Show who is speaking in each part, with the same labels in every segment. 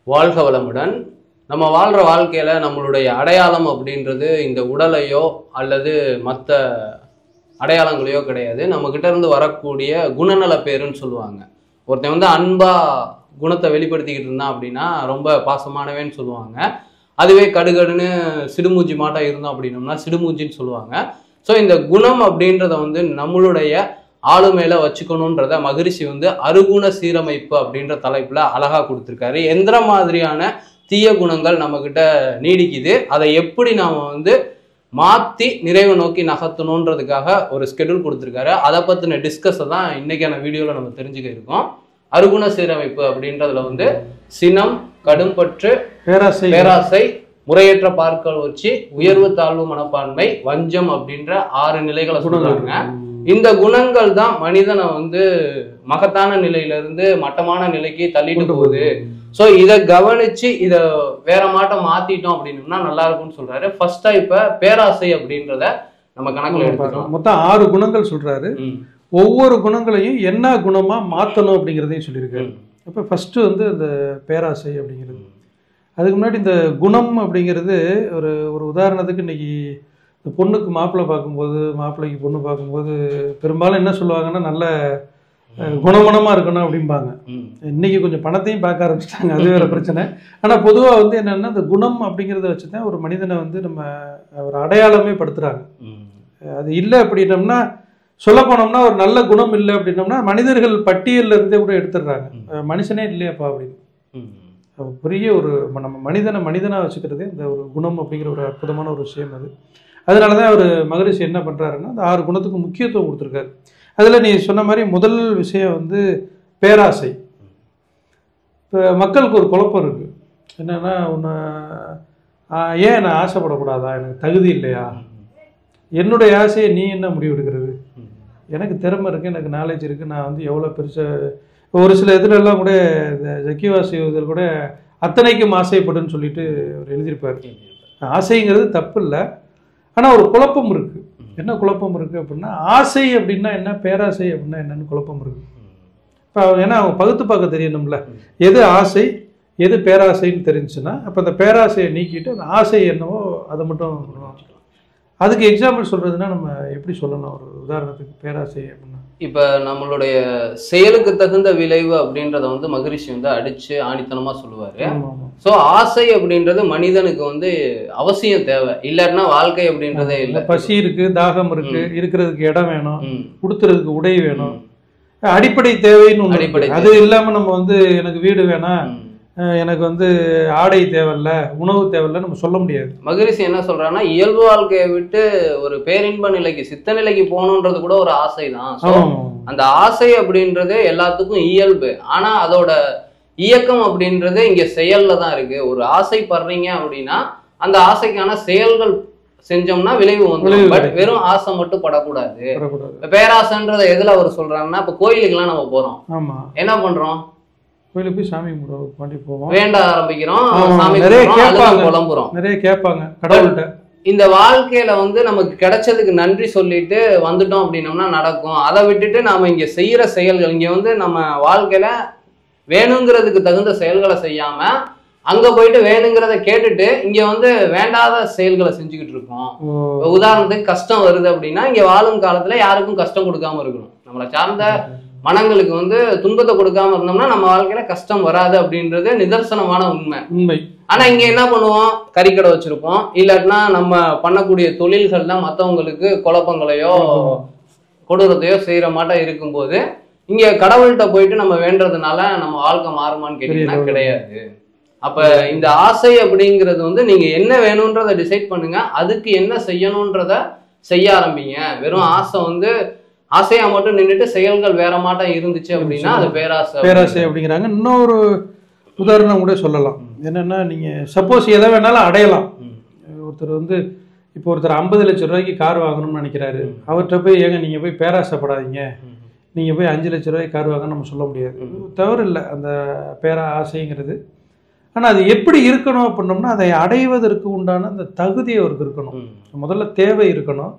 Speaker 1: வாழ்க வளமுடன். நம்ம வாழ்ற வாழ்க்கையில நம்மளுடைய அடையாளம் அப்படின்றது இந்த உடலையோ அல்லது மற்ற அடையாளங்களையோ கிடையாது. நம்ம கிட்ட இருந்து வரக்கூடிய குணநல பேருன்னு சொல்லுவாங்க. ஒருத்தன் வந்து அன்பா குணத்தை வெளிப்படுத்திக்கிட்டு இருந்தான் அப்படின்னா ரொம்ப பாசமானவேன்னு சொல்லுவாங்க. அதுவே கடுகடுன்னு சிடுமூஞ்சி மாட்டா இருந்தோம் அப்படின்னோம்னா சிடுமூஞ்சின்னு சொல்லுவாங்க. ஸோ இந்த குணம் அப்படின்றத வந்து நம்மளுடைய ஆளுமையில வச்சுக்கணுன்றத மகரிஷி வந்து அருகுண சீரமைப்பு அப்படின்ற தலைப்புல அழகா கொடுத்துருக்காரு. எந்த மாதிரியான தீய குணங்கள் நம்ம கிட்ட நீடிக்குது, அதை எப்படி நாம வந்து மாத்தி நிறைவு நோக்கி நகர்த்தணுன்றதுக்காக ஒரு ஸ்கெடியூல் கொடுத்துருக்காரு. அதை பத்தின டிஸ்கஸை தான் இன்னைக்கான வீடியோல நம்ம தெரிஞ்சுக்க இருக்கோம். அருகுண சீரமைப்பு அப்படின்றதுல வந்து சினம், கடும்பற்று, பேராசை, முறையற்ற பார்க்கல் வச்சு, உயர்வு தாழ்வு மனப்பான்மை, வஞ்சம் அப்படின்ற 6 நிலைகளை சொல்றாங்க. இந்த குணங்கள் தான் மனிதனை வந்து மகத்தான நிலையில இருந்து மட்டமான நிலைக்கு தள்ளிட்டு போகுது. சோ இதை கவனிச்சு இத வேற மாட்டம் மாத்திட்டோம் அப்படின்னா நல்லா இருக்கும்னு சொல்றாரு. ஃபர்ஸ்டா இப்ப பேராசை அப்படின்றத நம்ம கணக்குல எடுத்துக்கலாம்.
Speaker 2: மொத்தம் 6 குணங்கள் சொல்றாரு. ஒவ்வொரு குணங்களையும் என்ன குணமா மாத்தணும் அப்படிங்கிறதையும் சொல்லியிருக்காரு. இப்ப ஃபர்ஸ்ட் வந்து இந்த பேராசை அப்படிங்கிறது. அதுக்கு முன்னாடி இந்த குணம் அப்படிங்கிறது ஒரு உதாரணத்துக்கு இன்னைக்கு இந்த பொண்ணுக்கு மாப்பிள்ளை பார்க்கும்போது, மாப்பிள்ளைக்கு பொண்ணு பார்க்கும்போது பெரும்பாலும் என்ன சொல்லுவாங்கன்னா நல்ல குணமனமாக இருக்கணும் அப்படிம்பாங்க. இன்னைக்கு கொஞ்சம் பணத்தையும் பார்க்க ஆரம்பிச்சிட்டாங்க, அது வேற பிரச்சனை. ஆனால் பொதுவாக வந்து என்னென்னா இந்த குணம் அப்படிங்கிறத வச்சு தான் ஒரு மனிதனை வந்து நம்ம ஒரு அடையாளமே படுத்துகிறாங்க. அது இல்லை அப்படின்னோம்னா, சொல்ல போனோம்னா ஒரு நல்ல குணம் இல்லை அப்படின்னோம்னா மனிதர்கள் பட்டியலில் இருந்தே கூட எடுத்துடுறாங்க. மனுஷனே இல்லையாப்பா அப்படின்னு. பெரிய ஒரு நம்ம மனிதனாக வச்சுக்கிறதே இந்த ஒரு குணம் அப்படிங்கிற ஒரு அற்புதமான ஒரு விஷயம் அது. அதனால தான் அவர் மகரிஷி என்ன பண்ணுறாருன்னா அந்த 6 குணத்துக்கு முக்கியத்துவம் கொடுத்துருக்காரு. அதில் நீ சொன்ன மாதிரி முதல் விஷயம் வந்து பேராசை. இப்போ மக்களுக்கு ஒரு குழப்பம் இருக்குது. என்னென்னா உன்னை ஏன் நான் ஆசைப்படக்கூடாதா, எனக்கு தகுதி இல்லையா, என்னுடைய ஆசையை நீ என்ன முடிவு எடுக்கிறது, எனக்கு திறமை இருக்குது, எனக்கு நாலேஜ் இருக்குது, நான் வந்து எவ்வளோ பெருசாக ஒரு சில இதுலெல்லாம் கூட இந்த ஜக்கிவாசி இதில் கூட அத்தனைக்கும் ஆசைப்படுன்னு சொல்லிட்டு அவர் எழுதியிருப்பார். ஆசைங்கிறது தப்பு இல்லை, ஆனால் ஒரு குழப்பம் இருக்குது. என்ன குழப்பம் இருக்குது அப்படின்னா ஆசை அப்படின்னா என்ன, பேராசை அப்படின்னா என்னன்னு குழப்பம் இருக்குது. இப்போ ஏன்னா அவங்க பகுத்து பார்க்க தெரியணும்ல, எது ஆசை எது பேராசைன்னு தெரிஞ்சுன்னா அப்போ அந்த பேராசையை நீக்கிட்டு அந்த ஆசை என்னவோ அதை மட்டும். அதுக்கு எக்ஸாம்பிள் சொல்றதுன்னா நம்ம எப்படி சொல்லலாம், ஒரு உதாரணத்துக்கு பேராசை அப்படின்னா
Speaker 1: இப்ப நம்மளுடைய செயலுக்கு தகுந்த விளைவு அப்படின்றத வந்து மகரிஷி வந்து அடிச்சு ஆணித்தனமா சொல்லுவாரு. சோ ஆசை அப்படின்றது மனிதனுக்கு வந்து அவசியம் தேவை, இல்லைன்னா வாழ்க்கை அப்படின்றதே இல்லை.
Speaker 2: பசி இருக்கு, தாகம் இருக்கு, இருக்கிறதுக்கு இடம் வேணும், கொடுத்துறதுக்கு உடை வேணும், அடிப்படை தேவைன்னு ஒண்ணு அடிப்படை. அது இல்லாம நம்ம வந்து எனக்கு வீடு வேணாம், எனக்கு வந்து ஆடை தேவையில்ல, உணவு தேவையில்ல நம்ம சொல்ல முடியாது.
Speaker 1: மகரிஷி என்ன சொல்றாங்கன்னா இயல்பு வாழ்க்கையை விட்டு ஒரு பேரின்ப நிலைக்கு சித்த நிலைக்கு போகணுன்றது கூட ஒரு ஆசை தான். அந்த ஆசை அப்படின்றது எல்லாத்துக்கும் இயல்பு. ஆனா அதோட இயக்கம் அப்படின்றது இங்க செயல்ல தான் இருக்கு. ஒரு ஆசைப்படுறீங்க அப்படின்னா அந்த ஆசைக்கான செயல்கள் செஞ்சோம்னா விளைவு வந்து, பட் வெறும் ஆசை மட்டும் படக்கூடாது. பேராசைன்றதை எதுல அவர் சொல்றாங்கன்னா இப்ப கோயிலுக்கெல்லாம் நம்ம போறோம், என்ன பண்றோம்,
Speaker 2: கோயிலுக்கு போய் சாமி கும்பிட்டு போவோம்,
Speaker 1: வேண்ட ஆரம்பிக்கிறோம், சாமி புலம்புறோம்,
Speaker 2: நிறைய கேட்பாங்க கடவுள்கிட்ட.
Speaker 1: இந்த வாழ்க்கையில வந்து நமக்கு கிடைச்சதுக்கு நன்றி சொல்லிட்டு வந்துட்டோம் அப்படின்னோம்னா நடக்கும். அதை விட்டுட்டு நாம இங்க செய்யற செயல்கள், இங்க வந்து நம்ம வாழ்க்கையில வேணுங்கிறதுக்கு தகுந்த செயல்களை செய்யாம அங்க போயிட்டு வேணுங்கிறத கேட்டுட்டு இங்க வந்து வேண்டாத செயல்களை செஞ்சுக்கிட்டு இருக்கோம். உதாரணத்துக்கு கஷ்டம் வருது அப்படின்னா இங்க வாழும் காலத்துல யாருக்கும் கஷ்டம் கொடுக்காம இருக்கணும். நம்மளை சார்ந்த மனங்களுக்கு வந்து துன்பத்தை கொடுக்காம இருந்தோம்னா நம்ம வாழ்க்கையில கஷ்டம் வராது அப்படின்றது நிதர்சனமான உண்மை. ஆனா இங்க என்ன பண்ணுவோம், கறிக்கடை வச்சிருப்போம், இல்லாட்டினா நம்ம பண்ணக்கூடிய தொழில்கள் தான் மற்றவங்களுக்கு குழப்பங்களையோ கொடூரத்தையோ செய்யற மாட்டோம் இருக்கும்போது இங்க கடவுள்கிட்ட போயிட்டு நம்ம வேண்டதுனால நம்ம வாழ்க்கை மாறுமான்னு கேட்டீங்கன்னா கிடையாது. அப்ப இந்த ஆசை அப்படிங்கிறது வந்து நீங்க என்ன வேணும்ன்றத டிசைட் பண்ணுங்க, அதுக்கு என்ன செய்யணும்ன்றத செய்ய ஆரம்பிங்க. வெறும் ஆசை வந்து ஆசையா மட்டும் நின்றுட்டு செயல்கள் வேற மாட்டம் இருந்துச்சு அப்படின்னா அது பேராசை
Speaker 2: அப்படிங்கிறாங்க. இன்னொரு உதாரணம் கூட சொல்லலாம். என்னன்னா நீங்க சப்போஸ் எதை வேணாலும் அடையலாம். ஒருத்தர் வந்து இப்போ ஒருத்தர் 50 லட்சம் ரூபாய்க்கு கார் வாங்கணும்னு நினைக்கிறாரு, அவர்கிட்ட போய் ஏங்க நீங்க போய் பேராசைப்படாதீங்க, நீங்க போய் 5 லட்சம் ரூபாய்க்கு கார் வாங்கன்னு நம்ம சொல்ல முடியாது. தவறு இல்லை அந்த ஆசைங்கிறது. ஆனால் அது எப்படி இருக்கணும் அப்படின்னோம்னா அதை அடைவதற்கு உண்டான அந்த தகுதி அவருக்கு இருக்கணும். முதல்ல தேவை இருக்கணும்,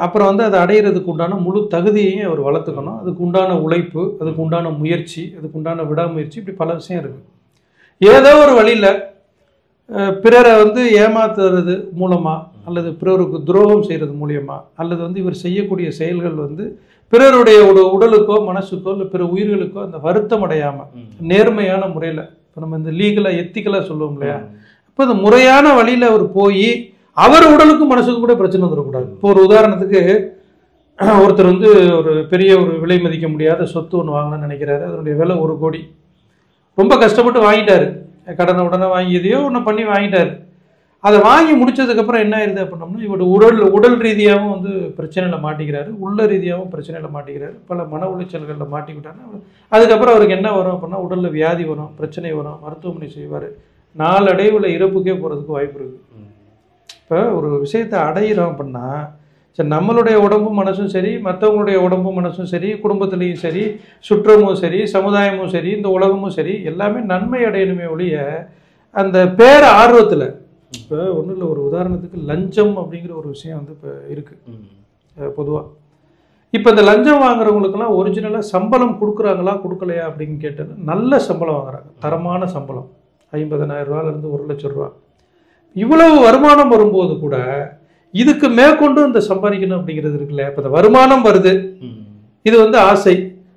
Speaker 2: அப்புறம் வந்து அதை அடையிறதுக்கு உண்டான முழு தகுதியையும் அவர் வளர்த்துக்கணும். அதுக்கு உண்டான உழைப்பு, அதுக்கு உண்டான முயற்சி, அதுக்கு உண்டான விடாமுயற்சி, இப்படி பல விஷயம் இருக்குது. ஏதோ ஒரு வழியில பிறரை வந்து ஏமாத்துறது மூலமா அல்லது பிறருக்கு துரோகம் செய்யறது மூலியமா அல்லது வந்து இவர் செய்யக்கூடிய செயல்கள் வந்து பிறருடைய உடலுக்கோ மனசுக்கோ இல்லை பிற உயிர்களுக்கோ அந்த வருத்தம் அடையாம நேர்மையான முறையில இப்போ நம்ம இந்த லீகலா எத்திக்கலா சொல்லுவோம் இல்லையா, இப்போ இந்த முறையான வழியில அவர் போய் அவர் உடலுக்கும் மனசுக்கும் கூட பிரச்சனை வந்துடக்கூடாது. இப்போ ஒரு உதாரணத்துக்கு ஒருத்தர் வந்து ஒரு பெரிய ஒரு விலை மதிக்க முடியாத சொத்து ஒன்று வாங்கணும்னு நினைக்கிறாரு. அதனுடைய விலை 1 கோடி. ரொம்ப கஷ்டப்பட்டு வாங்கிட்டாரு, கடனை உடனே வாங்கி எதையோ ஒன்று பண்ணி வாங்கிட்டாரு. அதை வாங்கி முடிச்சதுக்கப்புறம் என்ன ஆயிருது அப்படின்னோம்னா இவரோட உடல் ரீதியாகவும் வந்து பிரச்சனையில் மாட்டிக்கிறாரு, உள்ள ரீதியாகவும் பிரச்சனையில் மாட்டிக்கிறாரு, பல மன உளைச்சல்களில் மாட்டிக்கிட்டாருன்னா அதுக்கப்புறம் அவருக்கு என்ன வரும் அப்படின்னா உடலில் வியாதி வரும், பிரச்சனை வரும், மருத்துவமனை செய்வார், நாளடைவில் இறப்புக்கே போகிறதுக்கு வாய்ப்பு இருக்குது. இப்போ ஒரு விஷயத்தை அடையிறோம் அப்படின்னா சரி நம்மளுடைய உடம்பும் மனசும் சரி, மற்றவங்களுடைய உடம்பும் மனசும் சரி, குடும்பத்துலேயும் சரி, சுற்றமும் சரி, சமுதாயமும் சரி, இந்த உலகமும் சரி, எல்லாமே நன்மை அடையணுமே ஒழிய அந்த பேர ஆர்வத்தில் இப்போ ஒன்றும் இல்லை. ஒரு உதாரணத்துக்கு லஞ்சம் அப்படிங்கிற ஒரு விஷயம் வந்து இப்போ இருக்குது பொதுவாக. இப்போ இந்த லஞ்சம் வாங்குறவங்களுக்கெல்லாம் ஒரிஜினலாக சம்பளம் கொடுக்குறாங்களா கொடுக்கலையா அப்படின்னு கேட்டது நல்ல சம்பளம் வாங்குறாங்க, தரமான சம்பளம், 50,000 ரூபாயிலேருந்து 1,00,000 ரூபா. இவ்வளவு வருமானம் வரும்போது கூட இதுக்கு மேற்கொண்டு இந்த சம்பாதிக்கணும் அப்படிங்கிறது இருக்குல்ல. இப்போ இந்த வருமானம் வருது, இது வந்து ஆசை.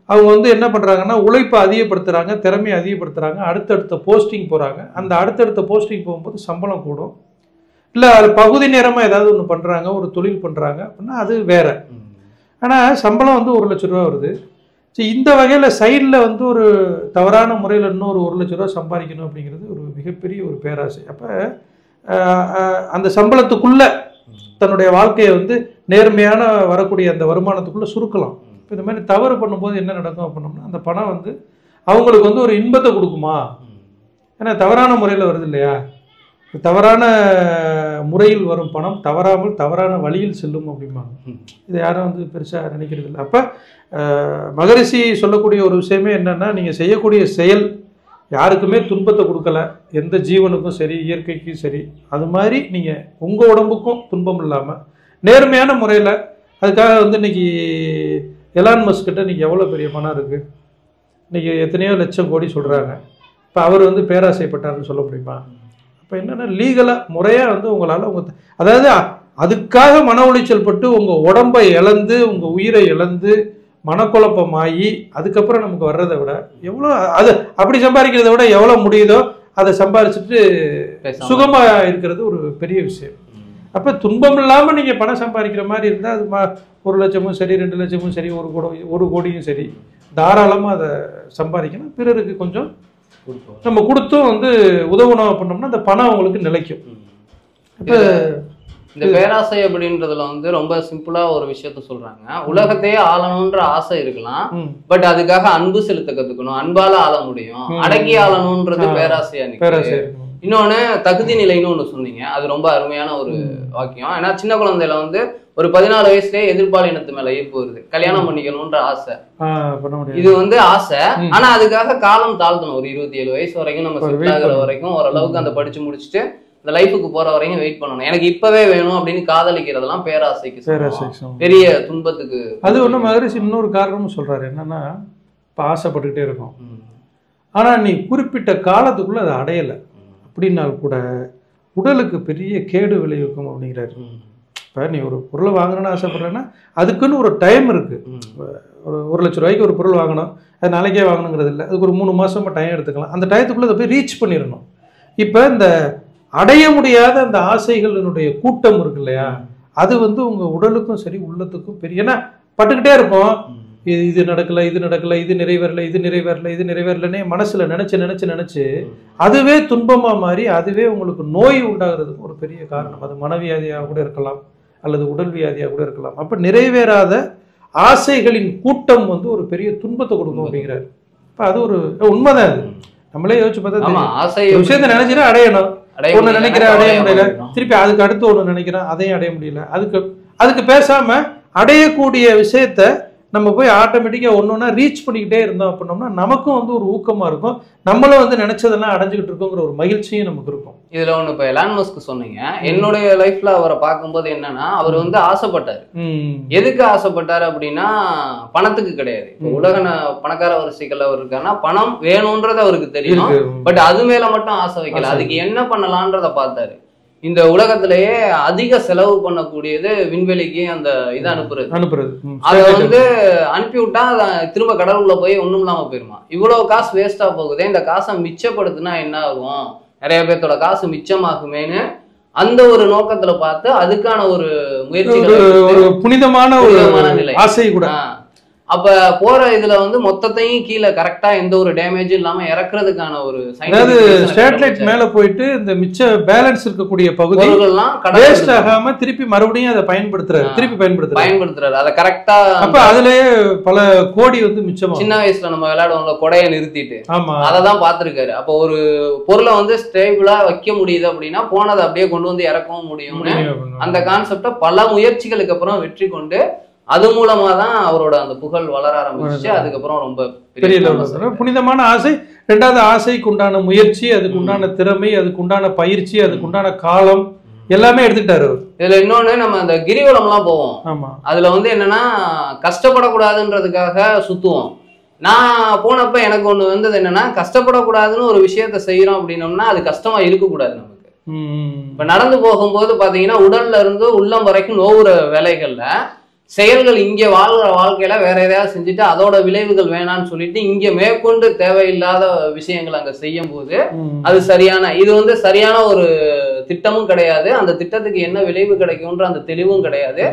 Speaker 2: அவங்க வந்து என்ன பண்ணுறாங்கன்னா உழைப்பை அதிகப்படுத்துகிறாங்க, திறமையை அதிகப்படுத்துகிறாங்க, அடுத்தடுத்த போஸ்டிங் போகிறாங்க. அந்த அடுத்தடுத்த போஸ்டிங் போகும்போது சம்பளம் கூடும். இல்லை அது பகுதி நேரமாக ஏதாவது ஒன்று பண்ணுறாங்க, ஒரு தொழில் பண்ணுறாங்க அப்படின்னா அது வேற. ஆனால் சம்பளம் வந்து 1,00,000 ரூபா வருது. சரி, இந்த வகையில் சைடில் வந்து ஒரு தவறான முறையில் இன்னொரு 1,00,000 ரூபா சம்பாதிக்கணும் அப்படிங்கிறது ஒரு மிகப்பெரிய ஒரு பேராசை. அப்போ அந்த சம்பளத்துக்குள்ள தன்னுடைய வாழ்க்கையை வந்து நேர்மையான வரக்கூடிய அந்த வருமானத்துக்குள்ள சுருக்கலாம். இப்போ இந்த மாதிரி தவறு பண்ணும்போது என்ன நடக்கும் அப்படின்னோம்னா அந்த பணம் வந்து அவங்களுக்கு வந்து ஒரு இன்பத்தை கொடுக்குமா? ஏன்னா தவறான முறையில் வருது இல்லையா, தவறான முறையில் வரும் பணம் தவறாமல் தவறான வழியில் செல்லும் அப்படிம்பாங்க. இதை யாரும் வந்து பெருசாக நினைக்கிறது இல்லை. அப்போ மகரிஷி சொல்லக்கூடிய ஒரு விஷயமே என்னன்னா, நீங்கள் செய்யக்கூடிய செயல் யாருக்குமே துன்பத்தை கொடுக்கல, எந்த ஜீவனுக்கும் சரி இயற்கைக்கும் சரி, அது மாதிரி நீங்கள் உங்கள் உடம்புக்கும் துன்பம் இல்லாமல் நேர்மையான முறையில். அதுக்காக வந்து இன்னைக்கு எலான் மஸ்க் கிட்ட இன்னைக்கு எவ்வளோ பெரிய பணம் இருக்குது, இன்னைக்கு எத்தனையோ லட்சம் கோடி சொல்கிறாங்க. இப்போ அவர் வந்து பேராசைப்பட்டார்னு சொல்ல முடியுமா? அப்போ என்னென்னா லீகலாக முறையாக வந்து உங்களால் அதாவது அதுக்காக மன உளைச்சல் பட்டு உங்கள் உடம்பை இழந்து உங்கள் உயிரை இழந்து மனக்குழப்பமாகி அதுக்கப்புறம் நமக்கு வர்றதை விட எவ்வளோ அது அப்படி சம்பாதிக்கிறத விட எவ்வளோ முடியுதோ அதை சம்பாதிச்சுட்டு சுகமாக இருக்கிறது ஒரு பெரிய விஷயம். அப்போ துன்பம் இல்லாமல் நீங்கள் பணம் சம்பாதிக்கிற மாதிரி இருந்தால் அது 1,00,000 சரி, 2,00,000 சரி, 1 கோடியும் சரி, தாராளமாக அதை சம்பாதிக்கணும். பிறருக்கு கொஞ்சம் நம்ம கொடுத்தும் வந்து உதவணும் பண்ணோம்னா அந்த பணம் அவங்களுக்கு நிலைக்கும். இப்போ
Speaker 1: இந்த பேராசை அப்படின்றதுல வந்து ரொம்ப சிம்பிளா ஒரு விஷயத்த சொல்றாங்க. உலகத்தையே ஆளணும்ன்ற ஆசை இருக்கலாம், பட் அதுக்காக அன்பு செலுத்த கத்துக்கணும், அன்பால ஆள முடியும். அடக்கி ஆளணும்ன்றது பேராசையா நினைக்கிறேன். இன்னொன்னு தகுதி நிலைன்னு ஒண்ணு சொன்னீங்க, அது ரொம்ப அருமையான ஒரு வாக்கியம். ஏன்னா சின்ன குழந்தையில வந்து ஒரு 14 வயசுலயே எதிர்பாலினத்து மேல ஈர்ப்பு வருது, கல்யாணம் பண்ணிக்கணும்ன்ற ஆசை. இது வந்து ஆசை, ஆனா அதுக்காக காலம் தாழ்த்தணும். ஒரு 27 வயசு வரைக்கும் நம்ம செட்டில் ஆகிற வரைக்கும் ஓரளவுக்கு அந்த படிச்சு முடிச்சுட்டு இந்த லைஃபுக்கு போற வரைக்கும் வெயிட் பண்ணணும். எனக்கு இப்பவே வேணும் அப்படின்னு காதலிக்கிறதெல்லாம் பேராசைக்கு பெரிய துன்பத்துக்கு.
Speaker 2: அது ஒன்றும் மகரிஷி இன்னொரு காரணமும் சொல்றாரு, என்னன்னா இப்போ ஆசைப்பட்டுக்கிட்டே இருக்கும், ஆனா நீ குறிப்பிட்ட காலத்துக்குள்ள அதை அடையலை அப்படின்னால் கூட உடலுக்கு பெரிய கேடு விளைவிக்கும் அப்படிங்கிறாரு. இப்போ நீ ஒரு பொருளை வாங்கணும்னு ஆசைப்படுறேன்னா அதுக்குன்னு ஒரு டைம் இருக்கு. ஒரு 1,00,000 ரூபாய்க்கு ஒரு பொருள் வாங்கணும், அது நாளைக்கே வாங்கணுங்கிறது இல்லை, அதுக்கு ஒரு 3 மாசமா டைம் எடுத்துக்கலாம். அந்த டயத்துக்குள்ள அதை போய் ரீச் பண்ணிடணும். இப்போ இந்த அடைய முடியாத அந்த ஆசைகளினுடைய கூட்டம் இருக்கு இல்லையா, அது வந்து உங்க உடலுக்கும் சரி உள்ளத்துக்கும் பெரிய, ஏன்னா பட்டுக்கிட்டே இருப்போம், இது நடக்கல, இது நடக்கல, இது நிறைவேறல, இது நிறைவேறல, இது நிறைவேறலன்னே மனசுல நினைச்சு நினைச்சு நினைச்சு அதுவே துன்பமா மாறி அதுவே உங்களுக்கு நோய் உண்டாகிறதுக்கு ஒரு பெரிய காரணம். அது மனவியாதியாக கூட இருக்கலாம் அல்லது உடல் வியாதியாக கூட இருக்கலாம். அப்ப நிறைவேறாத ஆசைகளின் கூட்டம் வந்து ஒரு பெரிய துன்பத்தை கொடுக்கும் அப்படிங்கிறாரு. இப்ப அது ஒரு உண்மைதான். அது நம்மளே யோசிச்சு பார்த்தா விஷயத்தை நினைச்சுன்னா அடையணும், ஒண்ணு நினைக்கிறேன் அடைய முடியல, திருப்பி அதுக்கு அடுத்து ஒண்ணு நினைக்கிறேன் அதையும் அடைய முடியல, அதுக்கு பேசாம அடையக்கூடிய விஷயத்த நம்ம போய் ஆட்டோமேட்டிக்காக ஒன்று ரீச் பண்ணிக்கிட்டே இருந்தோம் அப்படின்னோம்னா நமக்கும் வந்து ஒரு ஊக்கமாக இருக்கும், நம்மளும் வந்து நினைச்சதெல்லாம் அடைஞ்சிக்கிட்டு இருக்கோங்கிற ஒரு மகிழ்ச்சியும் நமக்கு இருக்கும்.
Speaker 1: இதுல ஒண்ணு இப்ப எலான் மஸ்க் சொன்னீங்க, என்னுடைய லைஃப்ல அவரை பார்க்கும்போது என்னன்னா அவர் வந்து ஆசைப்பட்டாரு. எதுக்கு ஆசைப்பட்டாரு அப்படின்னா பணத்துக்கு கிடையாது. உலக பணக்கார வரிசைகள் அவர் இருக்காருன்னா பணம் வேணும்ன்றது அவருக்கு தெரியும், பட் அது மேல மட்டும் ஆசை வைக்கல. அதுக்கு என்ன பண்ணலான்றத பார்த்தாரு. இந்த உலகத்திலேயே அதிக செலவு பண்ணக்கூடியது விண்வெளிக்கு அந்த இதை அனுப்புறது. அதை வந்து அனுப்பிவிட்டா திரும்ப கடலுக்குள்ள போய் ஒண்ணும் இல்லாம போயிருமா. இவ்வளவு காசு வேஸ்டா போகுதே, இந்த காசை மிச்சப்படுத்தினா என்ன ஆகும், நிறைய பேர்த்தோட காசு மிச்சமாகுமேனு அந்த ஒரு நோக்கத்துல பார்த்து அதுக்கான ஒரு முயற்சி,
Speaker 2: ஒரு புனிதமான நிலை, ஆசை கூட.
Speaker 1: அப்ப போற இதுல வந்து மொத்தத்தையும் கீழே கரெக்டா எந்த ஒரு டேமேஜும் இல்லாம இறக்குறதுக்கான ஒரு
Speaker 2: சேட்டலைட் மேல போயிட்டு இந்த மிச்ச பேலன்ஸ் இருக்கக்கூடிய பகுதிகள்லாம் வேஸ்ட் ஆகாம திருப்பி மறுபடியும் அதை பயன்படுத்துறாரு. அதை கரெக்டா. அப்ப அதுலயே பல கோடி வந்து மிச்சம்.
Speaker 1: சின்ன வயசுல நம்ம விளையாடுவோம்ல கொடையை நிறுத்திட்டு, அததான் பாத்துருக்காரு. அப்ப ஒரு பொருளை வந்து ஸ்டேபிளா வைக்க முடியுது அப்படின்னா போனதை அப்படியே கொண்டு வந்து இறக்கவும் முடியும்னு அந்த கான்செப்ட பல முயற்சிகளுக்கு அப்புறம் வெற்றி கொண்டு அது மூலமா தான் அவரோட அந்த புகழ் வளர ஆரம்பிச்சு. அதுக்கப்புறம் ரொம்ப
Speaker 2: பெரிய புனிதமான ஆசை. ரெண்டாவது ஆசைக்கு உண்டான முயற்சி, அதுக்கு உண்டான திறமை, அதுக்கு உண்டான பயிற்சி, அதுக்கு உண்டான காலம் எல்லாமே எடுத்துக்கிட்டாரு.
Speaker 1: இதுல இன்னொன்னு, நம்ம அந்த கிரிவலம் எல்லாம் போவோம். ஆமா, அதுல வந்து என்னன்னா கஷ்டப்படக்கூடாதுன்றதுக்காக சுத்துவோம். நான் போனப்ப எனக்கு ஒண்ணு வந்தது என்னன்னா, கஷ்டப்படக்கூடாதுன்னு ஒரு விஷயத்த செய்யறோம் அப்படின்னோம்னா அது கஷ்டமா இருக்கக்கூடாது நமக்கு. இப்ப நடந்து போகும்போது பாத்தீங்கன்னா உடல்ல இருந்து உள்ளம் வரைக்கும் நோவுற வேலைகள்ல செயல்கள் இங்க வாழ்கிற வாழ்க்கையில வேற எதையாவது செஞ்சுட்டு அதோட விளைவுகள் வேணான்னு சொல்லிட்டு இங்க மேற்கொண்டு தேவையில்லாத விஷயங்கள் அங்க செய்யும் போது அது சரியான, இது வந்து சரியான ஒரு திட்டமும் கிடையாது. அந்த திட்டத்துக்கு என்ன விளைவு கிடைக்கும்ன்ற அந்த தெளிவும் கிடையாது.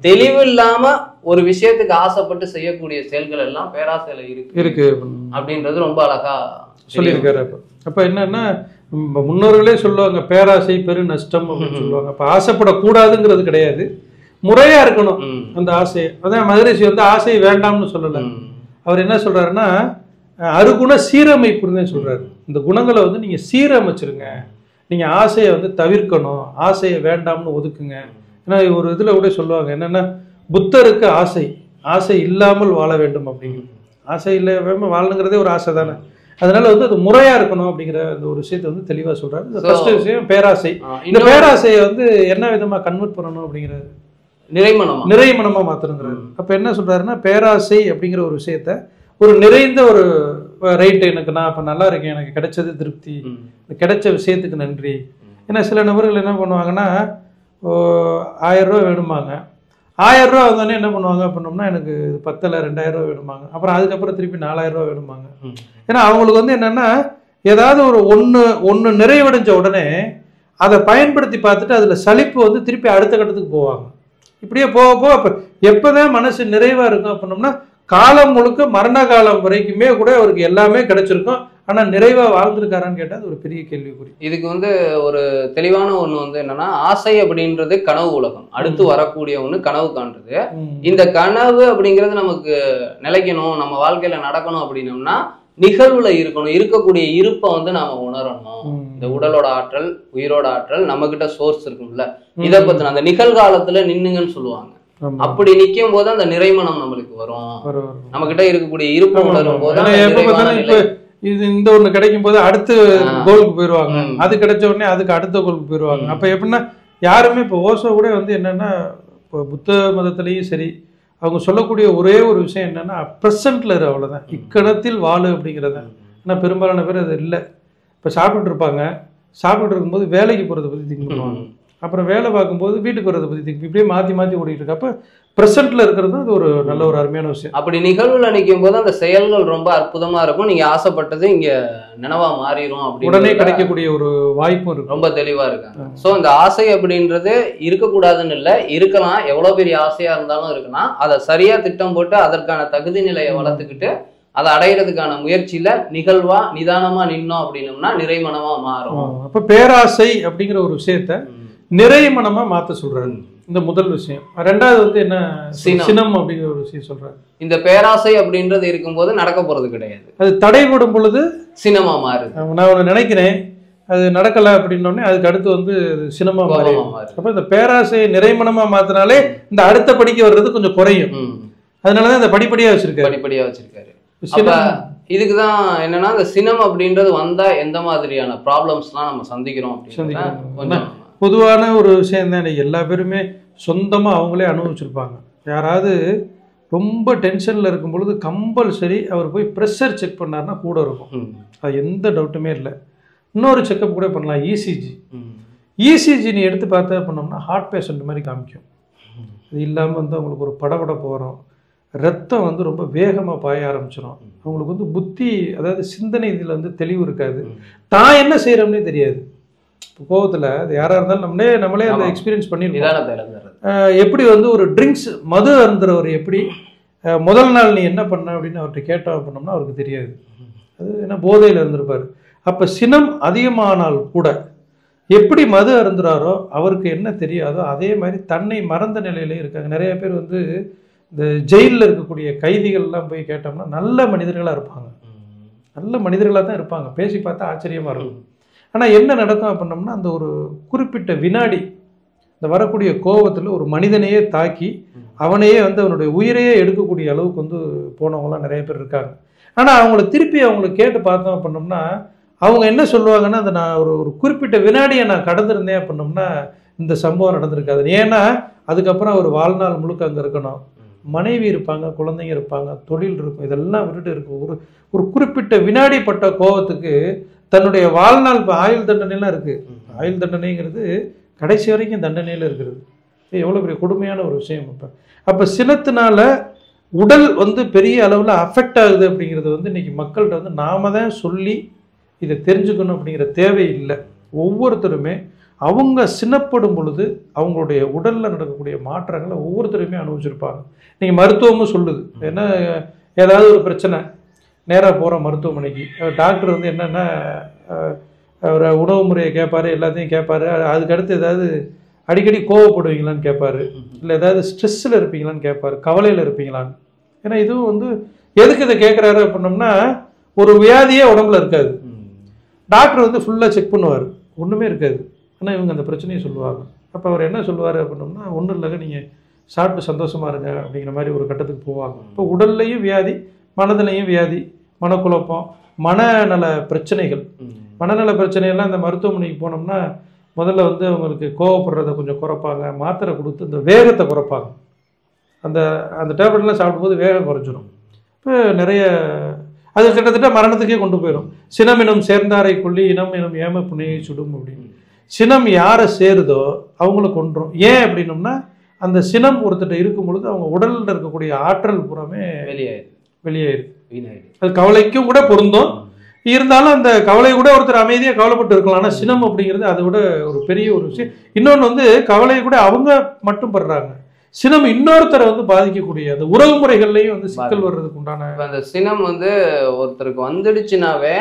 Speaker 1: தெளிவு இல்லாம ஒரு விஷயத்துக்கு ஆசைப்பட்டு செய்யக்கூடிய செயல்கள் எல்லாம் பேராசையில இருக்கு அப்படின்றது ரொம்ப அழகா
Speaker 2: சொல்லியிருக்காரு. அப்ப என்னன்னா முன்னோர்களே சொல்லுவாங்க, பேராசை பெரு நஷ்டம் அப்படின்னு சொல்லுவாங்க. அப்ப ஆசைப்படக்கூடாதுங்கிறது கிடையாது, முறையா இருக்கணும் அந்த ஆசையை. அதான் மதுரைசி வந்து ஆசையை வேண்டாம்னு சொல்லல. அவர் என்ன சொல்றாருன்னா அருகுண சீரமைப்புன்னு சொல்றாரு. இந்த குணங்களை வந்து நீங்க சீரமைச்சிருங்க, நீங்க ஆசையை வந்து தவிர்க்கணும், ஆசையை வேண்டாம்னு ஒதுக்குங்க. ஏன்னா ஒரு இதுல கூட சொல்லுவாங்க என்னன்னா, புத்தருக்கு ஆசை இல்லாமல் வாழ வேண்டும் அப்படிங்கிறது. ஆசை இல்லாம வாழணுங்கிறதே ஒரு ஆசை தானே. அதனால வந்து அது முறையா இருக்கணும் அப்படிங்கிற அந்த ஒரு விஷயத்தை வந்து தெளிவா சொல்றாரு. இந்த ஃபர்ஸ்ட் விஷயம் பேராசை. இந்த பேராசையை வந்து என்ன விதமா கன்வெர்ட் பண்ணணும் அப்படிங்கிறது நிறைமனமா மாத்தணுங்கிறாரு. அப்ப என்ன சொல்றாருன்னா, பேராசை அப்படிங்கிற ஒரு விஷயத்த ஒரு நிறைந்த ஒரு ரைட், எனக்கு நான் இப்ப நல்லா இருக்கேன், எனக்கு கிடைச்சது திருப்தி, கிடைச்ச விஷயத்துக்கு நன்றி. ஏன்னா சில நபர்கள் என்ன பண்ணுவாங்கன்னா 1000 ரூபா வேணுமாங்க, 1000 ரூபா வந்தோடனே என்ன பண்ணுவாங்க அப்படின்னோம்னா எனக்கு 10,000 2000 ரூபா வேணுமாங்க, அப்புறம் அதுக்கப்புறம் திருப்பி 4000 ரூபா வேணுமாங்க. ஏன்னா அவங்களுக்கு வந்து என்னன்னா ஏதாவது ஒரு ஒன்று நிறைவடைஞ்ச உடனே அதை பயன்படுத்தி பார்த்துட்டு அதுல சலிப்பு வந்து திருப்பி அடுத்த கட்டத்துக்கு போவாங்க. இப்படியே போக அப்ப எப்பதான் மனசு நிறைவா இருக்கும் அப்படின்னோம்னா காலம் முழுக்க மரண காலம் வரைக்குமே கூட அவருக்கு எல்லாமே கிடைச்சிருக்கும். ஆனா நிறைவா வாழ்ந்திருக்காரான்னு கேட்டா அது ஒரு பெரிய கேள்விக்குறி.
Speaker 1: இதுக்கு வந்து ஒரு தெளிவான ஒண்ணு வந்து என்னன்னா, ஆசை அப்படின்றது கனவு உலகம், அடுத்து வரக்கூடிய ஒண்ணு கனவு காண்றது. இந்த கனவு அப்படிங்கிறது நமக்கு நிலைக்கணும், நம்ம வாழ்க்கையில நடக்கணும் அப்படின்னோம்னா நிகழ்வுல இருக்கணும், இருக்கக்கூடிய இருப்பை வந்து நாம உணரணும். இந்த உடலோட ஆற்றல், உயிரோட ஆற்றல், நம்ம கிட்ட சோர்ஸ் இருக்கும்ல, இதை பத்தின அந்த நிகழ்காலத்துல நின்னுங்கன்னு சொல்லுவாங்க. அப்படி நிக்கும் போது அந்த நிறைமனம் நம்மளுக்கு வரும். நம்ம கிட்ட இருக்கக்கூடிய இருப்பை உணரும் போது
Speaker 2: இது இந்த ஒண்ணு கிடைக்கும் போது அடுத்த கோலுக்கு போயிருவாங்க, அது கிடைச்ச உடனே அதுக்கு அடுத்த கோலுக்கு போயிருவாங்க. அப்ப எப்படின்னா யாருமே இப்போ ஓசோ கூட வந்து என்னன்னா, இப்போ புத்த மதத்திலையும் சரி அவங்க சொல்லக்கூடிய ஒரே ஒரு விஷயம் என்னன்னா ப்ரெசன்ட்ல இரு, அவ்வளவுதான், இக்கணத்தில் வாழு அப்படிங்கிறத. ஏன்னா பெரும்பாலான பேர் அது இல்லை. இப்போ சாப்பிட்டு இருப்பாங்க, சாப்பிட்டு இருக்கும்போது வேலைக்கு போறதை பத்தி திங்க் பண்ணுவாங்க, அப்புறம் வேலை பார்க்கும்போது வீட்டுக்கு வரதை பத்தி திங்க், இப்படியே மாத்தி ஓடிட்டு இருக்கு. அப்ப பிரசன்ட்ல இருக்கிறது அது ஒரு நல்ல ஒரு அருமையான விஷயம்.
Speaker 1: அப்படி நிகழ்வுல நிற்கும் போது அந்த செயல்கள் ரொம்ப அற்புதமா இருக்கும். நீங்க ஆசைப்பட்டது இங்க நினைவா மாறிடும், அப்படி
Speaker 2: உடனே கிடைக்கக்கூடிய ஒரு வாய்ப்பும் இருக்கு.
Speaker 1: ரொம்ப தெளிவா இருக்காங்க. சோ இந்த ஆசை அப்படின்றது இருக்கக்கூடாதுன்னு இல்லை, இருக்கலாம், எவ்வளவு பெரிய ஆசையா இருந்தாலும் இருக்கலாம். அதை சரியா திட்டம் போட்டு அதற்கான தகுதி நிலையை வளர்த்துக்கிட்டு அதை அடையிறதுக்கான முயற்சியில நிகழ்வா நிதானமா நின்னோம் அப்படின்னோம்னா நிறைமனமா மாறும்.
Speaker 2: அப்ப பேராசை அப்படிங்கிற ஒரு விஷயத்த நிறைமனமா மாத்த சொல்றாரு, இந்த முதல் விஷயம். ரெண்டாவது வந்து என்ன, சினம் அப்படிங்கிற ஒரு விஷயம் சொல்றாரு.
Speaker 1: இந்த பேராசை அப்படின்றது இருக்கும்போது நடக்க போறது கிடையாது,
Speaker 2: அது தடைபடும் பொழுது
Speaker 1: சினமா மாறுது.
Speaker 2: நான் ஒண்ணு நினைக்கிறேன், அது நடக்கல அப்படின்னோடனே அதுக்கு அடுத்து வந்து சினமா மாறி. அப்ப இந்த பேராசையை நிறைமனமா மாத்தினாலே இந்த அடுத்த படிக்க வர்றது கொஞ்சம் குறையும். அதனாலதான் இந்த படிப்படியா வச்சிருக்காரு.
Speaker 1: அப்ப இதுக்குதான் என்னன்னா இந்த சினம் அப்படின்றது வந்தா எந்த மாதிரியான ப்ராப்ளம்ஸ்லாம் நம்ம சந்திக்கிறோம்.
Speaker 2: பொதுவான ஒரு விஷயம் தான். எல்லா பேருமே சொந்தமா அவங்களே அனுபவிச்சிருப்பாங்க. யாராவது ரொம்ப டென்ஷன்ல இருக்கும் பொழுது கம்பல்சரி அவர் போய் ப்ரெஷர் செக் பண்ணாருன்னா கூட இருக்கும். அது எந்த டவுட்டுமே இல்லை. இன்னொரு செக்கப் கூட பண்ணலாம், இசிஜி நீ எடுத்து பார்த்தா பண்ணோம்னா ஹார்ட் பேஷண்ட் மாதிரி காமிக்கும். அது இல்லாமல் வந்து அவங்களுக்கு ஒரு படபடப்பு வரும், ரத்தம் வந்து ரொம்ப வேகமாக பாய ஆரம்பிச்சிடும். அவங்களுக்கு வந்து புத்தி, அதாவது சிந்தனை இதில் வந்து தெளிவு இருக்காது. தான் என்ன செய்கிறோம்னே தெரியாது. இப்போ கோவத்தில் அது யாராக இருந்தாலும் நம்மளே அந்த எக்ஸ்பீரியன்ஸ் பண்ணியிருக்கோம். எப்படி வந்து ஒரு ட்ரிங்க்ஸ் மது அருந்துறவர் எப்படி முதல் நாள் நீ என்ன பண்ண அப்படின்னு அவர்கிட்ட கேட்டோம் பண்ணோம்னா அவருக்கு தெரியாது. அது ஏன்னா போதையில் இருந்திருப்பார். அப்போ சினம் அதிகமானால் கூட எப்படி மது அருந்துறாரோ அவருக்கு என்ன தெரியாதோ அதே மாதிரி தன்னை மறந்த நிலையிலே இருக்காங்க. நிறைய பேர் வந்து இந்த ஜெயிலில் இருக்கக்கூடிய கைதிகள்லாம் போய் கேட்டோம்னா நல்ல மனிதர்களாக இருப்பாங்க, நல்ல மனிதர்களாக தான் இருப்பாங்க. பேசி பார்த்தா ஆச்சரியமாக இருக்கும். ஆனால் என்ன நடக்கும் அப்படின்னோம்னா அந்த ஒரு குறிப்பிட்ட வினாடி இந்த வரக்கூடிய கோபத்தில் ஒரு மனிதனையே தாக்கி அவனையே வந்து அவனுடைய உயிரையே எடுக்கக்கூடிய அளவுக்கு வந்து போனவங்களாம் நிறைய பேர் இருக்காங்க. ஆனால் அவங்கள கேட்டு பார்த்தோம் அப்படின்னோம்னா அவங்க என்ன சொல்லுவாங்கன்னா, அந்த நான் ஒரு குறிப்பிட்ட வினாடியை நான் கடந்திருந்தேன் அப்படின்னோம்னா இந்த சம்பவம் நடந்திருக்காது. ஏன்னா அதுக்கப்புறம் அவர் வாழ்நாள் முழுக்க அங்கே இருக்கணும், மனைவி இருப்பாங்க, குழந்தைங்க இருப்பாங்க, தொழில் இருக்கும், இதெல்லாம் விட்டுட்டு இருக்கும். ஒரு குறிப்பிட்ட வினாடி பட்ட கோபத்துக்கு தன்னுடைய வாழ்நாள் இப்போ ஆயுள் தண்டனைலாம் இருக்குது. ஆயுள் தண்டனைங்கிறது கடைசி வரைக்கும் தண்டனையில் இருக்கிறது. எவ்வளோ பெரிய கொடுமையான ஒரு விஷயம். அப்போ சினத்தினால உடல் வந்து பெரிய அளவில் அஃபெக்ட் ஆகுது அப்படிங்கிறது வந்து இன்றைக்கி மக்கள்கிட்ட வந்து நாம தான் சொல்லி இதை தெரிஞ்சுக்கணும் அப்படிங்கிற தேவை இல்லை. ஒவ்வொருத்தருமே அவங்க சினப்படும் பொழுது அவங்களுடைய உடலில் நடக்கக்கூடிய மாற்றங்களை ஒவ்வொருத்தருமே அனுபவிச்சிருப்பாங்க. நீங்கள் மருத்துவமும் சொல்லுது, ஏன்னா ஏதாவது ஒரு பிரச்சனை நேராக போகிற மருத்துவமனைக்கு டாக்டர் வந்து என்னென்னா ஒரு உணவு முறையை கேட்பாரு, எல்லாத்தையும் கேட்பாரு. அதுக்கடுத்து ஏதாவது அடிக்கடி கோவப்படுவீங்களான்னு கேட்பாரு, இல்லை ஏதாவது ஸ்ட்ரெஸ்ஸில் இருப்பீங்களான்னு கேட்பாரு, கவலையில் இருப்பீங்களான்னு. ஏன்னா இதுவும் வந்து எதுக்கு இதை கேட்குறாரு அப்படின்னோம்னா ஒரு வியாதியே உடம்புல இருக்காது. டாக்டர் வந்து ஃபுல்லாக செக் பண்ணுவார், ஒன்றுமே இருக்காது. ஆனால் இவங்க அந்த பிரச்சனையை சொல்லுவாங்க. அப்போ அவர் என்ன சொல்லுவார் அப்படின்னோம்னா ஒன்றும் இல்லைங்க, நீங்கள் சாப்பிட்டு சந்தோஷமாக இருங்க அப்படிங்கிற மாதிரி ஒரு கட்டத்துக்கு போவாங்க. இப்போ உடல்லையும் வியாதி, மனதிலையும் வியாதி, மனக்குழப்பம், மனநல பிரச்சனைகள். மனநல பிரச்சனையெல்லாம் இந்த மருத்துவமனைக்கு போனோம்னா முதல்ல வந்து அவங்களுக்கு கோவப்படுறதை கொஞ்சம் குறைப்பாங்க, மாத்திரை கொடுத்து இந்த வேகத்தை குறைப்பாங்க. அந்த டேப்லெட்லாம் சாப்பிடும்போது வேகம் குறைஞ்சிடும். இப்போ நிறைய அது கிட்டத்தட்ட மரணத்துக்கே கொண்டு போயிடும். சினம் எனும் சேர்ந்தாரை கொல்லி இனம் எனும் ஏம புனையை சுடும் அப்படின்னு. சினம் யாரை சேருதோ அவங்கள கொன்றும். ஏன் அப்படின்னோம்னா அந்த சினம் ஒருத்தட்ட இருக்கும் பொழுது அவங்க உடலில் இருக்கக்கூடிய ஆற்றல் புறமே வெளியாயிருக்கு. அது கவலைக்கும் கூட பொருந்தும். இருந்தாலும் அந்த கவலை கூட ஒருத்தர் அமைதியாக கவலைப்பட்டு இருக்கலாம். ஆனால் சினம் அப்படிங்கிறது அதை விட ஒரு பெரிய ஒரு விஷயம். இன்னொன்று வந்து கவலையை கூட அவங்க மட்டும் படுறாங்க, சினம் இன்னொருத்தரை வந்து பாதிக்கக்கூடிய அந்த உறவு முறைகள்லையும் வந்து சிக்கல் வர்றதுக்கு உண்டான
Speaker 1: அந்த சினம் வந்து ஒருத்தருக்கு வந்துடுச்சுனாவே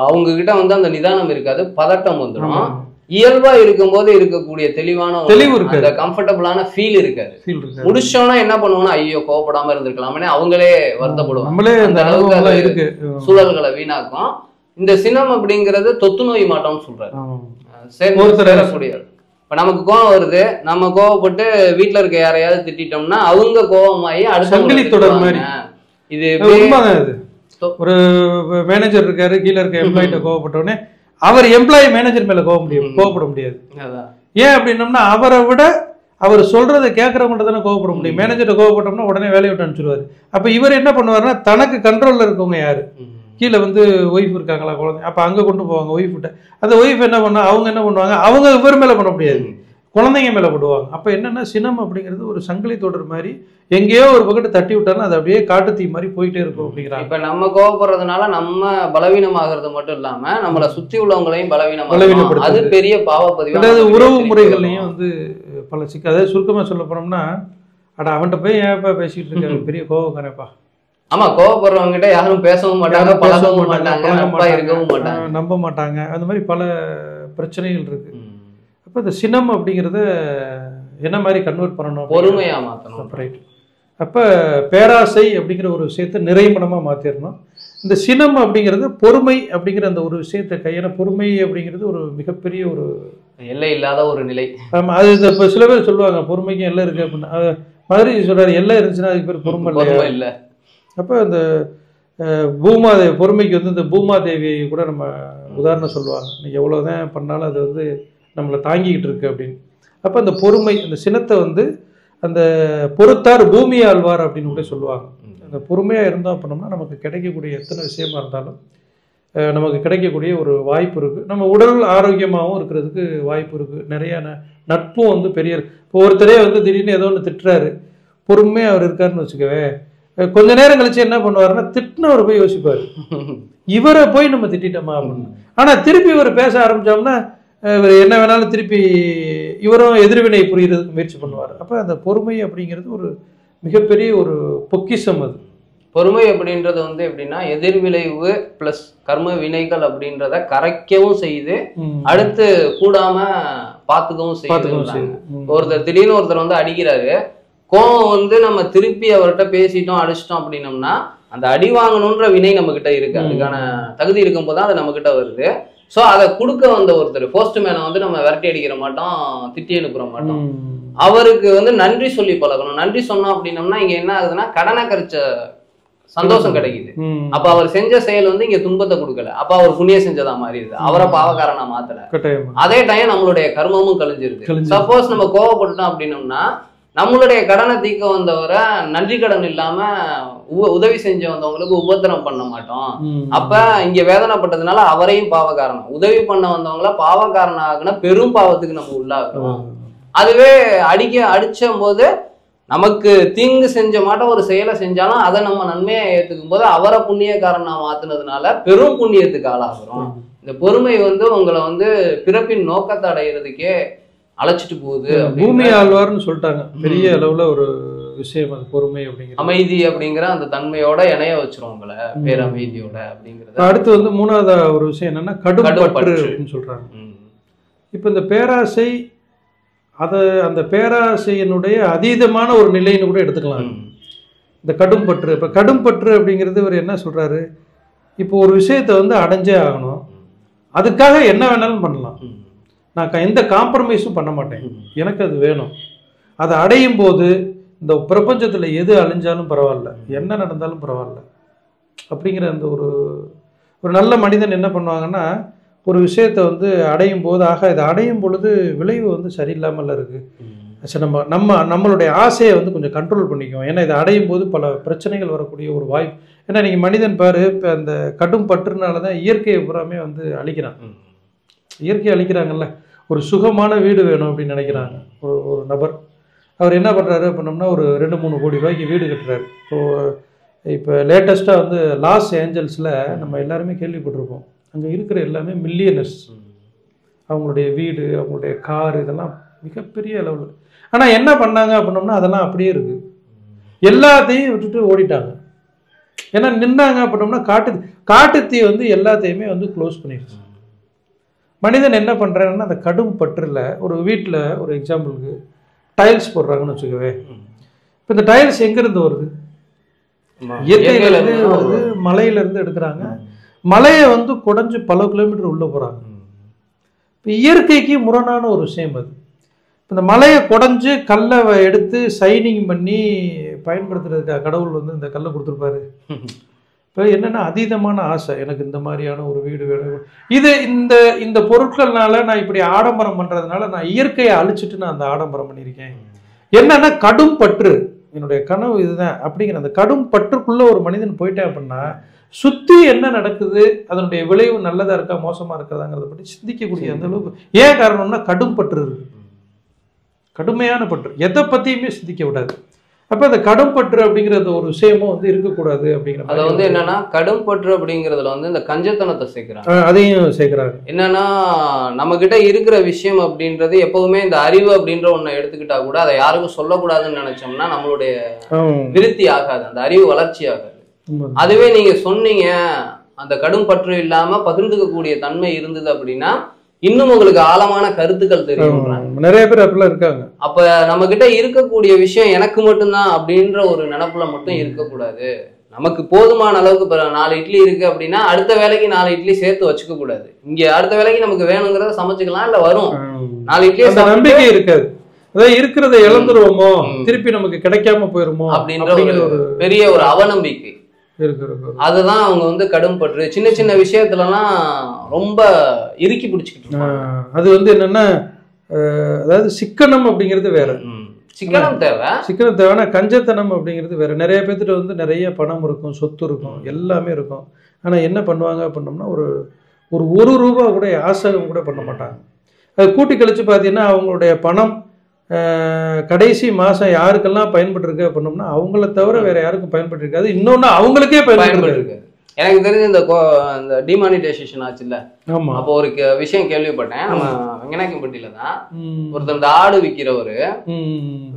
Speaker 1: அவங்க கிட்ட வந்து அந்த நிதானம் இருக்காது, பதட்டம் வந்துடும். இயல்பா இருக்கும்போது இருக்கக்கூடிய தெளிவு இருக்காது, அந்த கம்ஃபர்டபுளான ஃபீல் இருக்காது. முடிச்சோன்னா என்ன பண்ணுவோம்னா ஐயோ கோவப்படாம இருந்திருக்கலாமே அவங்களே வருத்தப்படுவாங்க. அந்த அளவுக்கு இருக்கு சூழல்களை வீணாக்கும். இந்த சினம் அப்படிங்கிறது தொத்து நோய் மாட்டோம்னு சொல்றாரு. சேரக்கூடிய இப்ப நமக்கு கோவம் வருது, நம்ம கோவப்பட்டு வீட்டுல இருக்க யாரையாவது திட்டோம்னா அவங்க கோவமாயி அடுத்த இது
Speaker 2: ஒரு மேனேஜர் இருக்காரு, கீழே இருக்க எம்ப்ளாயிட்ட கோவப்பட்டோடனே அவர் எம்ப்ளாயி மேனேஜர் மேல கோவப்பட முடியாது. ஏன் அப்படின்னோம்னா அவரை விட அவர் சொல்றதை கேட்கறவங்கள்ட்ட தானே கோவப்பட முடியும். மேனேஜர்கிட்ட கோவப்பட்டோம்னா உடனே வேலையை விட்டு அனுப்பிச்சிருவாரு. அப்ப இவர் என்ன பண்ணுவாருன்னா தனக்கு கண்ட்ரோல்ல இருக்கவங்க யாரு, கீழே வந்து ஒய்ஃப் இருக்காங்களா குழந்தை, அப்ப அங்க கொண்டு போவாங்க ஒய்ஃப் கிட்ட. அந்த ஒய்ஃப் என்ன பண்ணா அவங்க என்ன பண்ணுவாங்க, அவங்க இவர் மேல பண்ண முடியாது, குழந்தைங்க மேல போடுவாங்க. அப்ப என்னன்னா சினம் அப்படிங்கிறது ஒரு சங்கிலி தொடர் மாதிரி, எங்கேயோ ஒரு பக்கத்தை தட்டி விட்டாலும் அது அப்படியே காட்டு தீ மாதிரி போயிட்டே இருக்கும் அப்படிங்கிறாங்க.
Speaker 1: இப்ப நம்ம கோவப்படுறதுனால நம்ம பலவீனமாகிறது மட்டும் இல்லாம நம்மளை சுற்றி உள்ளவங்களையும் பலவீனப்படுத்தும். அது பெரிய பாவப்பதிவு.
Speaker 2: அதாவது உறவு முறைகள்லையும் வந்து பல சிக்கல். அதாவது சுருக்கமா சொல்ல போனோம்னா அவன்கிட்ட போய் ஏன்ப்பா பேசிட்டு இருக்க, பெரிய கோவக்காரப்பா.
Speaker 1: ஆமா, கோவப்படுறவங்க கிட்ட யாரும் பேசவும் மாட்டாங்க, பழகவும் மாட்டாங்க, இருக்கவும் மாட்டாங்க,
Speaker 2: நம்ப மாட்டாங்க. அந்த மாதிரி பல பிரச்சனைகள் இருக்கு. அப்ப இந்த சினம் அப்படிங்கிறத என்ன மாதிரி கன்வெர்ட் பண்ணணும்,
Speaker 1: பொறுமையா மாற்றணும்.
Speaker 2: ரைட். அப்போ பேராசை அப்படிங்கிற ஒரு விஷயத்தை நிறைமனமாக மாற்றிடணும். இந்த சினம் அப்படிங்கிறது பொறுமை அப்படிங்கிற அந்த ஒரு விஷயத்தை கையான பொறுமை அப்படிங்கிறது ஒரு மிகப்பெரிய ஒரு
Speaker 1: எல்லை இல்லாத ஒரு நிலை.
Speaker 2: ஆமாம், அது இப்போ சில பேர் சொல்லுவாங்க பொறுமைக்கும் எல்லை இருக்குது அப்படின்னா. மாதிரி சொல்றாரு. எல்லாம் இருந்துச்சுன்னா அதுக்கு பேர் பொறுமை
Speaker 1: இல்ல.
Speaker 2: அப்போ அந்த பூமாதேவி பொறுமைக்கு வந்து இந்த பூமாதேவி கூட நம்ம உதாரணம் சொல்லுவாங்க. நீ எவ்வளோதான் பண்ணாலும் அது வந்து நம்மளை தாங்கிக்கிட்டு இருக்கு அப்படின்னு. அப்போ அந்த பொறுமை, அந்த சினத்தை வந்து அந்த பொறுத்தார் பூமி ஆழ்வார் அப்படின்னு கூட சொல்லுவாங்க. அந்த பொறுமையாக இருந்தோம் அப்படின்னோம்னா நமக்கு கிடைக்கக்கூடிய எத்தனை விஷயமா இருந்தாலும் நமக்கு கிடைக்கக்கூடிய ஒரு வாய்ப்பு இருக்குது. நம்ம உடல் ஆரோக்கியமாகவும் இருக்கிறதுக்கு வாய்ப்பு இருக்குது. நிறைய நட்பும் வந்து பெரிய. இப்போ ஒருத்தரே வந்து திடீர்னு ஏதோ ஒன்று திட்டுறாரு, பொறுமையாக அவர் இருக்காருன்னு வச்சுக்கவே, கொஞ்ச நேரம் கழிச்சு என்ன பண்ணுவாருன்னா திட்டினவர் போய் யோசிப்பார், இவரை போய் நம்ம திட்டோமா அப்படின்னு. ஆனால் திருப்பி இவர் பேச ஆரம்பித்தோம்னா இவர் என்ன வேணாலும் திருப்பி இவரும் எதிர்வினை புரிகிறதுக்கு முயற்சி பண்ணுவார். அப்போ அந்த பொறுமை அப்படிங்கிறது ஒரு மிகப்பெரிய ஒரு பொக்கிஷம். அது
Speaker 1: பொறுமை அப்படின்றது வந்து எப்படின்னா எதிர்விளைவு பிளஸ் கர்ம வினைகள் அப்படின்றத கரைக்கவும் செய்து அடுத்து கூடாம பார்த்துக்கவும் செய்யுது. ஒருத்தர் திடீர்னு ஒருத்தர் வந்து அடிக்கிறாரு, கோவம் வந்து நம்ம திருப்பி அவர்கிட்ட பேசிட்டோம் அடிச்சிட்டோம் அப்படின்னம்னா அந்த அடி வாங்கணுன்ற வினை நம்ம கிட்ட இருக்கு, அதுக்கான தகுதி இருக்கும் போதுதான் அது நம்ம கிட்ட வருது. ஸோ அதை கொடுக்க வந்த ஒருத்தர் போஸ்ட்மேனை வந்து நம்ம விரட்டி அடிக்கிற மாட்டோம், திட்டி அனுப்புற மாட்டோம், அவருக்கு வந்து நன்றி சொல்லி பழகணும். நன்றி சொன்னோம் அப்படின்னம்னா இங்க என்ன ஆகுதுன்னா கடனை கரிச்ச சந்தோஷம் கிடைக்குது. அப்ப அவர் செஞ்ச செயல் வந்து இங்க துன்பத்தை கொடுக்கல, அப்ப அவர் புண்ணியம் செஞ்சதா மாறிடுது, அவரை பாவக்காரனா மாத்தல. அதே டைம் நம்மளுடைய கர்மமும் கழிஞ்சிருது. சப்போஸ் நம்ம கோவப்பட்டோம் அப்படின்னம்னா நம்மளுடைய கடனை தீர்க்க வந்தவரை நன்றி கடன் இல்லாம உதவி செஞ்ச வந்தவங்களுக்கு உபத்திரம் பண்ண மாட்டோம். அப்ப இங்க வேதனைப்பட்டதுனால அவரையும் பாவக்காரன், உதவி பண்ண வந்தவங்கள பாவக்காரன் ஆகுனா பெரும் பாவத்துக்கு நம்ம உள்ளாகிறோம். அதுவே அடிச்சும் போது நமக்கு தீங்கு செஞ்ச மாட்டோம் ஒரு செயலை செஞ்சாலும் அதை நம்ம நன்மையா ஏத்துக்கும் போது அவரை புண்ணியக்காரனா மாத்துனதுனால பெரும் புண்ணியத்துக்கு ஆளாகிறோம். இந்த பொறுமை வந்து உங்களை வந்து பிறப்பின் நோக்கத்தை அடைகிறதுக்கே அழைச்சிட்டு போகுது.
Speaker 2: பூமி ஆழ்வார்னு சொல்லிட்டாங்க, பெரிய அளவுல ஒரு விஷயம் அது பொறுமை அப்படிங்கிற
Speaker 1: அமைதி அப்படிங்கிற அந்த தன்மையோட இணைய வச்சிரும் உங்களை பேரமைதியோட அப்படிங்கிறது.
Speaker 2: அடுத்து வந்து மூணாவது ஒரு விஷயம் என்னன்னா கடும் பற்று அப்படின்னு சொல்றாங்க. இப்ப இந்த பேராசை அந்த பேராசையினுடைய அதீதமான ஒரு நிலைன்னு கூட எடுத்துக்கலாம் இந்த கடும் பற்று. இப்ப கடும் பற்று அப்படிங்கிறது இவர் என்ன சொல்றாரு, இப்போ ஒரு விஷயத்த வந்து அடைஞ்சே ஆகணும், அதுக்காக என்ன வேணாலும் பண்ணலாம், நான் எந்த காம்ப்ரமைஸும் பண்ண மாட்டேன், எனக்கு அது வேணும். அதை அடையும் போது இந்த பிரபஞ்சத்தில் எது அழிஞ்சாலும் பரவாயில்ல, என்ன நடந்தாலும் பரவாயில்ல அப்படிங்கிற அந்த ஒரு நல்ல மனிதன் என்ன பண்ணுவாங்கன்னா ஒரு விஷயத்தை வந்து அடையும் போது இதை அடையும் பொழுது விளைவு வந்து சரியில்லாமல் இருக்கு, சரி நம்மளுடைய ஆசையை வந்து கொஞ்சம் கண்ட்ரோல் பண்ணிக்குவோம். ஏன்னா இதை அடையும் போது பல பிரச்சனைகள் வரக்கூடிய ஒரு வாய்ப்பு. ஏன்னா நீங்கள் மனிதன் பாரு, இப்போ அந்த கடும் பற்றுனால தான் இயற்கையை பூராமே வந்து அழிக்கிறான். இயற்கையை அழிக்கிறாங்கல்ல. ஒரு சுகமான வீடு வேணும் அப்படின்னு நினைக்கிறாங்க ஒரு நபர். அவர் என்ன பண்ணுறாரு அப்படின்னோம்னா ஒரு 2-3 கோடி ரூபாய்க்கு வீடு கட்டுறாரு. இப்போ லேட்டஸ்ட்டாக வந்து லாஸ் ஏஞ்சல்ஸில் நம்ம எல்லாருமே கேள்விப்பட்டிருப்போம், அங்கே இருக்கிற எல்லாமே மில்லியனர்ஸ். அவங்களுடைய வீடு, அவங்களுடைய கார் இதெல்லாம் மிகப்பெரிய அளவில். ஆனால் என்ன பண்ணாங்க அப்படின்னோம்னா அதெல்லாம் அப்படியே இருக்குது, எல்லாத்தையும் விட்டுட்டு ஓடிட்டாங்க. ஏன்னா நின்னாங்க அப்படின்னோம்னா காட்டுத்தீ வந்து எல்லாத்தையுமே வந்து க்ளோஸ் பண்ணிடுச்சு. மனிதன் என்ன பண்ணுறாங்கன்னா அந்த கடும் பற்றுல ஒரு வீட்டில் ஒரு எக்ஸாம்பிளுக்கு டைல்ஸ் போடுறாங்கன்னு வச்சுக்கவே, இப்போ இந்த டைல்ஸ் எங்கேருந்து வருது, இயற்கையிலேருந்து வருது, மலையிலேருந்து எடுக்கிறாங்க. மலையை வந்து குறைஞ்சு பல கிலோமீட்டர் உள்ளே போகிறாங்க. இப்போ இயற்கைக்கு முரணான ஒரு விஷயம் அது. இப்போ இந்த மலையை குறைஞ்சு கல்லை எடுத்து சைனிங் பண்ணி பயன்படுத்துறதுக்கு கடவுள் வந்து இந்த கல்லை கொடுத்துருப்பாரு. இப்போ என்னென்னா அதீதமான ஆசை, எனக்கு இந்த மாதிரியான ஒரு வீடு வேணும். இந்த பொருட்கள்னால நான் இப்படி ஆடம்பரம் பண்ணுறதுனால நான் இயற்கையை அழிச்சிட்டு நான் அந்த ஆடம்பரம் பண்ணியிருக்கேன். என்னன்னா கடும் பற்று, என்னுடைய கனவு இதுதான் அப்படிங்கிற அந்த கடும் பற்றுக்குள்ளே ஒரு மனிதன் போயிட்டேன் அப்படின்னா சுற்றி என்ன நடக்குது, அதனுடைய விளைவு நல்லதாக இருக்கா மோசமாக இருக்கிறதாங்கிறத பற்றி சிந்திக்கக்கூடிய அந்த அளவுக்கு. ஏன் காரணம்னா கடும் பற்று இருக்கு, கடுமையான பற்று, எதை பற்றியுமே சிந்திக்க விடாது. அப்போ அந்த கடும் பற்று அப்படிங்கிறது ஒரு விஷயமும் வந்து இருக்கக்கூடாது அப்படிங்கிற.
Speaker 1: அதை வந்து என்னன்னா கடும் பற்று அப்படிங்கிறதுல வந்து இந்த கஞ்சத்தனத்தை சேர்க்கிறாங்க,
Speaker 2: அதையும் சேர்க்கிறாங்க.
Speaker 1: என்னன்னா நம்ம கிட்ட இருக்கிற விஷயம் அப்படின்றது எப்பவுமே இந்த அறிவு அப்படின்ற ஒன்றை எடுத்துக்கிட்டா கூட அதை யாருக்கும் சொல்லக்கூடாதுன்னு நினைச்சோம்னா நம்மளுடைய விருத்தி ஆகாது, அந்த அறிவு வளர்ச்சி ஆகாது. அதுவே நீங்க சொன்னீங்க அந்த கடும் பற்று இல்லாம பகிர்ந்துக்கக்கூடிய தன்மை இருந்தது அப்படின்னா இன்னும் உங்களுக்கு ஆழமான கருத்துக்கள் தெரியும்.
Speaker 2: நிறைய பேர் அப்படிலாம் இருக்காங்க.
Speaker 1: அப்ப நம்ம கிட்ட இருக்கக்கூடிய விஷயம் எனக்கு மட்டும்தான் அப்படின்ற ஒரு நினைப்புல மட்டும் இருக்கக்கூடாது. நமக்கு போதுமான அளவுக்கு 4 இட்லி இருக்கு அப்படின்னா அடுத்த வேலைக்கு 4 இட்லி சேர்த்து வச்சுக்க கூடாது. இங்க அடுத்த வேலைக்கு நமக்கு வேணுங்கிறத சமைச்சுக்கலாம், இல்ல வரும் 4 இட்லி
Speaker 2: நம்பிக்கை இருக்காது. அதாவது இருக்கிறத இழந்துருவோமோ, திருப்பி நமக்கு கிடைக்காம போயிருமோ
Speaker 1: அப்படின்ற ஒரு பெரிய ஒரு அவநம்பிக்கை
Speaker 2: இருக்கு.
Speaker 1: அதுதான் அவங்க வந்து கடும் பற்று. சின்ன சின்ன விஷயத்துலலாம் ரொம்ப இறுக்கி பிடிச்சிக்கிட்டு.
Speaker 2: அது வந்து என்னன்னா, அதாவது சிக்கனம் அப்படிங்கிறது வேற,
Speaker 1: சிக்கனம்
Speaker 2: தேவைன்னா கஞ்சத்தனம் அப்படிங்கிறது வேற. நிறைய பேர்த்துட்டு வந்து நிறைய பணம் இருக்கும், சொத்து இருக்கும், எல்லாமே இருக்கும். ஆனா என்ன பண்ணுவாங்க அப்படின்னோம்னா, ஒரு ஒரு ரூபா கூட யாசகம் கூட பண்ண மாட்டாங்க. அது கூட்டி கழிச்சு பார்த்தீங்கன்னா அவங்களுடைய பணம் கடைசி மாதம் யாருக்கெல்லாம் பயன்பட்டுருக்கு அப்படின்னோம்னா அவங்கள தவிர வேற யாருக்கும் பயன்பட்டு இருக்காது. இன்னொன்று அவங்களுக்கே பயன்பட்டு.
Speaker 1: எனக்கு தெரிஞ்ச இந்த டிமானிட்டைசேஷன் ஆச்சுல்ல,
Speaker 2: ஆமா,
Speaker 1: அப்போ ஒரு விஷயம் கேள்விப்பட்டேன். நம்ம வெங்கநாயக்கம்பட்டியில தான் ஒருத்தர் இந்த ஆடு விற்கிறவரு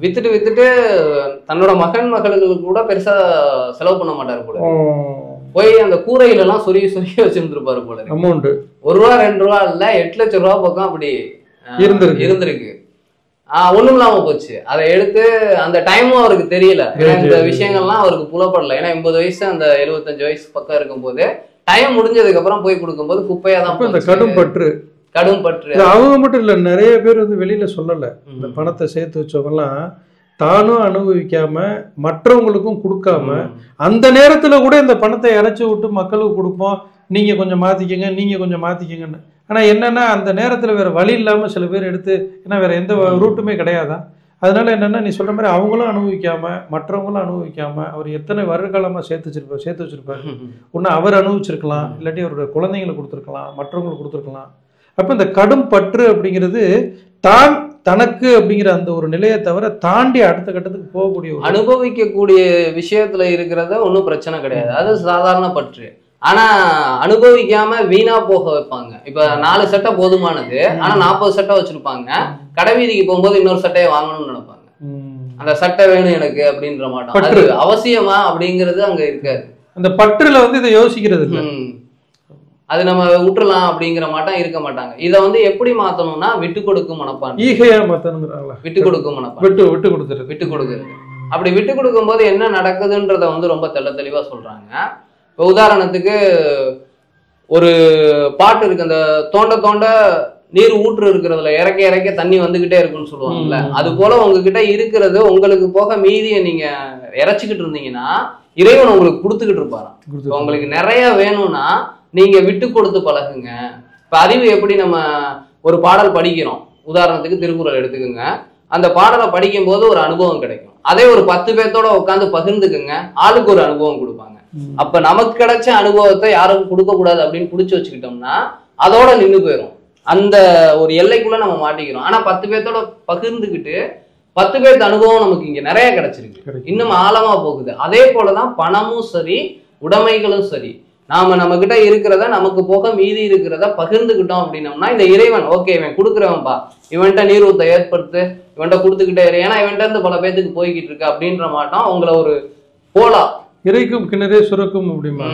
Speaker 1: வித்துட்டு தன்னோட மகளுக்கு கூட பெருசா செலவு பண்ண மாட்டாரு போல. போய் அந்த கூரையில எல்லாம் சொருகி வச்சிருந்துருப்பாரு போல.
Speaker 2: அமௌண்ட்
Speaker 1: 1 ரூபா 2 ரூபா இல்ல 8 லட்சம் ரூபா பக்கம் அப்படி இருந்திருக்கு. ஒண்ணும் இல்லாம போச்சு. அதை எடுத்து அந்த டைமும் அவருக்கு தெரியல. ஏன்னா இந்த விஷயங்கள்லாம் அவருக்கு புலப்படல. ஏன்னா 80 வயசு அந்த 75 வயசு பக்கம் இருக்கும் போது டைம் முடிஞ்சதுக்கு அப்புறம் போய் கொடுக்கும் போது குப்பையா தான்
Speaker 2: இந்த கடும் பற்று. அவங்க மட்டும் இல்ல, நிறைய பேர் வந்து வெளியில சொல்லல. இந்த பணத்தை சேர்த்து வச்சவங்க எல்லாம் தானும் அனுபவிக்காம மற்றவங்களுக்கும் கொடுக்காம அந்த நேரத்துல கூட இந்த பணத்தை இறைச்சி விட்டு மக்களுக்கு கொடுப்போம், நீங்க கொஞ்சம் மாத்திக்கங்க, நீங்க கொஞ்சம் மாத்திக்கங்கன்னு. ஆனா என்னன்னா அந்த நேரத்துல வேற வழி இல்லாம சில பேர் எடுத்து, ஏன்னா வேற எந்த ரூட்டுமே கிடையாதான். அதனால என்னன்னா நீ சொல்ற மாதிரி அவங்களும் அனுபவிக்காம மற்றவங்களும் அனுபவிக்காம, அவர் எத்தனை வருடகாலமா சேர்த்து வச்சிருப்பாரு. ஒன்னு அவர் அனுபவிச்சிருக்கலாம், இல்லாட்டி அவருடைய குழந்தைங்களுக்கு கொடுத்துருக்கலாம், மற்றவங்களுக்கு கொடுத்துருக்கலாம். அப்ப இந்த கடும் பற்று அப்படிங்கிறது தான் தனக்கு அப்படிங்கிற அந்த ஒரு நிலையை தவிர தாண்டி அடுத்த கட்டத்துக்கு போகக்கூடிய
Speaker 1: அனுபவிக்கக்கூடிய விஷயத்துல இருக்கிறத ஒன்றும் பிரச்சனை கிடையாது, அது சாதாரண பற்று. ஆனா அனுபவிக்காம வீணா போக வைப்பாங்க. இப்ப 4 சட்டை போதுமானது, ஆனா 40 சட்டை வச்சிருப்பாங்க. கடை வீதிக்கு போகும்போது இன்னொரு சட்டையை வாங்கணும்னு நினைப்பாங்க. அந்த சட்டை வேணும் எனக்கு அப்படின்ற மாட்டோம். அது அவசியமா அப்படிங்கிறது அங்க இருக்காது.
Speaker 2: அந்த பற்றுல வந்து இதை யோசிக்கிறது இல்லை.
Speaker 1: அது நம்ம விட்டுறலாம் அப்படிங்கிற மாட்டம் இருக்க மாட்டாங்க. இதை வந்து எப்படி மாத்தணும்னா விட்டு கொடுக்கும் மனப்பான்,
Speaker 2: ஈகையா மாத்தணுங்கிறாங்களா,
Speaker 1: விட்டு கொடுக்கும் மனப்பான், விட்டு கொடுக்குறது. அப்படி விட்டு கொடுக்கும் போது என்ன நடக்குதுன்றத வந்து ரொம்ப தெளிவா சொல்றாங்க. இப்போ உதாரணத்துக்கு ஒரு பாட்டு இருக்கு, அந்த தோண்ட தோண்ட நீர் ஊற்று இருக்கிறதுல இறக்க தண்ணி வந்துகிட்டே இருக்குன்னு சொல்லுவாங்கல்ல. அது போல உங்ககிட்ட இருக்கிறது உங்களுக்கு போக மீதியை நீங்க இறைச்சிக்கிட்டு இருந்தீங்கன்னா இறைவன் உங்களுக்கு கொடுத்துக்கிட்டு இருப்பாராம். உங்களுக்கு நிறைய வேணும்னா நீங்க விட்டு கொடுத்து பழகுங்க. இப்ப அறிவு எப்படி, நம்ம ஒரு பாடல் படிக்கிறோம், உதாரணத்துக்கு திருக்குறள் எடுத்துக்கோங்க. அந்த பாடலை படிக்கும் போது ஒரு அனுபவம் கிடைக்கும். அதே ஒரு 10 பேர்த்தோட உட்காந்து பகிர்ந்துக்குங்க, ஆளுக்கு ஒரு அனுபவம் கொடுப்பாங்க. அப்ப நமக்கு கிடைச்ச அனுபவத்தை யாரும் கொடுக்க கூடாது அப்படின்னு புடிச்சு வச்சுக்கிட்டோம்னா அதோட நின்று போயிடும். அந்த ஒரு எல்லைக்குள்ள நம்ம மாட்டிக்கிறோம். ஆனா 10 பேர்த்தோட பகிர்ந்துக்கிட்டு 10 பேர்த்து அனுபவம் நமக்கு இங்க நிறைய கிடைச்சிருக்கு, இன்னும் ஆழமா போகுது. அதே போலதான் பணமும் சரி, உடைமைகளும் சரி. நாம நம்ம கிட்ட இருக்கிறத, நமக்கு போக மீதி இருக்கிறத பகிர்ந்துக்கிட்டோம் அப்படின்னோம்னா இந்த இறைவன் ஓகே இவன் கொடுக்குறவன்பா, இவன்கிட்ட நீர் ஊத்த ஏற்படுத்து, இவன்கிட்ட கொடுத்துக்கிட்டே இரு, ஏன்னா இவன்கிட்ட இருந்து பல பேத்துக்கு போய்கிட்டு இருக்கு அப்படின்ற மாட்டோம். அவங்கள ஒரு போலா
Speaker 2: இறைக்கும் கிணறே சுரக்கும் அப்படிமா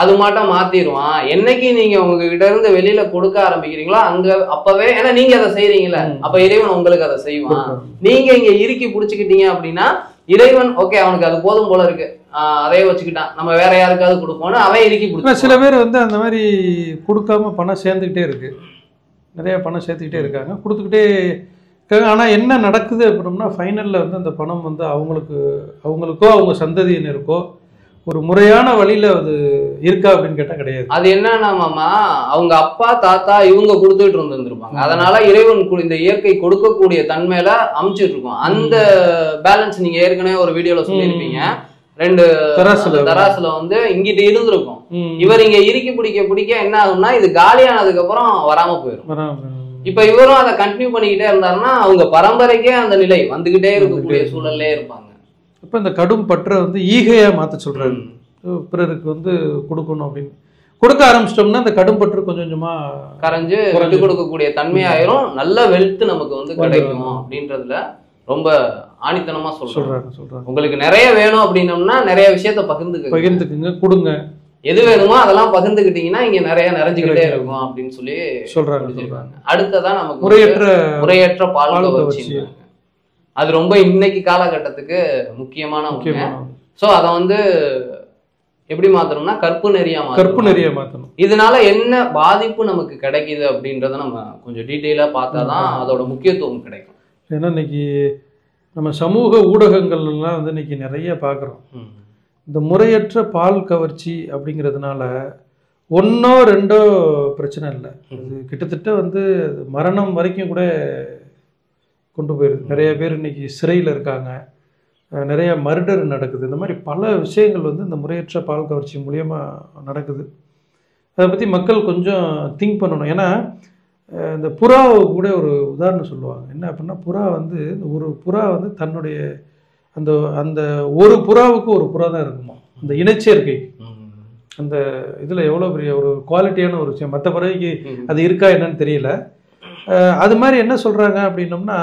Speaker 1: அது மாட்டம் மாத்திடுவான். என்னைக்கு நீங்க உங்ககிட்ட இருந்து வெளியில கொடுக்க ஆரம்பிக்கிறீங்களோ அப்பவே, ஏன்னா நீங்க அதை செய்யறீங்களா, அப்ப இறைவன் உங்களுக்கு அதை செய்வான். நீங்க இங்க இறுக்கி புடிச்சுக்கிட்டீங்க அப்படின்னா இறைவன் ஓகே அவனுக்கு அது போதும் போல இருக்கு, அதையே வச்சுக்கிட்டான், நம்ம வேற யாருக்காவது கொடுப்போம்னு அவன் இறுக்கி பிடிச்சி.
Speaker 2: சில பேர் வந்து அந்த மாதிரி கொடுக்காம பணம் சேர்ந்துக்கிட்டே இருக்கு, நிறைய பணம் சேர்த்துக்கிட்டே இருக்காங்க, கொடுத்துக்கிட்டே இருக்காங்க. ஆனால் என்ன நடக்குது அப்படின்னா ஃபைனலில் வந்து அந்த பணம் வந்து அவங்களுக்கோ அவங்க சந்ததியினருக்கோ ஒரு முறையான வழியில அது இருக்கா அப்படின்னு கேட்டா கிடையாது.
Speaker 1: அது என்னன்னா மாமா, அவங்க அப்பா தாத்தா இவங்க கொடுத்துட்டு இருந்திருப்பாங்க. அதனால இறைவன் இந்த இயற்கை கொடுக்கக்கூடிய தன்மையில அமைச்சிட்டு இருக்கோம். அந்த பேலன்ஸ் நீங்க ஏற்கனவே ஒரு வீடியோல சொல்லியிருப்பீங்க, 2 தராசுல வந்து இங்கிட்டு இருந்திருக்கும். இவர் இங்க இறுக்கி பிடிக்க என்ன ஆகும்னா இது காலியானதுக்கு அப்புறம் வராம போயிடும். இப்ப இவரும் அதை கண்டினியூ பண்ணிக்கிட்டே இருந்தாருன்னா அவங்க பரம்பரைக்கே அந்த நிலை வந்துகிட்டே இருக்கக்கூடிய சூழல்லே இருப்பாங்க.
Speaker 2: இப்போ இந்த கடும் பற்றை வந்து ஈகையா மாற்ற சொல்றாரு, பிறருக்கு வந்து கொடுக்கணும் அப்படின்னு கொடுக்க ஆரம்பிச்சிட்டோம்னா அந்த கடும் பற்று கொஞ்சம் கொஞ்சமா
Speaker 1: கரைஞ்சு விட்டு கொடுக்கக்கூடிய தன்மையாயிரும், நல்ல வெல்த் நமக்கு வந்து கிடைக்கும் அப்படின்றதுல ரொம்ப ஆணித்தனமா சொல்றாங்க. உங்களுக்கு நிறைய வேணும் அப்படின்னோம்னா நிறைய விஷயத்த பகிர்ந்துக்குங்க,
Speaker 2: கொடுங்க.
Speaker 1: எது வேணுமோ அதெல்லாம் பகிர்ந்துக்கிட்டீங்கன்னா இங்க நிறைய நிறைஞ்சுக்கிட்டே இருக்கும் அப்படின்னு சொல்லி சொல்றாங்க. அடுத்ததான் நமக்கு முறையற்ற பால் வச்சு, அது ரொம்ப இன்னைக்கு காலகட்டத்துக்கு முக்கியமான விஷயம். சோ அதை வந்து எப்படி மாத்தணும்னா கற்பு நெறியா மாத்தணும். இதனால என்ன பாதிப்பு நமக்கு கிடைக்குது அப்படின்றத நம்ம கொஞ்சம் டீட்டெயிலா பார்த்தாதான் அதோட முக்கியத்துவம் கிடைக்கும்.
Speaker 2: ஏன்னா இன்னைக்கு நம்ம சமூக ஊடகங்கள்லாம் வந்து இன்னைக்கு நிறைய பார்க்குறோம். இந்த முறையற்ற பால் கவர்ச்சி அப்படிங்கிறதுனால ஒன்றோ ரெண்டோ பிரச்சனை இல்லை, அது கிட்டத்தட்ட வந்து மரணம் வரைக்கும் கூட கொண்டு போயிடுது. நிறைய பேர் இன்னைக்கு சிறையில் இருக்காங்க, நிறைய மர்டர் நடக்குது. இந்த மாதிரி பல விஷயங்கள் வந்து இந்த முறையற்ற பால் கவர்ச்சி மூலியமாக நடக்குது. அதை பற்றி மக்கள் கொஞ்சம் திங்க் பண்ணணும். ஏன்னா இந்த புறாவை கூட ஒரு உதாரணம் சொல்லுவாங்க. என்ன அப்படின்னா, புறா வந்து ஒரு புறா வந்து தன்னுடைய அந்த அந்த ஒரு புறாவுக்கு ஒரு புறா தான் இருக்குமா, அந்த இனச்சேர்க்கை. அந்த இதில் எவ்வளோ பெரிய ஒரு குவாலிட்டியான ஒரு விஷயம். மற்ற பறவைக்கு அது இருக்கா என்னன்னு தெரியல. அது மாதிரி என்ன சொல்கிறாங்க அப்படின்னோம்னா,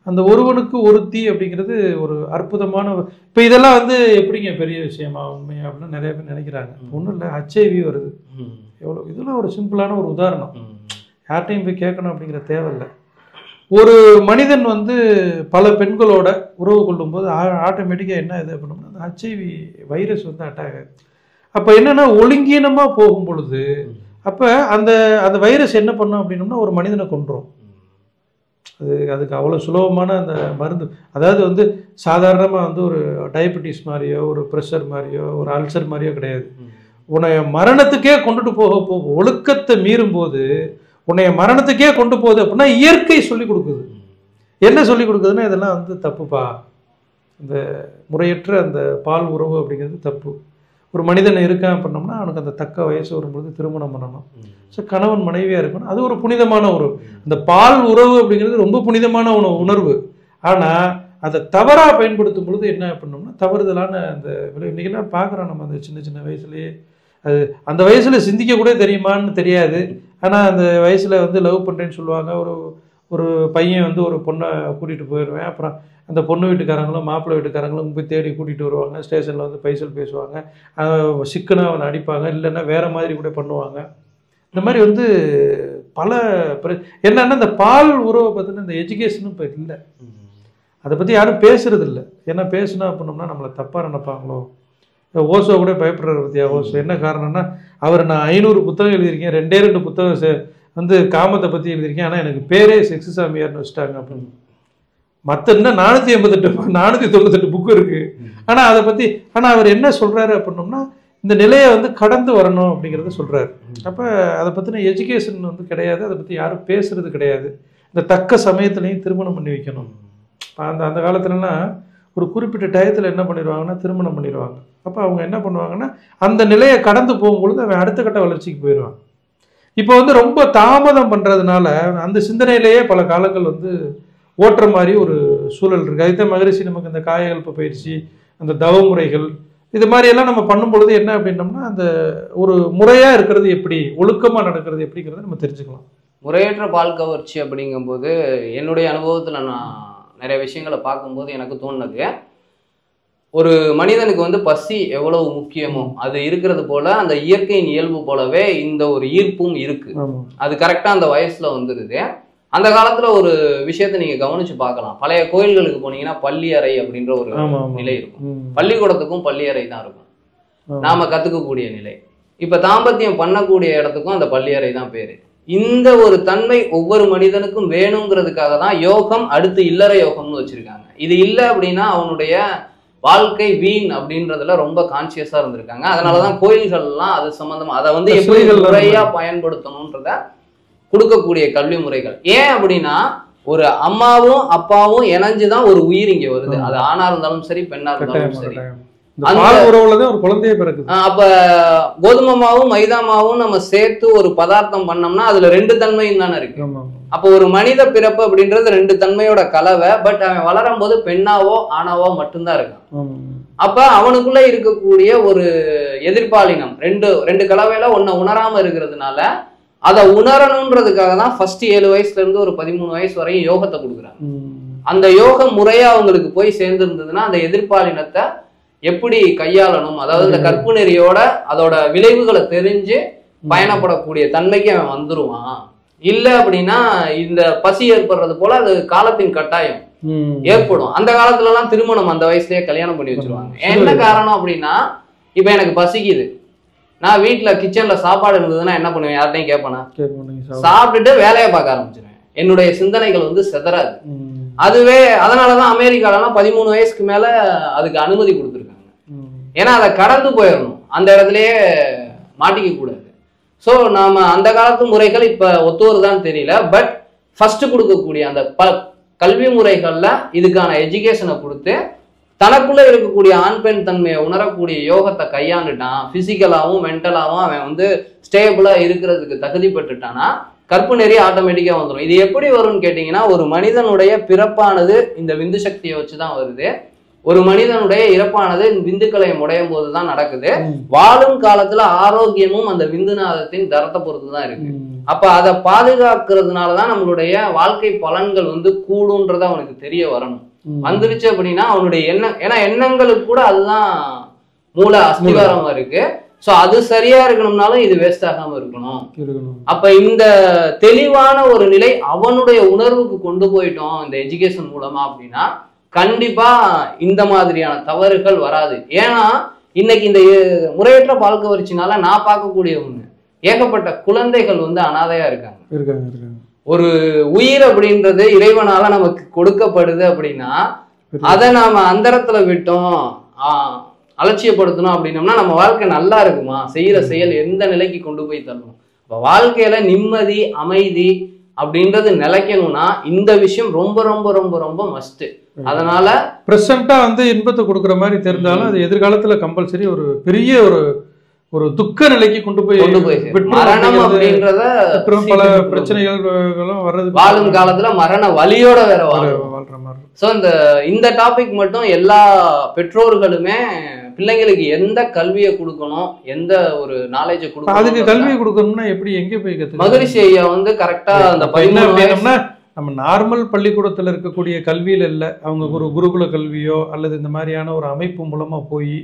Speaker 2: அந்த ஒருவனுக்கு ஒருத்தி அப்படிங்கிறது ஒரு அற்புதமான. இப்போ இதெல்லாம் வந்து எப்படிங்க பெரிய விஷயமா உண்மையா அப்படின்னு நிறைய பேர் நினைக்கிறாங்க. ஒன்றும் இல்லை, HIV வருது. எவ்வளோ இதெல்லாம் ஒரு சிம்பிளான ஒரு உதாரணம். யார்ட்டையும் போய் கேட்கணும் அப்படிங்கிற தேவையில்லை. ஒரு மனிதன் வந்து பல பெண்களோட உறவு கொள்ளும்போது ஆட்டோமேட்டிக்காக என்ன இது அப்படின்னா, அந்த HIV வைரஸ் வந்து அட்டாக் ஆகுது. அப்போ என்னென்னா, ஒழுங்கீனமாக போகும் பொழுது அப்போ அந்த அந்த வைரஸ் என்ன பண்ணும் அப்படின்னோம்னா, ஒரு மனிதனை கொன்றும். அதுக்கு அவ்வளோ சுலபமான அந்த மருந்து, அதாவது வந்து சாதாரணமாக வந்து ஒரு டயபெட்டிஸ் மாதிரியோ ஒரு ப்ரெஷர் மாதிரியோ ஒரு அல்சர் மாதிரியோ கிடையாது. உன்னைய மரணத்துக்கே கொண்டுட்டு போக ஒழுக்கத்தை மீறும் போது உன்னைய மரணத்துக்கே கொண்டு போகுது அப்படின்னா இயற்கை சொல்லி கொடுக்குது. என்ன சொல்லி கொடுக்குதுன்னா, இதெல்லாம் வந்து தப்புப்பா, இந்த முறையற்ற அந்த பால் உறவு அப்படிங்கிறது தப்பு. ஒரு மனிதன் இருக்கான் அப்படின்னோம்னா அவனுக்கு அந்த தக்க வயசு வரும்போது திருமணம் பண்ணணும். ஸோ கணவன் மனைவியாக இருக்கணும். அது ஒரு புனிதமான உறவு. அந்த பால் உறவு அப்படிங்கிறது ரொம்ப புனிதமான உணர்வு. ஆனால் அதை தவறாக பயன்படுத்தும் பொழுது என்ன பண்ணோம்னா தவறுதலான அந்த இன்றைக்கெல்லாம் பார்க்குறோம். நம்ம அந்த சின்ன சின்ன வயசுலேயே அது அந்த வயசில் சிந்திக்க கூட தெரியுமான்னு தெரியாது. ஆனால் அந்த வயசில் வந்து லவ் பண்ணுறேன்னு சொல்லுவாங்க. ஒரு பையன் வந்து ஒரு பொண்ணை கூட்டிகிட்டு போயிடுவேன். அப்புறம் அந்த பொண்ணு வீட்டுக்காரங்களும் மாப்பிள்ளை வீட்டுக்காரங்களும் போய் தேடி கூட்டிகிட்டு வருவாங்க. ஸ்டேஷனில் வந்து பைசல் பேசுவாங்க, சிக்கனாக அவனை அடிப்பாங்க, இல்லைன்னா வேறு மாதிரி கூட பண்ணுவாங்க. இந்த மாதிரி வந்து பல என்னன்னா, இந்த பால் உறவை பற்றின இந்த எஜுகேஷனும் இப்போ இல்லை. அதை பற்றி யாரும் பேசுறது இல்லை. ஏன்னா பேசுனா அப்படின்னோம்னா நம்மளை தப்பாக நினைப்பாங்களோ. ஓசோ கூட பயப்படுறாரு பற்றியா? ஓசோ என்ன காரணம்னா, நான் 500 புத்தகம் எழுதியிருக்கேன், 2 புத்தகம் வந்து காமத்தை பற்றி எழுதியிருக்கேன், ஆனால் எனக்கு பேரே செக்ஸ் சாமியார்னு வச்சுட்டாங்க அப்படின்னு. மற்ற இன்னும் 498 புக்கு இருக்குது. ஆனால் அதை பற்றி அவர் என்ன சொல்கிறாரு அப்படின்னோம்னா, இந்த நிலையை வந்து கடந்து வரணும் அப்படிங்கிறத சொல்கிறாரு. அப்போ அதை பற்றின எஜுகேஷன் வந்து கிடையாது, அதை பற்றி யாரும் பேசுறது கிடையாது. இந்த தக்க சமயத்துலையும் திருமணம் பண்ணி வைக்கணும். அந்த காலத்துலலாம் ஒரு குறிப்பிட்ட டயத்தில் என்ன பண்ணிடுவாங்கன்னா திருமணம் பண்ணிடுவாங்க. அப்போ அவங்க என்ன பண்ணுவாங்கன்னா, அந்த நிலையை கடந்து போகும்பொழுது அவன் அடுத்த கட்ட வளர்ச்சிக்கு போயிடுவான். இப்போ வந்து ரொம்ப தாமதம் பண்ணுறதுனால அந்த சிந்தனையிலேயே பல காலங்கள் வந்து ஓட்டுற மாதிரி ஒரு சூழல் இருக்குது. அதுதான் மகரிஷி நமக்கு இந்த காயகல்ப பயிற்சி, அந்த தவமுறைகள், இது மாதிரியெல்லாம் நம்ம பண்ணும் பொழுது என்ன அப்படின்னோம்னா, அந்த ஒரு முறையாக இருக்கிறது எப்படி, ஒழுக்கமாக நடக்கிறது எப்படிங்கிறத நம்ம தெரிஞ்சுக்கலாம்.
Speaker 1: முறையற்ற பால் கவர்ச்சி அப்படிங்கும்போது என்னுடைய அனுபவத்தில் நான் நிறைய விஷயங்களை பார்க்கும்போது எனக்கு தோணுனது, ஒரு மனிதனுக்கு வந்து பசி எவ்வளவு முக்கியமோ அது இருக்கிறது போல அந்த இயற்கையின் இயல்பு போலவே இந்த ஒரு ஈர்ப்பும் இருக்கு. அது கரெக்டா அந்த வயசுல வந்துருது. அந்த காலத்துல ஒரு விஷயத்த நீங்க கவனிச்சு பார்க்கலாம். பழைய கோயில்களுக்கு போனீங்கன்னா பள்ளி அறை அப்படின்ற ஒரு நிலை இருக்கும். பள்ளிக்கூடத்துக்கும் பள்ளி அறை தான் இருக்கும், நாம கத்துக்கக்கூடிய நிலை. இப்ப தாம்பத்தியம் பண்ணக்கூடிய இடத்துக்கும் அந்த பள்ளி அறை தான் பேரு. இந்த ஒரு தன்மை ஒவ்வொரு மனிதனுக்கும் வேணுங்கிறதுக்காக தான் யோகம் அடுத்து இல்லற யோகம்னு வச்சிருக்காங்க. இது இல்லை அப்படின்னா அவனுடைய வாழ்க்கை வீண் அப்படின்றதுல ரொம்ப கான்சியஸா இருந்திருக்காங்க. அதனாலதான் கோயில்கள்லாம் அது சம்பந்தமா அதை வந்து எப்படி முறையா பயன்படுத்தணும்ன்றத கொடுக்கக்கூடிய கல்வி முறைகள். ஏன் அப்படின்னா, ஒரு அம்மாவும் அப்பாவும் இணைஞ்சுதான் ஒரு உயிர் இங்க வருது. அது ஆணா இருந்தாலும் சரி பெண்ணா இருந்தாலும் சரி.
Speaker 2: ஒரு குழந்தைய பிறகு
Speaker 1: அப்ப கோதுமை மாவும் மைதா மாவும் நம்ம சேர்த்து ஒரு பதார்த்தம் பண்ணோம்னா அதுல 2 தன்மையும் தானே இருக்கு. அப்ப ஒரு மனித பிறப்பு அப்படின்றது 2 தன்மையோட கலவை. பட் அவன் வளரும் போது பெண்ணாவோ ஆணாவோ மட்டும்தான் இருக்கான். அப்ப அவனுக்குள்ள இருக்கக்கூடிய ஒரு எதிர்பாலினம் 2 கலவையில ஒன்ன உணராம இருக்கிறதுனால அதை உணரணும்ன்றதுக்காக தான் ஃபர்ஸ்ட் 7 வயசுல இருந்து ஒரு 13 வயசு வரையும் யோகத்தை கொடுக்குறாங்க. அந்த யோக முறையா அவங்களுக்கு போய் சேர்ந்து இருந்ததுன்னா அந்த எதிர்பாலினத்தை எப்படி கையாளணும், அதாவது இந்த கற்பு நெறியோட அதோட விளைவுகளை தெரிஞ்சு பயணப்படக்கூடிய தன்மைக்கு அவன் வந்துருவான். இல்லை அப்படின்னா இந்த பசி ஏற்படுறது போல அது காலத்தின் கட்டாயம் ஏற்படும். அந்த காலத்துல எல்லாம் திருமணம் அந்த வயசுலயே கல்யாணம் பண்ணி வச்சிருவாங்க. என்ன காரணம் அப்படின்னா, இப்ப எனக்கு பசிக்குது, நான் வீட்டுல கிச்சன்ல சாப்பாடு இருந்ததுன்னா என்ன பண்ணுவேன், யார்ட்டையும் கேட்பேனா? சாப்பிட்டுட்டு வேலையை பார்க்க ஆரம்பிச்சிருவேன். என்னுடைய சிந்தனைகள் வந்து செதறாது. அதுவே அதனாலதான் அமெரிக்காலலாம் 13 வயசுக்கு மேல அதுக்கு அனுமதி கொடுத்துருக்காங்க. ஏன்னா அதை கடந்து போயிடணும், அந்த இடத்துலயே மாட்டிக்க கூடாது. ஸோ நாம அந்த காலத்து முறைகள் இப்ப ஒத்து வருதான்னு தெரியல. பட் ஃபர்ஸ்ட் கொடுக்கக்கூடிய அந்த கல்வி முறைகள்ல இதுக்கான எஜுகேஷனை கொடுத்து தனக்குள்ள இருக்கக்கூடிய ஆண் பெண் தன்மையை உணரக்கூடிய யோகத்தை கையாண்டுட்டான், பிசிக்கலாவும் மென்டலாவும் அவன் வந்து ஸ்டேபிளா இருக்கிறதுக்கு தகுதி பெற்றுட்டானா கற்பு நெறி ஆட்டோமேட்டிக்கா வந்துடும். இது எப்படி வரும்னு கேட்டீங்கன்னா, ஒரு மனிதனுடைய பிறப்பானது இந்த விந்து சக்தியை வச்சுதான் வருது. ஒரு மனிதனுடைய இறப்பானது விந்துக்களை முடையும் போதுதான் நடக்குது. வாழும் காலத்துல ஆரோக்கியமும் அந்த விந்துநாதத்தின் தரத்தை பொறுத்துதான் இருக்கு. அப்ப அதை பாதுகாக்கிறதுனாலதான் நம்மளுடைய வாழ்க்கை பலன்கள் வந்து கூடும்ன்றத அவனுக்கு தெரிய வரணும். வந்துருச்சு அப்படின்னா அவனுடைய எண்ணம், ஏன்னா எண்ணங்களுக்கு கூட அதுதான் மூல அஸ்திவாரமா இருக்கு. சோ அது சரியா இருக்கணும்னாலும் இது வேஸ்ட் ஆகாம இருக்கணும். அப்ப இந்த தெளிவான ஒரு நிலை அவனுடைய உணர்வுக்கு கொண்டு போயிட்டோம் இந்த எஜுகேஷன் மூலமா அப்படின்னா கண்டிப்பா இந்த மாதிரியான தவறுகள் வராது. ஏன்னா இன்னைக்கு இந்த முறையற்ற பால் கவர்ச்சினால நான் பார்க்கக்கூடிய ஒண்ணு, ஏகப்பட்ட குழந்தைகள் வந்து அனாதையா இருக்காங்க. ஒரு உயிர் அப்படின்றது இறைவனால நமக்கு கொடுக்கப்படுது அப்படின்னா அதை நாம அந்தரத்துல விட்டோம், அலட்சியப்படுத்தணும் அப்படின்னோம்னா நம்ம வாழ்க்கை நல்லா இருக்குமா? செய்யற செயல் எந்த நிலைக்கு கொண்டு போய் தள்ளும்? இப்ப வாழ்க்கையில நிம்மதி அமைதி அப்படின்றது நிலைக்கணும்னா இந்த விஷயம் ரொம்ப ரொம்ப ரொம்ப ரொம்ப மஸ்ட். அதனால
Speaker 2: பிரசண்டா வந்து இன்பத்தை கொடுக்குற மாதிரி தெரிஞ்சாலும் அது எதிர்காலத்துல கம்பல்சரி ஒரு பெரிய ஒரு துக்க நிலைக்கு கொண்டு போய்
Speaker 1: மரணம் அப்படின்றத
Speaker 2: பல பிரச்சனைகளும் வர்றது,
Speaker 1: வாழும் காலத்துல மரண வலியோட வேற வாழ்ற மாதிரி. சோ இந்த டாபிக் மட்டும் எல்லா பெற்றோர்களுமே பிள்ளைங்களுக்கு எந்த கல்வியை கொடுக்கணும், எந்த ஒரு நாலேஜ கொடுக்கணும்,
Speaker 2: அதுக்கு கல்வியை கொடுக்கணும்னா எப்படி எங்க போய் கத்து?
Speaker 1: மகரிஷி ஐயா வந்து கரெக்டா அந்த 13
Speaker 2: நம்ம நார்மல் பள்ளிக்கூடத்துல இருக்கக்கூடிய கல்வியில இல்ல, அவங்க ஒரு குருகுல கல்வியோ அல்லது இந்த மாதிரியான ஒரு அமைப்பு மூலமா போய்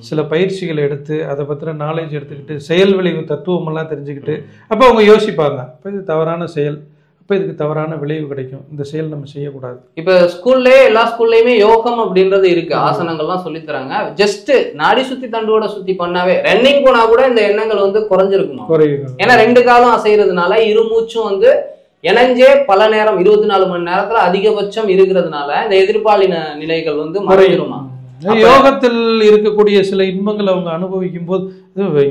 Speaker 2: சில பயிற்சிகளை எடுத்து அதை பத்தின நாலேஜ் எடுத்துக்கிட்டு செயல் விளைவு தத்துவம் எல்லாம் தெரிஞ்சுக்கிட்டு அப்ப அவங்க யோசிப்பாங்க, அப்ப இது தவறான செயல், அப்ப இதுக்கு தவறான விளைவு கிடைக்கும், இந்த செயல் நம்ம செய்யக்கூடாது.
Speaker 1: இப்ப ஸ்கூல்லே எல்லா ஸ்கூல்லயுமே யோகம் அப்படின்றது இருக்கு, ஆசனங்கள்லாம் சொல்லி தராங்க. ஜஸ்ட் நாடி சுத்தி தண்டுவோட சுத்தி பண்ணாவே ரன்னிங் போனா கூட இந்த எண்ணங்கள் வந்து குறைஞ்சிருக்குமா? ஏன்னா 2 காலம் அசைறதுனால இருமூச்சும் வந்து இணைஞ்சே பல நேரம் 24 மணி நேரத்துல அதிகபட்சம் இருக்கிறதுனால இந்த எதிர்பாலின நிலைகள் வந்து மறைஞ்சிருமா?
Speaker 2: யோகத்தில் இருக்கக்கூடிய சில இன்பங்கள் அவங்க அனுபவிக்கும் போது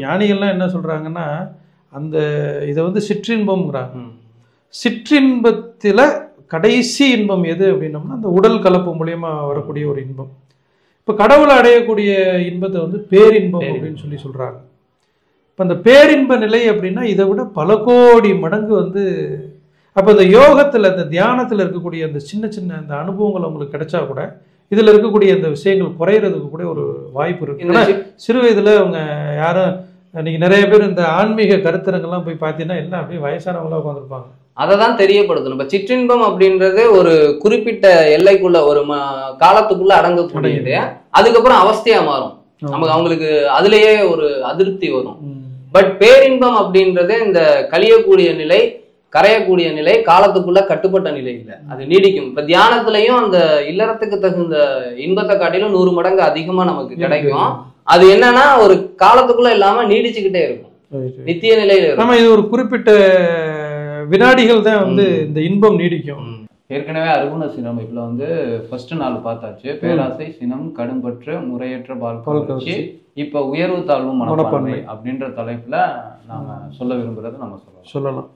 Speaker 2: ஞானிகள்லாம் என்ன சொல்றாங்கன்னா, அந்த இதை வந்து சிற்றின்பம்ங்கிறாங்க. சிற்றின்பத்துல கடைசி இன்பம் எது அப்படின்னம்னா அந்த உடல் கலப்பு மூலியமா வரக்கூடிய ஒரு இன்பம். இப்ப கடவுளை அடையக்கூடிய இன்பத்தை வந்து பேரின்பம் அப்படின்னு சொல்றாங்க. இப்ப அந்த பேரின்ப நிலை அப்படின்னா இதை விட பல கோடி மடங்கு வந்து, அப்ப இந்த யோகத்துல இந்த தியானத்துல இருக்கக்கூடிய அந்த சின்ன சின்ன அந்த அனுபவங்கள் அவங்களுக்கு கிடைச்சா கூட இதுல இருக்கக்கூடிய அந்த விஷயங்கள் குறையறதுக்கு கூட ஒரு வாய்ப்பு இருக்கு. சிறு வயதுல அவங்க யாரும் இன்னைக்கு நிறைய பேர் இந்த ஆன்மீக கருத்தரங்கெல்லாம் போய் பார்த்தீங்கன்னா எல்லாம் அப்படியே வயசானவங்களா உட்காந்துருப்பாங்க. அதை
Speaker 1: தான் தெரியப்படுத்தணும். இப்ப சிற்றின்பம் அப்படின்றது ஒரு குறிப்பிட்ட எல்லைக்குள்ள ஒரு காலத்துக்குள்ள அடங்கக்கூடியது, அதுக்கப்புறம் அவஸ்தையா மாறும், நமக்கு அவங்களுக்கு அதுலயே ஒரு அதிருப்தி வரும். பட் பேரின்பம் அப்படின்றது இந்த கழியக்கூடிய நிலை, கரையக்கூடிய நிலை, காலத்துக்குள்ள கட்டுப்பட்ட நிலை இல்லை, அது நீடிக்கும். இப்ப தியானத்திலையும் அந்த இல்லறத்துக்கு தகுந்த இன்பத்தை காட்டிலும் 100 மடங்கு அதிகமா நமக்கு கிடைக்கும். அது என்னன்னா ஒரு காலத்துக்குள்ள இல்லாம நீடிச்சுக்கிட்டே இருக்கும், நித்திய நிலையில இருக்கும்.
Speaker 2: இது ஒரு குறிப்பிட்ட வினாடிகள் தான் வந்து இந்த இன்பம் நீடிக்கும்.
Speaker 1: ஏற்கனவே அருகுண சினம் இப்ப வந்து ஃபர்ஸ்ட் நாள் பார்த்தாச்சு, பேராசை, சினம், கடும்பற்று, முறையற்ற பால்கவர்ச்சி, இப்ப உயர்வு தாழ்வு மனப்பான்மை அப்படின்ற தலைப்புல நாம சொல்ல விரும்புறது நம்ம சொல்லலாம்.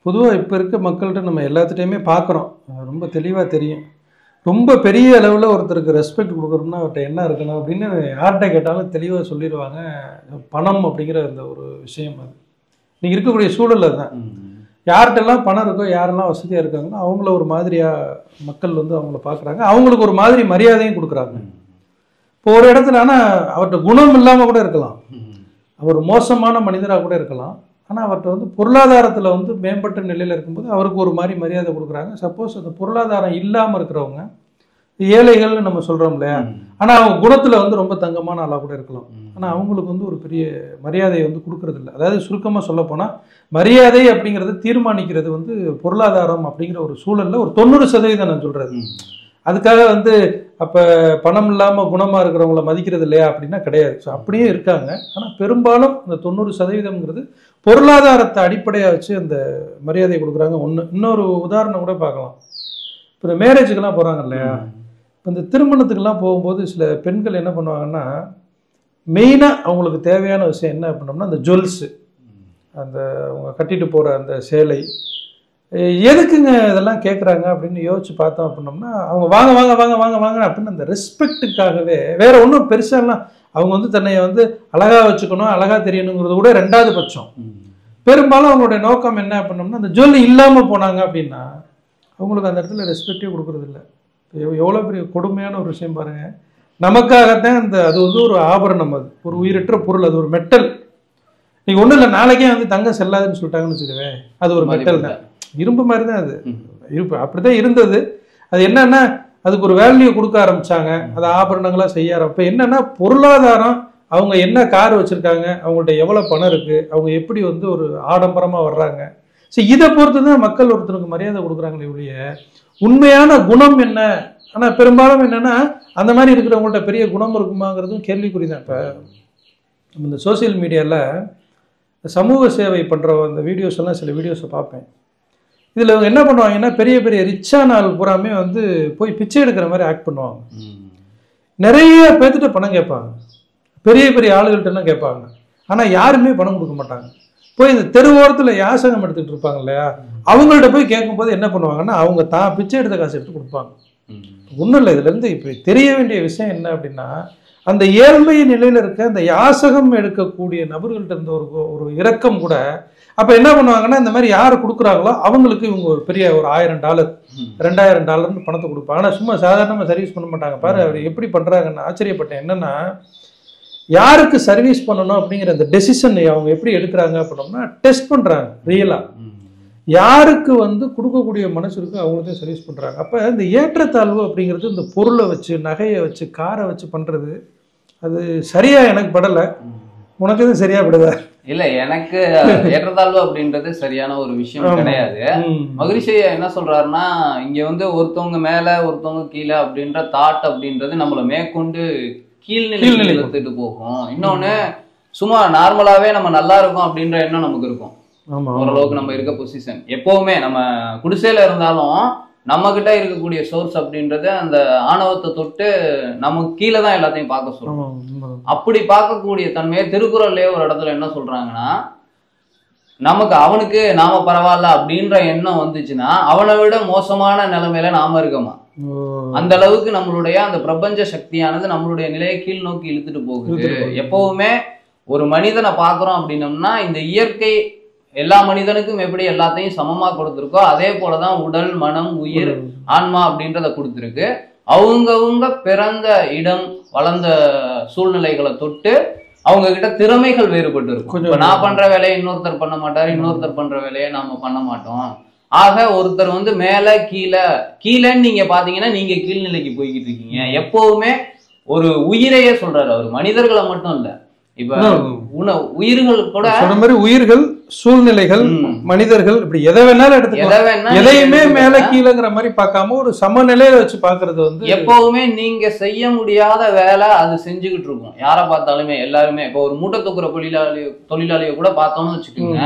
Speaker 2: பொதுவாக இப்போ இருக்க மக்கள்கிட்ட நம்ம எல்லாத்துட்டையுமே பார்க்குறோம், ரொம்ப தெளிவாக தெரியும். ரொம்ப பெரிய அளவில் ஒருத்தருக்கு ரெஸ்பெக்ட் கொடுக்குறோம்னா அவர்கிட்ட என்ன இருக்கணும் அப்படின்னு யார்கிட்ட கேட்டாலும் தெளிவாக சொல்லிடுவாங்க, பணம் அப்படிங்கிற அந்த ஒரு விஷயம். அது நீங்கள் இருக்கக்கூடிய சூழலில் தான் யார்கிட்டெல்லாம் பணம் இருக்கோ, யாரெல்லாம் வசதியாக இருக்காங்களோ அவங்கள ஒரு மாதிரியாக மக்கள் வந்து அவங்கள பார்க்குறாங்க, அவங்களுக்கு ஒரு மாதிரி மரியாதையும் கொடுக்குறாங்க. இப்போ ஒரு இடத்துல ஆனால் அவர்கிட்ட குணம் இல்லாமல் கூட இருக்கலாம், அவர் மோசமான மனிதராக கூட இருக்கலாம், ஆனால் அவர்கிட்ட வந்து பொருளாதாரத்தில் வந்து மேம்பட்ட நிலையில் இருக்கும்போது அவருக்கு ஒரு மாதிரி மரியாதை கொடுக்குறாங்க. சப்போஸ் அந்த பொருளாதாரம் இல்லாமல் இருக்கிறவங்க ஏழைகள்னு நம்ம சொல்கிறோம் இல்லையா, ஆனால் அவங்க குணத்தில் வந்து ரொம்ப தங்கமான ஆளாக கூட இருக்கலாம், ஆனால் அவங்களுக்கு வந்து ஒரு பெரிய மரியாதையை வந்து கொடுக்கறது இல்லை. அதாவது சுருக்கமாக சொல்ல போனால் மரியாதை அப்படிங்கிறது தீர்மானிக்கிறது வந்து பொருளாதாரம் அப்படிங்கிற ஒரு சூழலில் ஒரு 90% நான் சொல்கிறது. அதுக்காக வந்து அப்போ பணம் இல்லாமல் குணமாக இருக்கிறவங்கள மதிக்கிறது இல்லையா அப்படின்னா கிடையாது. ஸோ அப்படியே இருக்காங்க, ஆனால் பெரும்பாலும் இந்த 90%ங்கிறது பொருளாதாரத்தை அடிப்படையாக வச்சு அந்த மரியாதை கொடுக்குறாங்க. இன்னொரு உதாரணம் கூட பார்க்கலாம். இப்போ இந்த மேரேஜுக்கெல்லாம் போகிறாங்க இல்லையா, இப்போ இந்த திருமணத்துக்கெல்லாம் போகும்போது சில பெண்கள் என்ன பண்ணுவாங்கன்னா, மெயினாக அவங்களுக்கு தேவையான விஷயம் என்ன அப்படின்னோம்னா அந்த ஜுவல்ஸு, அந்த அவங்க கட்டிட்டு போகிற அந்த சேலை, எதுக்குங்க இதெல்லாம் கேட்குறாங்க அப்படின்னு யோசிச்சு பார்த்தோம் அப்படின்னோம்னா, அவங்க வாங்க வாங்க வாங்க வாங்க வாங்க அப்படின்னு அந்த ரெஸ்பெக்ட்டுக்காகவே, வேற ஒன்றும் பெருசாலாம் அவங்க வந்து தன்னை வந்து அழகாக வச்சுக்கணும், அழகாக தெரியணுங்கிறது கூட ரெண்டாவது பட்சம். பெரும்பாலும் அவங்களுடைய நோக்கம் என்ன அப்படின்னோம்னா, அந்த ஜுவல் இல்லாமல் போனாங்க அப்படின்னா அவங்களுக்கு அந்த இடத்துல ரெஸ்பெக்டே கொடுக்குறது இல்லை. எவ்வளோ பெரிய கொடுமையான ஒரு விஷயம் பாருங்கள். நமக்காகத்தான் அந்த அது வந்து ஒரு ஆபரணம், அது ஒரு உயிரற்ற பொருள், அது ஒரு மெட்டல். நீங்கள் ஒன்றும் இல்லை, நாளைக்கே வந்து தங்கம் செல்லாதுன்னு சொல்லிட்டாங்கன்னு வச்சுக்கவே, அது ஒரு மெட்டல் தான், இரும்பு மாதிரி தான் அது. இருப்பு அப்படி தான் இருந்தது. அது என்னன்னா அதுக்கு ஒரு வேல்யூ கொடுக்க ஆரம்பிச்சாங்க, அதை ஆபரணங்களாக செய்ய ஆரம்பிப்போ என்னன்னா பொருளாதாரம், அவங்க என்ன கார் வச்சுருக்காங்க, அவங்கள்ட்ட எவ்வளோ பணம் இருக்குது, அவங்க எப்படி வந்து ஒரு ஆடம்பரமாக வர்றாங்க, ஸோ இதை பொறுத்து தான் மக்கள் ஒருத்தருக்கு மரியாதை கொடுக்குறாங்களே ஒழிய உண்மையான குணம் என்ன. ஆனால் பெரும்பாலும் என்னென்னா அந்த மாதிரி இருக்கிறவங்கள்ட்ட பெரிய குணம் இருக்குமாங்கிறதும் கேள்விக்குறி தான். இப்போ நம்ம இந்த சோசியல் மீடியாவில் சமூக சேவை பண்ணுற அந்த வீடியோஸ் எல்லாம் சில வீடியோஸை பார்ப்பேன். இதில் அவங்க என்ன பண்ணுவாங்கன்னா, பெரிய பெரிய ரிச்சான ஆள் பூராமே வந்து போய் பிச்சை எடுக்கிற மாதிரி ஆக்ட் பண்ணுவாங்க. நிறைய பேர்த்துட்டு பணம் கேட்பாங்க, பெரிய பெரிய ஆளுகள்கிட்டலாம் கேட்பாங்க, ஆனால் யாருமே பணம் கொடுக்க மாட்டாங்க. போய் இந்த தெருவோரத்தில் யாசகம் எடுத்துக்கிட்டு இருப்பாங்க இல்லையா, அவங்கள்ட்ட போய் கேட்கும்போது என்ன பண்ணுவாங்கன்னா, அவங்க தான் பிச்சை எடுத்த காசு எடுத்து கொடுப்பாங்க. ஒன்றும் இல்லை, இதுலேருந்து இப்போ தெரிய வேண்டிய விஷயம் என்ன அப்படின்னா, அந்த ஏழ்மை நிலையில் இருக்க அந்த யாசகம் எடுக்கக்கூடிய நபர்கள்ட்ட இருந்த ஒரு இரக்கம் கூட அப்போ என்ன பண்ணுவாங்கன்னா, இந்த மாதிரி யார் கொடுக்குறாங்களோ அவங்களுக்கு இவங்க ஒரு பெரிய ஒரு $1000 $2000 பணத்தை கொடுப்பாங்க. ஆனால் சும்மா சாதாரணமாக சர்வீஸ் பண்ண மாட்டாங்க. பாரு அவர் எப்படி பண்ணுறாங்கன்னு ஆச்சரியப்பட்டேன். என்னன்னா, யாருக்கு சர்வீஸ் பண்ணணும் அப்படிங்கிற அந்த டெசிஷன் அவங்க எப்படி எடுக்கிறாங்க அப்படின்னோம்னா, டெஸ்ட் பண்ணுறாங்க ரியலாக. யாருக்கு வந்து கொடுக்கக்கூடிய மனசு இருக்கு அவங்களுக்கு சர்வீஸ் பண்ணுறாங்க. அப்போ இந்த ஏற்றத்தாழ்வு அப்படிங்கிறது இந்த பொருளை வச்சு, நகையை வச்சு, காரை வச்சு பண்ணுறது அது சரியா எனக்கு படலை. உனக்கு எதுவும் சரியா படுதா?
Speaker 1: இல்ல, எனக்கு ஏற்றத்தாழ்வு அப்படின்றது சரியான ஒரு விஷயம் கிடையாது. மகிழ்ச்சி என்ன சொல்றாருன்னா, இங்க வந்து ஒருத்தவங்க மேல ஒருத்தவங்க கீழே அப்படின்ற தாட் அப்படின்றது நம்மள மேற்கொண்டு கீழ்நிலை எடுத்துட்டு போகும். இன்னொன்னு, சும்மா நார்மலாவே நம்ம நல்லா இருக்கும் அப்படின்ற எண்ணம் நமக்கு இருக்கும். ஓரளவுக்கு நம்ம இருக்க பொசிஷன் எப்பவுமே நம்ம குடிசையில இருந்தாலும் நம்ம கிட்ட இருக்கக்கூடிய சோர்ஸ் அப்படின்றது அந்த ஆணவத்தை தொட்டு நமக்கு கீழே தான் எல்லாத்தையும் பார்க்க சொல்றோம். அப்படி பார்க்கக்கூடிய தன்மையை திருக்குறள்லயே ஒரு இடத்துல என்ன சொல்றாங்கன்னா, நமக்கு அவனுக்கு நாம பரவாயில்ல அப்படின்ற எண்ணம் வந்துச்சுன்னா அவனை விட மோசமான நிலைமையில நாம இருக்கோமா. அந்த அளவுக்கு நம்மளுடைய அந்த பிரபஞ்ச சக்தியானது நம்மளுடைய நிலையை கீழ் நோக்கி இழுத்துட்டு போகுது. எப்பவுமே ஒரு மனிதனை பார்க்குறோம் அப்படின்னம்னா, இந்த இயற்கை எல்லா மனிதனுக்கும் எப்படி எல்லாத்தையும் சமமா கொடுத்துருக்கோ அதே போலதான் உடல், மனம், உயிர், ஆன்மா அப்படின்றத கொடுத்துருக்கு. அவங்கவுங்க பிறந்த இடம், வளர்ந்த சூழ்நிலைகளை தொட்டு அவங்க கிட்ட திறமைகள் வேறுபட்டு இருக்கும். இப்ப நான் பண்ற வேலையை இன்னொருத்தர் பண்ண மாட்டாரு, இன்னொருத்தர் பண்ற வேலையை நாம பண்ண மாட்டோம். ஆக ஒருத்தர் வந்து மேல கீழேன்னு நீங்க பாத்தீங்கன்னா நீங்க கீழ்நிலைக்கு போய்கிட்டு இருக்கீங்க. எப்பவுமே ஒரு உயிரையே சொல்றாரு அவர், மனிதர்களை மட்டும் இல்ல. இப்ப உயிர்கள் கூட
Speaker 2: சொன்ன மாதிரி உயிர்கள், சூழ்நிலைகள், மனிதர்கள், இப்படி எதை வேணாலும் எடுத்துக்கலாம். எதையுமே மேல கீழங்கிற மாதிரி பார்க்காம ஒரு சமநிலையில வச்சு பாக்குறது வந்து
Speaker 1: எப்பவுமே நீங்க செய்ய முடியாத வேலை அது செஞ்சுக்கிட்டு இருக்கும். யாரை பார்த்தாலுமே எல்லாருமே. இப்போ ஒரு மூட்டை தூக்குற தொழிலாளியை கூட பார்த்தோம்னு வச்சுக்கோங்க,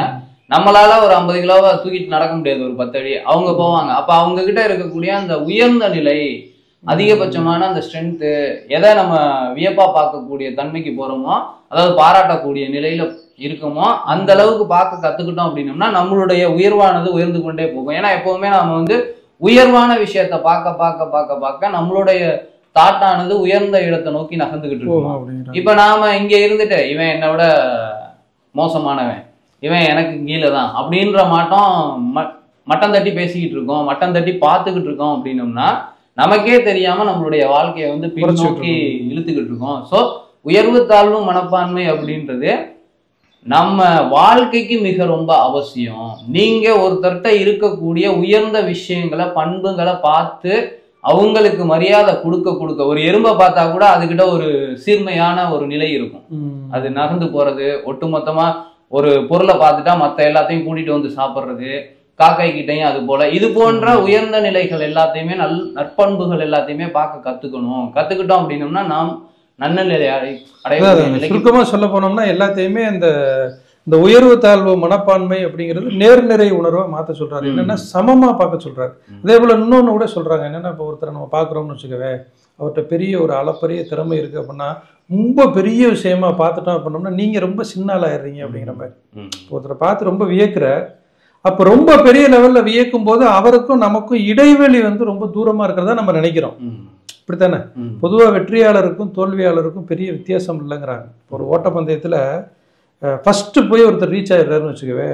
Speaker 1: நம்மளால ஒரு 50 கிலோவை தூக்கிட்டு நடக்க முடியாது, ஒரு 10 அடி. அவங்க போவாங்க. அப்ப அவங்க கிட்ட இருக்கக்கூடிய அந்த உயர்ந்த நிலை, அதிகபட்சமான அந்த ஸ்ட்ரென்த்து, எதை நம்ம வியப்பா பார்க்கக்கூடிய தன்மைக்கு போறோமோ, அதாவது பாராட்டக்கூடிய நிலையில இருக்குமோ, அந்த அளவுக்கு பார்க்க கத்துக்கிட்டோம் அப்படின்னோம்னா நம்மளுடைய உயர்வானது உயர்ந்து கொண்டே போகும். ஏன்னா எப்பவுமே நாம வந்து உயர்வான விஷயத்த பார்க்க பார்க்க பார்க்க பார்க்க நம்மளுடைய தாட்டானது உயர்ந்த இடத்தை நோக்கி நகர்ந்துகிட்டு இருக்கோம். இப்ப நாம இங்க இருந்துட்டு இவன் என்னை விட மோசமானவன், இவன் எனக்கு கீழே தான் அப்படின்ற மட்டம் தட்டி பேசிக்கிட்டு இருக்கோம், மட்டம் தட்டி பார்த்துக்கிட்டு இருக்கோம் அப்படின்னோம்னா நமக்கே தெரியாம நம்மளுடைய வாழ்க்கையை வந்து பின்னோக்கி இழுத்துக்கிட்டு இருக்கோம். ஸோ உயர்வு தாழ்வு மனப்பான்மை அப்படின்றது நம்ம வாழ்க்கைக்கு மிக ரொம்ப அவசியம். நீங்க ஒருத்தர்கிட்ட இருக்கக்கூடிய உயர்ந்த விஷயங்களை, பண்புகளை பார்த்து அவங்களுக்கு மரியாதை கொடுக்க ஒரு எறும்பை பார்த்தா கூட அதுகிட்ட ஒரு சீர்மையான ஒரு நிலை இருக்கும். அது நகர்ந்து போறது, ஒட்டுமொத்தமா ஒரு பொருளை பார்த்துட்டா மற்ற எல்லாத்தையும் கூட்டிட்டு வந்து சாப்பிட்றது, காக்கை கிட்டையும் அது போல. இது போன்ற உயர்ந்த நிலைகள் எல்லாத்தையுமே நற்பண்புகள் எல்லாத்தையுமே பார்க்க கத்துக்கிட்டோம் அப்படின்னோம்னா நாம் நல்ல நிலை
Speaker 2: சுருக்கமா சொல்ல போனோம்னா எல்லாத்தையுமே அந்த இந்த உயர்வு தாழ்வு மனப்பான்மை அப்படிங்கிறது நேர்நிறை உணர்வா மாத்த சொல்றாரு. என்னன்னா சமமா பார்க்க சொல்றாரு. அதே போல இன்னொன்னு கூட சொல்றாங்க, என்னன்னா இப்போ ஒருத்தரை நம்ம பார்க்குறோம்னு வச்சுக்கவே, அவர்கிட்ட பெரிய ஒரு அளப்பரிய திறமை இருக்கு அப்படின்னா ரொம்ப பெரிய விஷயமா பார்த்துட்டோம் அப்படின்னோம்னா நீங்க ரொம்ப சின்ன ஆளாயிடுறீங்க அப்படிங்கிற மாதிரி. ஒருத்தரை பார்த்து ரொம்ப வியக்கிற, அப்ப ரொம்ப பெரிய லெவல்ல வியக்கும் போது அவருக்கும் நமக்கும் இடைவெளி வந்து ரொம்ப தூரமா இருக்கிறதா நம்ம நினைக்கிறோம். இப்படித்தானே? பொதுவா வெற்றியாளருக்கும் தோல்வியாளருக்கும் பெரிய வித்தியாசம் இல்லைங்கிறாங்க. ஒரு ஓட்டப்பந்தயத்துல ஃபர்ஸ்ட் போய் ஒருத்தர் ரீச் ஆயிடுறாருன்னு வச்சுக்கவே,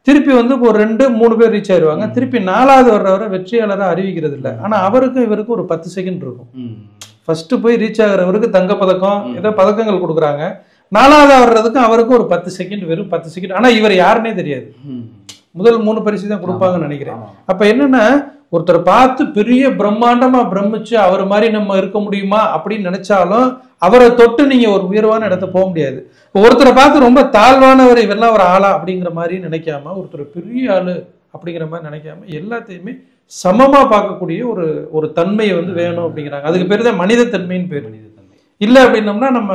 Speaker 2: திருப்பி வந்து ஒரு 2-3 பேர் ரீச் ஆயிடுவாங்க. திருப்பி 4வது வர்றவரை வெற்றியாளராக அறிவிக்கிறது இல்லை. ஆனா அவருக்கும் இவருக்கும் ஒரு 10 செகண்ட் இருக்கும். ஃபர்ஸ்ட் போய் ரீச் ஆகிறவருக்கு தங்கப்பதக்கம் ஏதோ பதக்கங்கள் கொடுக்குறாங்க. 4வது வர்றதுக்கும் அவருக்கும் ஒரு 10 செகண்ட், வெறும் 10 செகண்ட். ஆனா இவர் யாருன்னே தெரியாது. முதல் 3 பரிசு தான் கொடுப்பாங்கன்னு நினைக்கிறேன். அப்ப என்னன்னா, ஒருத்தர் பார்த்து பெரிய பிரம்மாண்டமா பிரமிச்சு அவர் மாதிரி நம்ம இருக்க முடியுமா அப்படின்னு நினைச்சாலும் அவரை தொட்டு நீங்க ஒரு உயர்வான இடத்த போக முடியாது. ஒருத்தரை பார்த்து ரொம்ப தாழ்வானவர், இவரெல்லாம் ஒரு ஆளா அப்படிங்கிற மாதிரி நினைக்காம, ஒருத்தர் பெரிய ஆளு அப்படிங்கிற மாதிரி நினைக்காம எல்லாத்தையுமே சமமா பார்க்கக்கூடிய ஒரு தன்மையை வந்து வேணும் அப்படிங்கிறாங்க. அதுக்கு பேர் தான் மனித தன்மைன்னு பேர். இல்ல அப்படின்னம்னா நம்ம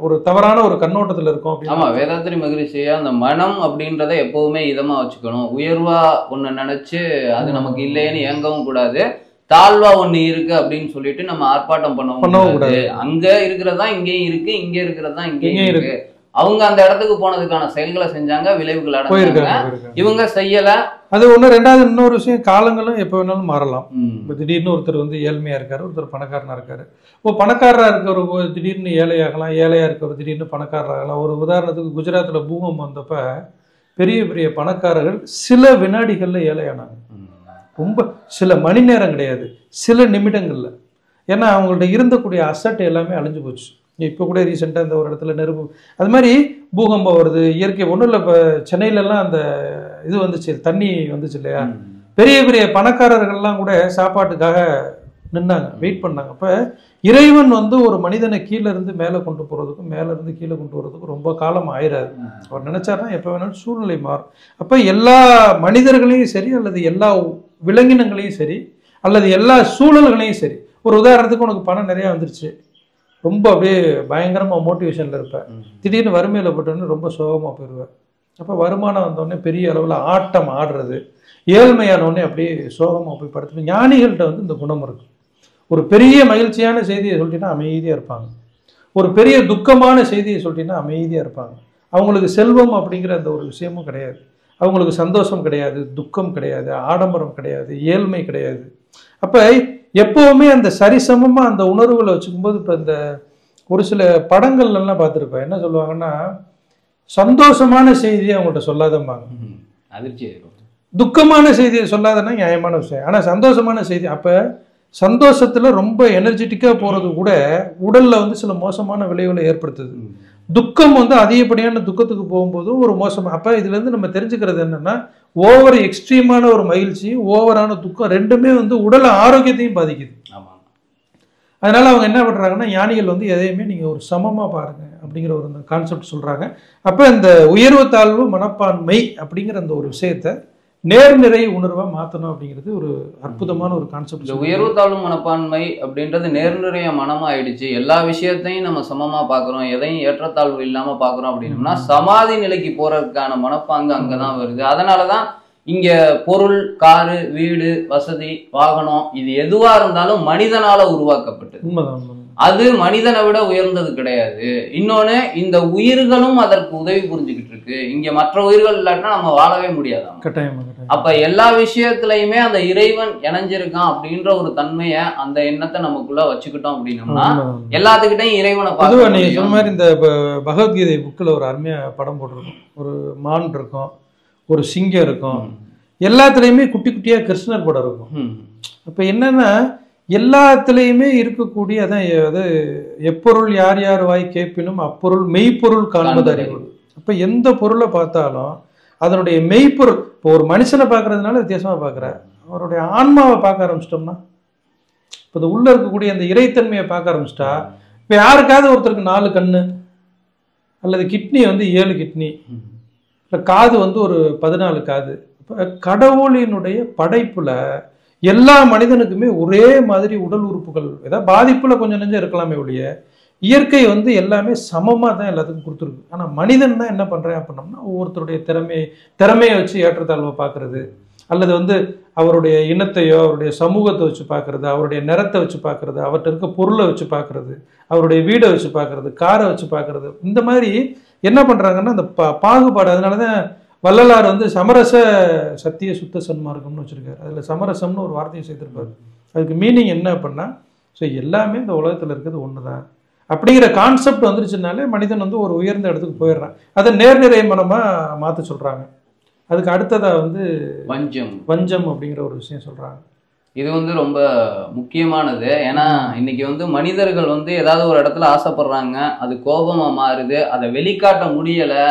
Speaker 2: ஒரு தவறான ஒரு கண்ணோட்டத்துல இருக்கோம்.
Speaker 1: ஆமா, வேதாத்திரி மகரிஷியா அந்த மனம் அப்படின்றத எப்பவுமே இதமா வச்சுக்கணும். உயர்வா ஒண்ணு நினைச்சு அது நமக்கு இல்லைன்னு ஏங்கவும் கூடாது. தாழ்வா ஒண்ணு இருக்கு அப்படின்னு சொல்லிட்டு நம்ம ஆர்ப்பாட்டம் பண்ணவும் கூடாது. அங்க இருக்கிறதா இங்கேயும் இருக்கு, இங்க இருக்கிறதா இங்கேயும் இருக்கு. அவங்க அந்த இடத்துக்கு போனதுக்கான செயல்களை செஞ்சாங்க, விளைவுகள் அடைஞ்சாங்க. இவங்க செய்யல.
Speaker 2: அது ஒண்ணு. ரெண்டாவது இன்னொரு விஷயம், காலங்களும் எப்ப வேணாலும் மாறலாம். திடீர்னு ஒருத்தர் வந்து ஏழ்மையா இருக்காரு, ஒருத்தர் பணக்காரனா இருக்காரு. இப்போ பணக்காரரா இருக்கிறவர் திடீர்னு ஏழையாகலாம், ஏழையா இருக்கிறவர் திடீர்னு பணக்காரராகலாம். ஒரு உதாரணத்துக்கு குஜராத்ல பூகம்பம் வந்தப்ப பெரிய பெரிய பணக்காரர்கள் சில வினாடிகள்ல ஏழையானாங்க. ரொம்ப சில மணி நேரம் கிடையாது, சில நிமிடங்கள்ல. ஏன்னா அவங்கள்ட்ட இருந்தக்கூடிய அசட் எல்லாமே அழிஞ்சு போச்சு. இப்போ கூட ரீசெண்டாக இந்த ஒரு இடத்துல நெருப்பு, அது மாதிரி பூகம்பம் வருது, இயற்கை ஒன்றும் இல்லை. இப்போ சென்னையிலலாம் அந்த இது வந்துச்சு, தண்ணி வந்துச்சு இல்லையா, பெரிய பெரிய பணக்காரர்கள்லாம் கூட சாப்பாட்டுக்காக நின்னாங்க, வெயிட் பண்ணாங்க. அப்போ இறைவன் வந்து ஒரு மனிதனை கீழே இருந்து மேலே கொண்டு போகிறதுக்கும் மேலே இருந்து கீழே கொண்டு போகிறதுக்கும் ரொம்ப காலம் ஆயிடாது. அவர் நினைச்சாருன்னா எப்போ வேணாலும் சூழ்நிலை மாறும். அப்போ எல்லா மனிதர்களையும் சரி, அல்லது எல்லா விலங்கினங்களையும் சரி, அல்லது எல்லா சூழல்களையும் சரி, ஒரு உதாரணத்துக்கு உனக்கு பணம் நிறையா வந்துருச்சு, ரொம்ப அப்படியே பயங்கரமாக மோட்டிவேஷனில் இருப்பேன். திடீர்னு வறுமையில் போட்டோன்னு ரொம்ப சோகமாக போயிடுவேன். அப்போ வருமானம் வந்தோடனே பெரிய அளவில் ஆட்டம் ஆடுறது, ஏழ்மையானோடனே அப்படியே சோகமாக போய் படுத்து. ஞானிகள்கிட்ட வந்து இந்த குணம் இருக்கு. ஒரு பெரிய மகிழ்ச்சியான செய்தியை சொல்லிட்டீங்கன்னா அமைதியாக இருப்பாங்க. ஒரு பெரிய துக்கமான செய்தியை சொல்லிட்டீங்கன்னா அமைதியாக இருப்பாங்க. அவங்களுக்கு செல்வம் அப்படிங்கிற அந்த ஒரு விஷயமும் கிடையாது, அவங்களுக்கு சந்தோஷம் கிடையாது, துக்கம் கிடையாது, ஆடம்பரம் கிடையாது, ஏழ்மை கிடையாது. அப்போ எப்பவுமே அந்த சரிசமமா அந்த உணர்வுகளை வச்சுக்கும்போது, இப்போ இந்த ஒரு சில படங்கள்லாம் பார்த்துருப்பேன், என்ன சொல்லுவாங்கன்னா, சந்தோஷமான செய்தியை அவங்கள்ட்ட சொல்லாதம்பாங்க,
Speaker 1: அதிர்ச்சி.
Speaker 2: துக்கமான செய்தியை சொல்லாதன்னா நியாயமான விஷயம். ஆனால் சந்தோஷமான செய்தி, அப்போ சந்தோஷத்துல ரொம்ப எனர்ஜெட்டிக்கா போறது கூட உடல்ல வந்து சில மோசமான விளைவுகளை ஏற்படுத்துது. துக்கம் வந்து அதிகப்படியான துக்கத்துக்கு போகும்போது ஒரு மோசம். அப்ப இதுல இருந்து நம்ம தெரிஞ்சுக்கிறது என்னன்னா, ஓவர் எக்ஸ்ட்ரீமான ஒரு மகிழ்ச்சி, ஓவரான துக்கம் ரெண்டுமே வந்து உடல் ஆரோக்கியத்தையும் பாதிக்குது. அதனால அவங்க என்ன பண்றாங்கன்னா, ஞானிகள் வந்து எதையுமே நீங்க ஒரு சமமா பாருங்க அப்படிங்கிற ஒரு கான்செப்ட் சொல்றாங்க. அப்ப இந்த உயர்வு தாழ்வு மனப்பான்மை அப்படிங்கிற அந்த ஒரு விஷயத்த நேர்நிறை உணர்வா மாத்தணும் அப்படிங்கிறது ஒரு அற்புதமான ஒரு கான்செப்ட்.
Speaker 1: இந்த உயர்வு தாழ்வு மனப்பான்மை அப்படின்றது நேர்நிறைய மனமா ஆயிடுச்சு. எல்லா விஷயத்தையும் நம்ம சமமா பாக்குறோம், எதையும் ஏற்றத்தாழ்வு இல்லாம பாக்குறோம் அப்படின்னோம்னா சமாதி நிலைக்கு போறதுக்கான மனப்பாங்கு அங்கதான் வருது. அதனாலதான் இங்க பொருள், காரு, வீடு, வசதி, வாகனம் இது எதுவா இருந்தாலும் மனிதனால உருவாக்கப்பட்டது.
Speaker 2: உண்மைதான்.
Speaker 1: அது மனிதனை விட உயர்ந்தது கிடையாது. இன்னொன்னு, இந்த உயிர்களும் அதற்கு உதவி புரிஞ்சுக்கிட்டு இருக்கு. இங்க மற்ற உயிர்கள் இல்லாட்டினா நம்ம வாழவே முடியாது. அப்ப எல்லா விஷயத்திலயுமே அந்த இறைவன் இணைஞ்சிருக்கான் அப்படின்ற ஒரு தன்மைய, அந்த எண்ணத்தை நமக்குள்ள வச்சுக்கிட்டோம் அப்படின்னோம்னா எல்லாத்துக்கிட்டையும் இறைவனை பார்க்க.
Speaker 2: நீங்க சொன்ன மாதிரி இந்த பகவத்கீதை புக்கில் ஒரு அருமையா படம் போட்டிருக்கும். ஒரு மான் இருக்கும், ஒரு சிங்கம் இருக்கும், எல்லாத்துலயுமே குட்டி குட்டியா கிருஷ்ணர் படம் இருக்கும். அப்ப என்னன்னா, எல்லாத்துலேயுமே இருக்கக்கூடிய அதான், அது எப்பொருள் யார் யார் வாய் கேட்பினும் அப்பொருள் மெய்ப்பொருள் காண்பது அறிவு. அப்போ எந்த பொருளை பார்த்தாலும் அதனுடைய மெய்ப்பொருள். இப்போ ஒரு மனுஷனை பார்க்கறதுனால வித்தியாசமாக பார்க்குற, அவருடைய ஆன்மாவை பார்க்க ஆரம்பிச்சிட்டோம்னா, இப்போ உள்ள இருக்கக்கூடிய அந்த இறைத்தன்மையை பார்க்க ஆரம்பிச்சிட்டா, இப்போ யாருக்காவது ஒருத்தருக்கு 4 கண்ணு அல்லது கிட்னி வந்து 7 கிட்னி, இல்லை காது வந்து ஒரு 14 காது. இப்போ கடவுளினுடைய படைப்புல எல்லா மனிதனுக்குமே ஒரே மாதிரி உடல் உறுப்புகள், ஏதாவது பாதிப்புல கொஞ்சம் நெஞ்சம் இருக்கலாமே ஒழிய இயற்கை வந்து எல்லாமே சமமாக தான் எல்லாத்துக்கும் கொடுத்துருக்கு. ஆனால் மனிதன் தான் என்ன பண்ணுறேன் அப்படின்னோம்னா ஒவ்வொருத்தருடைய திறமையை வச்சு ஏற்றத்தாழ்வை பார்க்கறது, அல்லது வந்து அவருடைய இனத்தையோ அவருடைய சமூகத்தை வச்சு பார்க்கறது, அவருடைய நிறத்தை வச்சு பார்க்கறது, அவர்கிட்ட இருக்க பொருளை வச்சு பார்க்கறது, அவருடைய வீடை வச்சு பார்க்கறது, காரை வச்சு பார்க்கறது, இந்த மாதிரி என்ன பண்ணுறாங்கன்னா அந்த பாகுபாடு. அதனால தான் வள்ளலார் வந்து சமரச சத்திய சுத்த சன்மார்க்கம்னு வச்சுருக்காரு. அதில் சமரசம்னு ஒரு வார்த்தையை சேர்த்துருப்பாரு. அதுக்கு மீனிங் என்ன அப்படின்னா, ஸோ எல்லாமே இந்த உலகத்தில் இருக்கிறது ஒன்று தான் அப்படிங்கிற கான்செப்ட் வந்துருச்சுனாலே மனிதன் வந்து ஒரு உயர்ந்த இடத்துக்கு போயிடுறான். அதை நேர்நிறை மனமாக மாற்ற சொல்கிறாங்க. அதுக்கு அடுத்ததாக வந்து வஞ்சம் அப்படிங்கிற ஒரு விஷயம் சொல்கிறாங்க.
Speaker 1: இது வந்து ரொம்ப முக்கியமானது. ஏன்னா இன்னைக்கு வந்து மனிதர்கள் வந்து ஏதாவது ஒரு இடத்துல ஆசைப்படுறாங்க, அது கோபமாக மாறுது, அதை வெளிக்காட்ட முடியலை,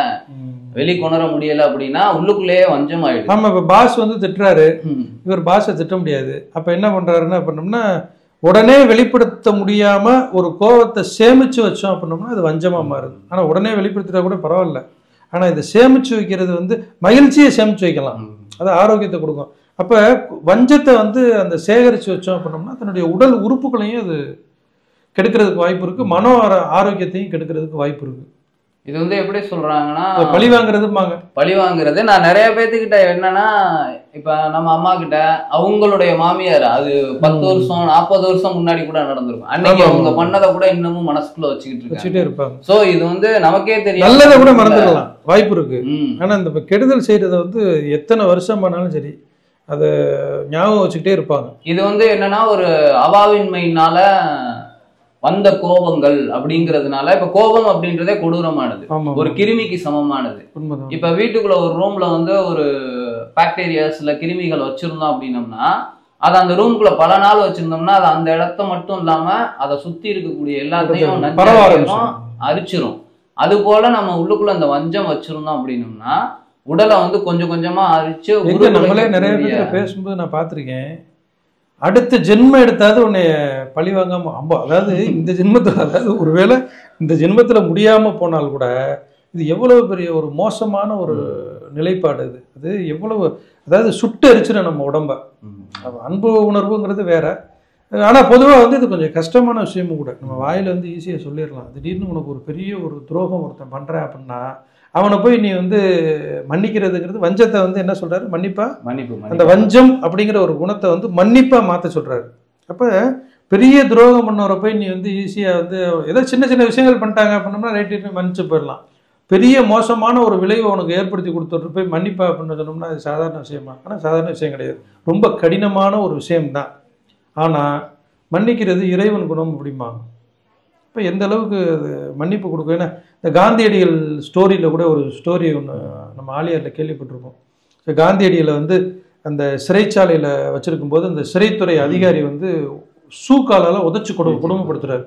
Speaker 1: வெளிக்கொணர முடியலை அப்படின்னா உள்ளுக்குள்ளேயே வஞ்சம் ஆயிடுது.
Speaker 2: ஆமாம், இப்போ பாஸ் வந்து திட்டுறாரு, இவர் பாஸை திட்ட முடியாது. அப்போ என்ன பண்ணுறாருன்னா பண்ணோம்னா உடனே வெளிப்படுத்த முடியாமல் ஒரு கோபத்தை சேமித்து வச்சோம் அப்படின்னோம்னா அது வஞ்சமாக மாறுது. ஆனால் உடனே வெளிப்படுத்திட்டா கூட பரவாயில்ல. ஆனால் இதை சேமித்து வைக்கிறது வந்து மகிழ்ச்சியை சேமித்து வைக்கலாம், அது ஆரோக்கியத்தை கொடுக்கும். அப்போ வஞ்சத்தை வந்து அந்த சேகரித்து வச்சோம் அப்படின்னோம்னா தன்னுடைய உடல் உறுப்புகளையும் அது கெடுக்கிறதுக்கு வாய்ப்பு இருக்குது, மனோ ஆரோக்கியத்தையும் கெடுக்கிறதுக்கு வாய்ப்பு இருக்குது.
Speaker 1: இது வந்து எப்படி சொல்றாங்கன்னா
Speaker 2: பழி வாங்குறது.
Speaker 1: நான் நிறைய பேர்த்துக்கிட்ட என்னன்னா, இப்ப நம்ம அம்மா கிட்ட அவங்களுடைய மாமியார் அது 10 வருஷம் 40 வருஷம் முன்னாடி கூட நடந்திருக்கும். அன்னைக்கு அவங்க பண்ணதை கூட இன்னமும் மனசுக்குள்ள வச்சுக்கிட்டு
Speaker 2: இருப்பாங்க.
Speaker 1: சோ இது வந்து நமக்கே தெரியும்,
Speaker 2: நல்லதை கூட மறந்துடலாம் வாய்ப்பு இருக்கு. ஆனா இந்த கெடுதல் செய்யறத வந்து எத்தனை வருஷம் ஆனாலும் சரி அதை ஞாபகம் வச்சுக்கிட்டே இருப்பாங்க.
Speaker 1: இது வந்து என்னன்னா ஒரு அவாவின்மையினால வந்த கோபங்கள் அப்படிங்கிறதுனால, இப்ப கோபம் அப்படின்றதே கொடூரமானது, ஒரு கிருமிக்கு சமமானது. இப்ப வீட்டுக்குள்ள ஒரு ரூம்ல வந்து ஒரு பாக்டீரியாஸ் இல்ல கிருமிகள் வச்சிருந்தோம் அப்படின்னம்னா, அதை அந்த ரூமுக்குள்ள பல நாள் வச்சிருந்தோம்னா அது அந்த இடத்த மட்டும் இல்லாம அதை சுத்தி இருக்கக்கூடிய எல்லாத்தையும் அரிச்சிரும். அது போல நம்ம உள்ளுக்குள்ள அந்த வஞ்சம் வச்சிருந்தோம் அப்படின்னம்னா உடலை வந்து கொஞ்சம் கொஞ்சமா அரிச்சு.
Speaker 2: நம்மளே நிறைய பேர் பேசும்போது நான் பார்த்திருக்கேன், அடுத்த ஜென்மம் எடுத்தாது உன்னை பழி வாங்காம அதாவது இந்த ஜென்மத்தில், அதாவது ஒருவேளை இந்த ஜென்மத்தில் முடியாம போனால் கூட இது எவ்வளவு பெரிய ஒரு மோசமான ஒரு நிலைப்பாடு. அது எவ்வளவு, அதாவது சுட்டு அரிச்சிடும் நம்ம உடம்ப. அன்பு உணர்வுங்கிறது வேற. ஆனால் பொதுவாக வந்து இது கொஞ்சம் கஷ்டமான விஷயமும் கூட. நம்ம வாயில வந்து ஈஸியாக சொல்லிடலாம். திடீர்னு உனக்கு ஒரு பெரிய ஒரு துரோகம் ஒருத்தன் பண்றேன் அப்படின்னா அவனை போய் நீ வந்து மன்னிக்கிறதுங்கிறது, வஞ்சத்தை வந்து என்ன சொல்றாரு, மன்னிப்பு. அந்த வஞ்சம் அப்படிங்கிற ஒரு குணத்தை வந்து மன்னிப்பா மாற்ற சொல்றாரு. அப்ப பெரிய துரோகம் பண்ணவரை போய் நீ வந்து ஈஸியா வந்து ஏதோ சின்ன சின்ன விஷயங்கள் பண்ணிட்டாங்க அப்படின்னோம்னா ரைட்டு மன்னிச்சு போயிடலாம். பெரிய மோசமான ஒரு விளைவை உனக்கு ஏற்படுத்தி கொடுத்துட்டு போய் மன்னிப்பா அப்படின்னு சொன்னோம்னா அது சாதாரண விஷயமா? ஆனால் சாதாரண விஷயம் கிடையாது, ரொம்ப கடினமான ஒரு விஷயம்தான். ஆனால் மன்னிக்கிறது இறைவன் குணம் அப்படிம்பாங்க. இப்போ எந்த அளவுக்கு அது மன்னிப்பு கொடுக்கும். ஏன்னா இந்த காந்தியடிகள் ஸ்டோரியில் கூட ஒரு ஸ்டோரி ஒன்று நம்ம ஆலியாரில் கேள்விப்பட்டிருக்கோம். ஸோ காந்தியடிகளை வந்து அந்த சிறைச்சாலையில் வச்சுருக்கும் போது அந்த சிறைத்துறை அதிகாரி வந்து சூக்காலால் உதச்சி கொடுமைப்படுத்துறாரு.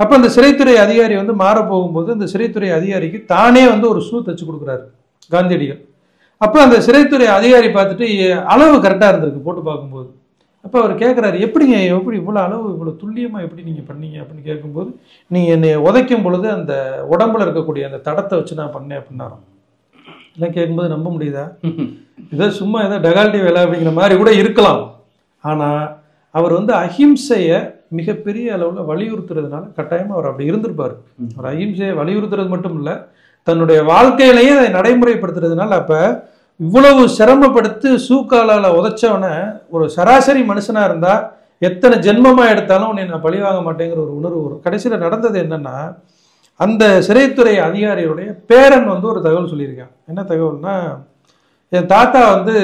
Speaker 2: அப்போ அந்த சிறைத்துறை அதிகாரி வந்து மாற போகும்போது அந்த சிறைத்துறை அதிகாரிக்கு தானே வந்து ஒரு ஷூ தைச்சு கொடுக்குறாரு காந்தியடிகள். அப்போ அந்த சிறைத்துறை அதிகாரி பார்த்துட்டு அளவு கரெக்டாக இருந்திருக்கு போட்டு பார்க்கும்போது. அப்போ அவர் கேட்குறாரு, எப்படி இவ்வளோ அளவு இவ்வளோ துல்லியமாக எப்படி நீங்கள் பண்ணீங்க அப்படின்னு கேட்கும்போது, நீங்கள் என்னை உதைக்கும் பொழுது அந்த உடம்புல இருக்கக்கூடிய அந்த தடத்தை வச்சு நான் பண்ணேன் அப்படின்னாரோ. எல்லாம் கேட்கும்போது நம்ப முடியுதா? ஏதோ சும்மா ஏதோ டகால்டி வேலை அப்படிங்கிற மாதிரி கூட இருக்கலாம். ஆனால் அவர் வந்து அஹிம்சையை மிகப்பெரிய அளவில் வலியுறுத்துறதுனால கட்டாயமாக அவர் அப்படி இருந்திருப்பார். அவர் அஹிம்சையை வலியுறுத்துறது மட்டும் இல்லை, தன்னுடைய வாழ்க்கையிலேயே அதை நடைமுறைப்படுத்துறதுனால அப்போ இவ்வளவு சிரமப்படுத்தி சூக்காலால் உதைச்சவனை ஒரு சராசரி மனுஷனாக இருந்தால் எத்தனை ஜென்மமாக எடுத்தாலும் உன்னை நான் பழிவாங்க மாட்டேங்கிற ஒரு உணர்வு வரும். கடைசியில் நடந்தது என்னன்னா, அந்த சிறைத்துறை அதிகாரியுடைய பேரன் வந்து ஒரு தகவல் சொல்லியிருக்கான். என்ன தகவல்னா, என் தாத்தா வந்து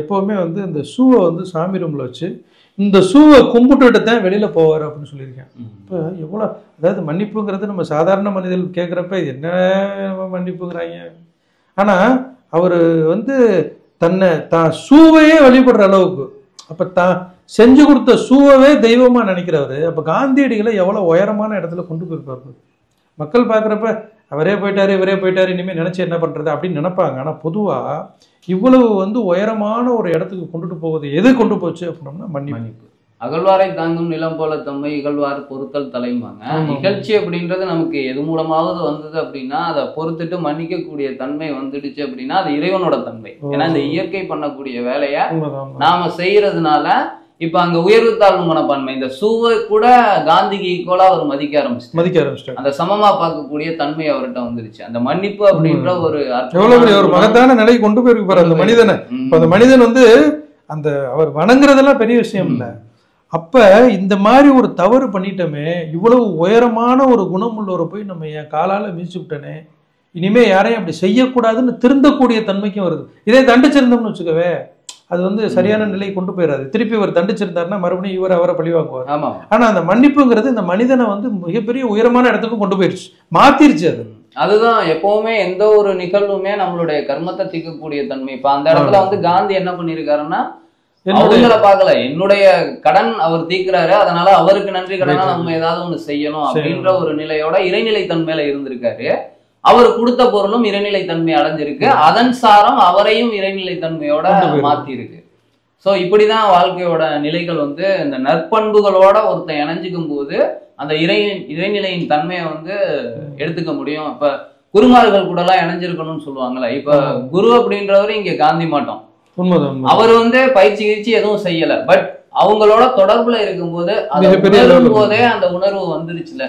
Speaker 2: எப்போவுமே வந்து இந்த ஷூவை வந்து சாமி ரூமில் வச்சு இந்த ஷூவை கும்பிட்டுட்டு தான் வெளியில் போவார் அப்படின்னு சொல்லியிருக்கேன். இப்போ எவ்வளோ, அதாவது மன்னிப்புங்கிறது நம்ம சாதாரண மனிதர்கள் கேட்குறப்ப என்ன மன்னிப்புங்கிறாங்க. ஆனால் அவர் வந்து தான் ஷூவையே வழிபடுற அளவுக்கு, அப்போ தான் செஞ்சு கொடுத்த ஷூவே தெய்வமாக நினைக்கிறவர். அப்போ காந்தியடிகளை எவ்வளோ உயரமான இடத்துல கொண்டு போயிருப்பார். மக்கள் பார்க்குறப்ப அவரே போயிட்டாரு இவரே போயிட்டாரு இனிமேல் நினச்சி என்ன பண்ணுறது அப்படின்னு நினைப்பாங்க. ஆனால் பொதுவாக இவ்வளவு வந்து உயரமான ஒரு இடத்துக்கு கொண்டுட்டு போவது எது கொண்டு போச்சு அப்படின்னா மன்னிப்பு.
Speaker 1: அகழ்வாரை தாங்கும் நிலம் போல தம்மை இகழ்வார் பொறுத்தல் தலைம்பாங்க. நிகழ்ச்சி அப்படின்றது நமக்கு எது மூலமாவது வந்தது அப்படின்னா அதை பொறுத்துட்டு மன்னிக்கக்கூடிய தன்மை வந்துடுச்சு அப்படின்னா அது இறைவனோட தன்மை. ஏன்னா இந்த இயற்கை பண்ணக்கூடிய வேலையை நாம செய்யறதுனால
Speaker 3: இப்ப அங்க உயர்வு தாழ்வு மனப்பான்மை, இந்த சூவை கூட காந்திக்கு ஈக்குவலா அவர் மதிக்க ஆரம்பிச்சிட்டாரு. அந்த சமமா பார்க்கக்கூடிய தன்மை அவர்கிட்ட வந்துருச்சு. அந்த மன்னிப்பு அப்படின்ற ஒரு
Speaker 2: ஒரு மகத்தான நிலை கொண்டு போயிருப்பாரு அந்த மனிதனை. அந்த மனிதன் வந்து அந்த அவர் வணங்குறதெல்லாம் பெரிய விஷயம் இல்லை. அப்ப இந்த மாதிரி ஒரு தவறு பண்ணிட்டோமே, இவ்வளவு உயரமான ஒரு குணம் உள்ளவரை போய் நம்ம என் காலால மீச்சு விட்டனே, இனிமே யாரையும் அப்படி செய்யக்கூடாதுன்னு திருந்தக்கூடிய தன்மைக்கும் வருது. இதே தண்டிச்சிருந்தோம்னு வச்சுக்கவே, அது வந்து சரியான நிலையை கொண்டு போயிடாது. திருப்பி இவர் தண்டிச்சிருந்தாருன்னா மறுபடியும் இவர் அவரை பழி வாங்குவார். ஆனா அந்த மன்னிப்புங்கிறது இந்த மனிதனை வந்து மிகப்பெரிய உயரமான இடத்துக்கும் கொண்டு போயிருச்சு, மாத்திருச்சு.
Speaker 3: அதுதான் எப்பவுமே எந்த ஒரு நிகழ்வுமே நம்மளுடைய கர்மத்தை தீர்க்கக்கூடிய தன்மை. இப்ப அந்த இடத்துல வந்து காந்தி என்ன பண்ணிருக்காருன்னா, அவங்களை பார்க்கல, என்னுடைய கடன் அவர் தீர்க்கிறாரு, அதனால அவருக்கு நன்றி கடனா நம்ம ஏதாவது ஒண்ணு செய்யணும் அப்படின்ற ஒரு நிலையோட இறைநிலை தன்மையில இருந்திருக்காரு. அவர் கொடுத்த பொருளும் இறைநிலை தன்மை அடைஞ்சிருக்கு. அதன் சாரம் அவரையும் இறைநிலை தன்மையோட மாத்தி இருக்கு. ஸோ இப்படிதான் வாழ்க்கையோட நிலைகள் வந்து இந்த நற்பண்புகளோட ஒருத்தன் இணைஞ்சிக்கும் போது அந்த இறைநிலையின் தன்மையை வந்து எடுத்துக்க முடியும். இப்ப குருமார்கள் கூட எல்லாம் இணைஞ்சிருக்கணும்னு சொல்லுவாங்கல்ல. இப்ப குரு அப்படின்றவரு இங்க காந்தி மாட்டோம், அவர் வந்து பயிற்சி கிழிச்சு எதுவும் செய்யல. பட் அவங்களோட தொடர்புல இருக்கும்போது போதே அந்த உணர்வு வந்துருச்சுல.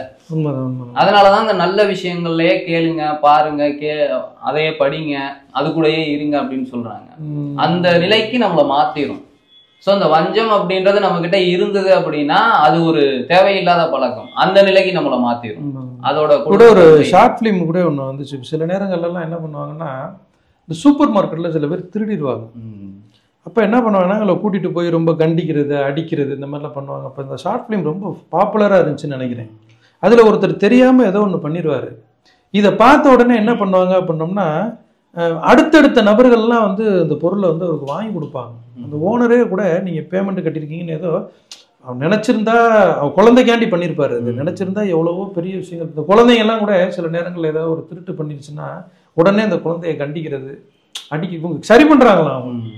Speaker 3: அதனாலதான் இந்த நல்ல விஷயங்கள்லயே கேளுங்க, பாருங்க, அதையே படிங்க, அது கூடயே இருங்க அப்படின்னு சொல்றாங்க. அந்த நிலைக்கு நம்மளை மாத்திரும். சோ இந்த வஞ்சம் அப்படின்றது நம்ம கிட்ட இருந்தது அப்படின்னா அது ஒரு தேவையில்லாத பழக்கம். அந்த நிலைக்கு நம்மளை மாத்திரும். அதோட
Speaker 2: கூட ஒரு ஷார்ட் பிலிம் கூட ஒண்ணு வந்துச்சு. சில நேரங்கள்ல எல்லாம் என்ன பண்ணுவாங்கன்னா, இந்த சூப்பர் மார்க்கெட்ல சில பேர் திருடிடுவாங்க. அப்போ என்ன பண்ணுவாங்கன்னா, அவங்களை கூட்டிகிட்டு போய் ரொம்ப கண்டிக்கிறது, அடிக்கிறது, இந்த மாதிரிலாம் பண்ணுவாங்க. அப்போ இந்த ஷார்ட் ஃபிலிம் ரொம்ப பாப்புலராக இருந்துச்சுன்னு நினைக்கிறேன். அதில் ஒருத்தர் தெரியாமல் ஏதோ ஒன்று பண்ணிடுவார். இதை பார்த்த உடனே என்ன பண்ணுவாங்க அப்படின்னோம்னா, அடுத்தடுத்த நபர்கள்லாம் வந்து இந்த பொருளை வந்து அவருக்கு வாங்கி கொடுப்பாங்க. அந்த ஓனரே கூட நீங்கள் பேமெண்ட் கட்டியிருக்கீங்கன்னு ஏதோ அவன் நினச்சிருந்தா, அவன் குழந்தைக்காண்டி பண்ணியிருப்பாரு. அது நினச்சிருந்தா எவ்வளவோ பெரிய விஷயங்கள். இந்த குழந்தைங்கள்லாம் கூட சில நேரங்களில் ஏதாவது ஒரு திருட்டு பண்ணிடுச்சுன்னா உடனே அந்த குழந்தைய கண்டிக்கிறது, இவங்க சரி பண்ணுறாங்களாம். அவங்க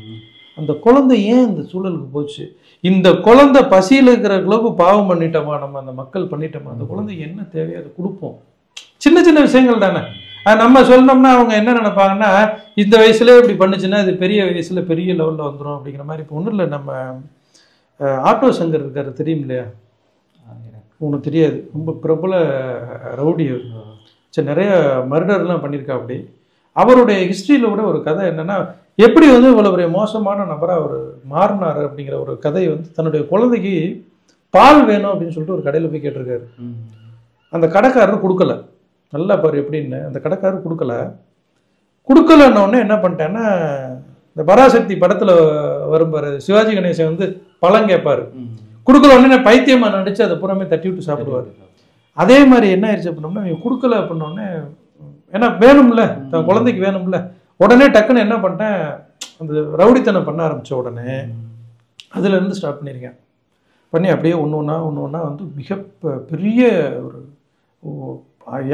Speaker 2: அந்த குழந்தை ஏன் இந்த சூழலுக்கு போச்சு? இந்த குழந்தை பசியில் இருக்கிற அளவுக்கு பாவம் பண்ணிட்டோமா, நம்ம அந்த மக்கள் பண்ணிட்டோமா? அந்த குழந்தைக்கு என்ன தேவையோ அதை கொடுப்போம். சின்ன சின்ன விஷயங்கள் தானே. நம்ம சொன்னோம்னா அவங்க என்ன நினைப்பாங்கன்னா, இந்த வயசுல இப்படி பண்ணுச்சுன்னா இது பெரிய வயசுல பெரிய லெவலில் வந்துடும் அப்படிங்கிற மாதிரி. இப்போ ஒன்றும் இல்லை, நம்ம ஆட்டோ சங்கர் இருக்காரு, தெரியும் இல்லையா? உனக்கு தெரியாது, ரொம்ப பிரபல ரவுடி. சரி, நிறைய மர்டர்லாம் பண்ணியிருக்கா. அப்படி அவருடைய ஹிஸ்ட்ரியில் கூட ஒரு கதை என்னன்னா, எப்படி வந்து இவ்வளோ பெரிய மோசமான நபராக அவர் மாறினார் அப்படிங்கிற ஒரு கதையை வந்து தன்னுடைய குழந்தைக்கு பால் வேணும் அப்படின்னு சொல்லிட்டு ஒரு கடையில் போய் கேட்டிருக்காரு. அந்த கடைக்காரர் கொடுக்கல. நல்லா பாரு எப்படின்னு. அந்த கடைக்காரர் கொடுக்கலன்னொடனே என்ன பண்ணிட்டேன்னா, இந்த பராசக்தி படத்தில் வரும்பாரு, சிவாஜி கணேசன் வந்து பழம் கேட்பாரு, கொடுக்கல உடனே பைத்தியமாக நடிச்சு அதை புறமே தட்டி விட்டு சாப்பிடுவார். அதே மாதிரி என்ன ஆயிடுச்சு அப்படின்னோம்னா, இவங்க கொடுக்கல அப்படின்னோடனே, ஏன்னா வேணும்ல, தன் குழந்தைக்கு வேணும்ல, உடனே டக்குன்னு என்ன பண்ணேன், அந்த ரவுடித்தனம் பண்ண ஆரம்பித்த உடனே அதுலேருந்து ஸ்டார்ட் பண்ணியிருக்கேன். பண்ணி அப்படியே ஒன்று ஒன்றா வந்து மிக பெரிய ஒரு,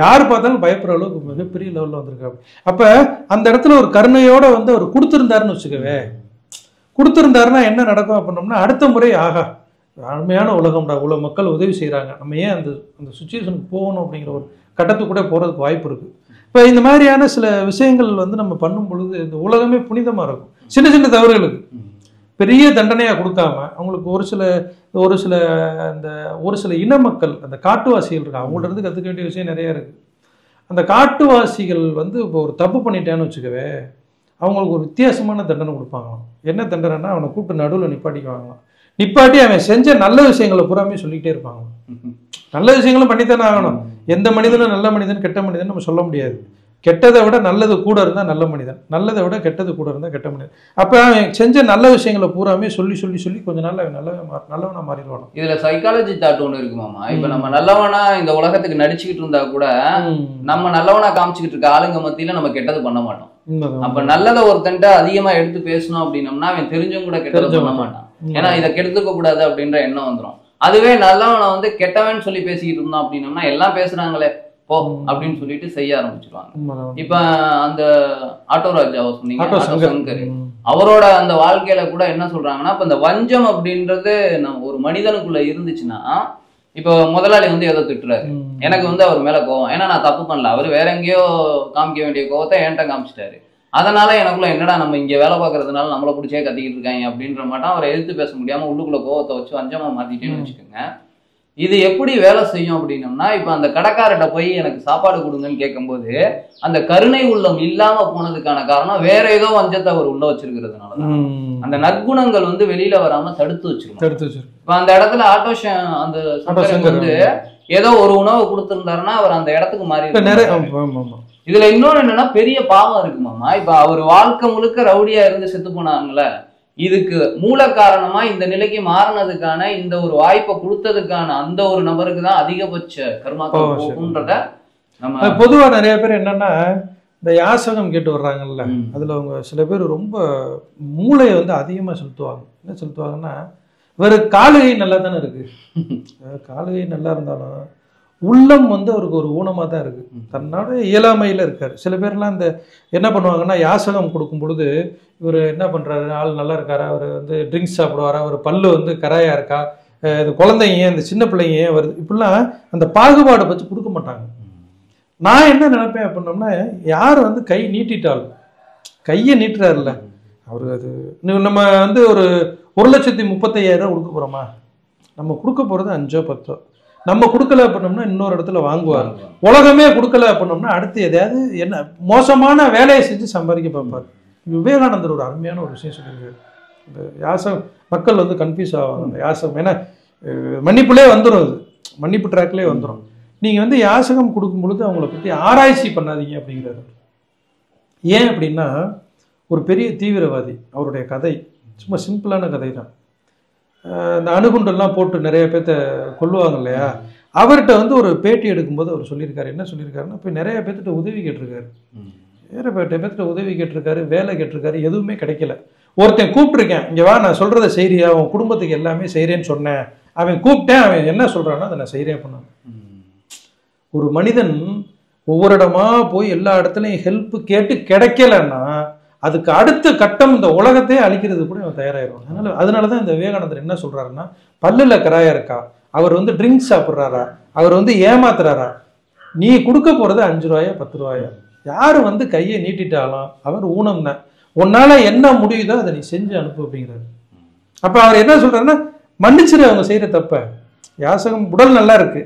Speaker 2: யார் பார்த்தாலும் பயப்படுற அளவுக்கு மிகப்பெரிய லெவலில் வந்திருக்காரு. அப்போ அந்த இடத்துல ஒரு கருணையோடு வந்து அவர் கொடுத்துருந்தாருன்னு வச்சுக்கவே, கொடுத்துருந்தாருன்னா என்ன நடக்கும் அப்படின்னோம்னா, அடுத்த முறை ஆகா அருமையான உலகம்டா, இவ்வளோ மக்கள் உதவி செய்கிறாங்க, நம்ம ஏன் அந்த அந்த சுச்சுவேஷனுக்கு போகணும் அப்படிங்கிற ஒரு கட்டத்துக்கு கூட போகிறதுக்கு வாய்ப்பு இருக்குது. இப்போ இந்த மாதிரியான சில விஷயங்கள் வந்து நம்ம பண்ணும் பொழுது இந்த உலகமே புனிதமாக இருக்கும். சின்ன சின்ன தவறுகளுக்கு பெரிய தண்டனையாக கொடுக்காம அவங்களுக்கு ஒரு சில இன மக்கள், அந்த காட்டுவாசிகள் இருக்காங்க, அவங்கள்ட்ட இருந்து கற்றுக்க வேண்டிய விஷயம் நிறையா இருக்குது. அந்த காட்டுவாசிகள் வந்து இப்போ ஒரு தப்பு பண்ணிட்டேன்னு வச்சுக்கவே, அவங்களுக்கு ஒரு வித்தியாசமான தண்டனை கொடுப்பாங்களாம். என்ன தண்டனைன்னா, அவனை கூப்பிட்டு நடுவில் நிப்பாட்டிக்குவாங்களாம். நிப்பாட்டி அவன் செஞ்ச நல்ல விஷயங்களை பூராமே சொல்லிக்கிட்டே இருப்பாங்க. நல்ல விஷயங்களும் பண்ணித்தானே ஆகணும். எந்த மனிதனும் நல்ல மனிதன் கெட்ட மனிதன் நம்ம சொல்ல முடியாது. கெட்டதை விட நல்லது கூட இருந்தால் நல்ல மனிதன், நல்லதை விட கெட்டது கூட இருந்தால் கெட்ட மனிதன். அப்போ அவன் செஞ்ச நல்ல விஷயங்களை பூராமே சொல்லி சொல்லி சொல்லி கொஞ்ச நாள் அவன் நல்லவனா மாறிடுவான்.
Speaker 3: இதுல சைக்காலஜி தாட் ஒன்று இருக்குமாமா. இப்ப நம்ம நல்லவனா இந்த உலகத்துக்கு நடிச்சுக்கிட்டு இருந்தா கூட நம்ம நல்லவனா காமிச்சுக்கிட்டு இருக்க ஆளுங்க மத்தியில நம்ம கெட்டது பண்ண மாட்டோம். அப்ப நல்லதை ஒருத்தன்ட்ட அதிகமா எடுத்து பேசணும் அப்படின்னம்னா அவன் தெரிஞ்சும் கூட கெட்டது பண்ண மாட்டான். ஏன்னா இதை கெடுத்துக்க கூடாது அப்படின்ற எண்ணம் வந்துடும். அதுவே நல்லவனை வந்து கெட்டவன் சொல்லி பேசிக்கிட்டு இருந்தோம் அப்படின்னம்னா, எல்லாம் பேசுறாங்களே போ அப்படின்னு சொல்லிட்டு செய்ய ஆரம்பிச்சிருவாங்க. இப்ப அந்த ஆட்டோ ராஜாவை சொன்னீங்க, சங்கர், அவரோட அந்த வாழ்க்கையில கூட என்ன சொல்றாங்கன்னா, இப்ப இந்த வஞ்சம் அப்படின்றது நம்ம ஒரு மனிதனுக்குள்ள இருந்துச்சுன்னா, இப்போ முதலாளி வந்து ஏதோ திட்டுறாரு, எனக்கு வந்து அவர் மேல கோவம், ஏன்னா நான் தப்பு பண்ணல, அவர் வேற எங்கேயோ காமிக்க வேண்டிய கோவத்தை என்கிட்ட காமிச்சிட்டாரு. அதனால எனக்குள்ள என்னடா நம்ம இங்க வேலை பார்க்கறதுனால நம்மளை பிடிச்சே கத்திக்கிட்டு இருக்காங்க அப்படின்ற மாட்டோம் அவரை எதிர்த்து பேச முடியாம உள்ளுக்குள்ள கோவத்தை வச்சு வஞ்சமா மாத்திட்டேன்னு வச்சுக்கோங்க. இது எப்படி வேலை செய்யும் அப்படின்னம்னா, இப்ப அந்த கடைக்காரர்கிட்ட போய் எனக்கு சாப்பாடு கொடுங்கன்னு கேட்கும்போது அந்த கருணை உள்ளம் இல்லாம போனதுக்கான காரணம் வேற ஏதோ வஞ்சத்தை அவர் உள்ள வச்சிருக்கிறதுனாலதான். அந்த நற்குணங்கள் வந்து வெளியில வராம தடுத்து வச்சிருக்கோம். இப்ப அந்த இடத்துல அந்த சங்கருக்கு வந்து ஏதோ ஒரு உணவை கொடுத்திருந்தாருன்னா அவர் அந்த இடத்துக்கு மாறி. இதுல இன்னொன்னு என்னன்னா பெரிய பாவம் இருக்கு மாமா. இப்ப அவர் வாழ்க்கை முழுக்க ரவுடியா இருந்து செத்து போனாங்கல்ல, இதுக்கு மூல காரணமா இந்த நிலைக்கு மாறினதுக்கான இந்த ஒரு வாய்ப்பை கொடுத்ததுக்கான அந்த ஒரு நபருக்கு தான் அதிகபட்ச கர்மாக்கள் போகும்ன்றத நம்ம
Speaker 2: பொதுவா நிறைய பேர் என்னன்னா இந்த யாசகம் கேட்டு வர்றாங்கல்ல, அதுல அவங்க சில பேர் ரொம்ப மூளையை வந்து அதிகமா செலுத்துவாங்க. என்ன செலுத்துவாங்கன்னா, வேறு காலுகை நல்லா தானே இருக்கு, காலுகை நல்லா இருந்தாலும் உள்ளம் வந்து அவருக்கு ஒரு ஊனமாக தான் இருக்கு, தன்னோட இயலாமையில் இருக்காரு. சில பேர்லாம் இந்த என்ன பண்ணுவாங்கன்னா, யாசகம் கொடுக்கும் பொழுது இவர் என்ன பண்ணுறாரு, ஆள் நல்லா இருக்காரா, அவர் வந்து ட்ரிங்க்ஸ் சாப்பிடுவாரா, அவர் பல்லு வந்து கராயாக இருக்கா, இந்த குழந்தைங்க இந்த சின்ன பிள்ளைங்க ஏன் வருது, இப்படிலாம் அந்த பாகுபாடை பற்றி கொடுக்க மாட்டாங்க. நான் என்ன நினைப்பேன் அப்படின்னோம்னா, யார் வந்து கை நீட்டிட்டாலும், கையை நீட்டுறாருல்ல அவர், அது நம்ம வந்து ஒரு 1,35,000 கொடுக்க போகிறோமா, நம்ம கொடுக்க போகிறது 5 or 10. நம்ம கொடுக்கல அப்படின்னோம்னா இன்னொரு இடத்துல வாங்குவார். உலகமே கொடுக்கல அப்படின்னோம்னா அடுத்து எதையாவது என்ன மோசமான வேலையை செஞ்சு சம்பாதிக்க பார்ப்பார். விவேகானந்தர் ஒரு அருமையான ஒரு விஷயம் சொல்லியிருக்காரு. இந்த யாசகம் மக்கள் வந்து கன்ஃபியூஸ் ஆவாங்க. அந்த யாசகம் ஏன்னா மன்னிப்புலேயே வந்துடும், அது மன்னிப்பு ட்ராக்லேயே வந்துடும். நீங்கள் வந்து யாசகம் கொடுக்கும் பொழுது அவங்கள பற்றி ஆராய்ச்சி பண்ணாதீங்க அப்படிங்கிறாரு. ஏன் அப்படின்னா, ஒரு பெரிய தீவிரவாதி, அவருடைய கதை சும்மா சிம்பிளான கதை தான். இந்த அணுகுண்டெல்லாம் போட்டு நிறைய பேர்த்த கொல்லுவாங்க இல்லையா, அவர்கிட்ட வந்து ஒரு பேட்டி எடுக்கும்போது அவர் சொல்லியிருக்காரு. என்ன சொல்லியிருக்காருன்னா, இப்போ நிறைய பேர்த்திட்ட உதவி கேட்டிருக்காரு, வேற பேர்த்திட்ட உதவி கேட்டிருக்காரு, வேலை கேட்டிருக்காரு, எதுவுமே கிடைக்கல. ஒருத்தன் கூப்பிட்டுருக்கேன், இங்கே வா நான் சொல்கிறத செய்கிறியா, அவன் குடும்பத்துக்கு எல்லாமே செய்கிறேன்னு சொன்னேன், அவன் கூப்பிட்டேன், அவன் என்ன சொல்கிறான்னா அதை நான் செய்கிறேன் பண்ணான். ஒரு மனிதன் ஒவ்வொரு இடமா போய் எல்லா இடத்துலையும் ஹெல்ப் கேட்டு கிடைக்கலன்னா அதுக்கு அடுத்த கட்டம் இந்த உலகத்தையே அழிக்கிறது கூட அவன் தயாராகிடுவான். அதனால தான் இந்த விவேகானந்தர் என்ன சொல்றாருன்னா, பல்லுல கராயா இருக்கா, அவர் வந்து ட்ரிங்க்ஸ் சாப்பிட்றாரா, அவர் வந்து ஏமாத்துறாரா, நீ கொடுக்க போறது 5 ரூபாயா 10 ரூபாயா, யாரு வந்து கையை நீட்டிட்டாலும் அவர் ஊனம் தான், உன்னால என்ன முடியுதோ அதை நீ செஞ்சு அனுப்பு அப்படிங்கிறாரு. அப்ப அவர் என்ன சொல்றாருன்னா, மன்னிச்சிரு அவங்க செய்யற தப்ப. யாசகம் உடல் நல்லா இருக்கு,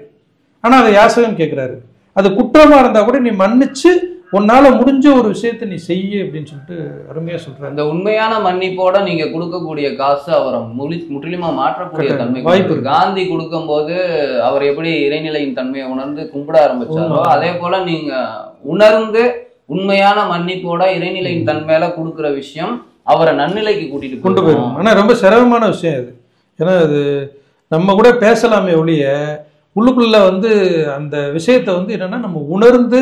Speaker 2: ஆனா அதை யாசகம் கேட்கிறாரு, அது குற்றமா இருந்தா கூட நீ மன்னிச்சு உன்னால முடிஞ்ச ஒரு விஷயத்தை நீ செய்ய அப்படின்னு சொல்லிட்டு அருமையா சொல்றாரு.
Speaker 3: இந்த உண்மையான மன்னிப்போட நீங்க கொடுக்கக்கூடிய காசு அவரை முற்றிலுமா மாற்றக்கூடிய தன்மை வாய்ப்பு. காந்தி கொடுக்கும் போது அவர் எப்படி இறைநிலையின் தன்மையை உணர்ந்து கும்பிட ஆரம்பிச்சாரோ, அதே போல நீங்க உணர்ந்து உண்மையான மன்னிப்போட இறைநிலையின் தன்மையில கொடுக்குற விஷயம் அவரை நன்னிலைக்கு கூட்டிட்டு
Speaker 2: கொண்டு போயிடும். ஆனா ரொம்ப சிரமமான விஷயம் அது. ஏன்னா அது நம்ம கூட பேசலாமே ஒழிய உள்ளுக்குள்ள வந்து அந்த விஷயத்தை வந்து என்னன்னா நம்ம உணர்ந்து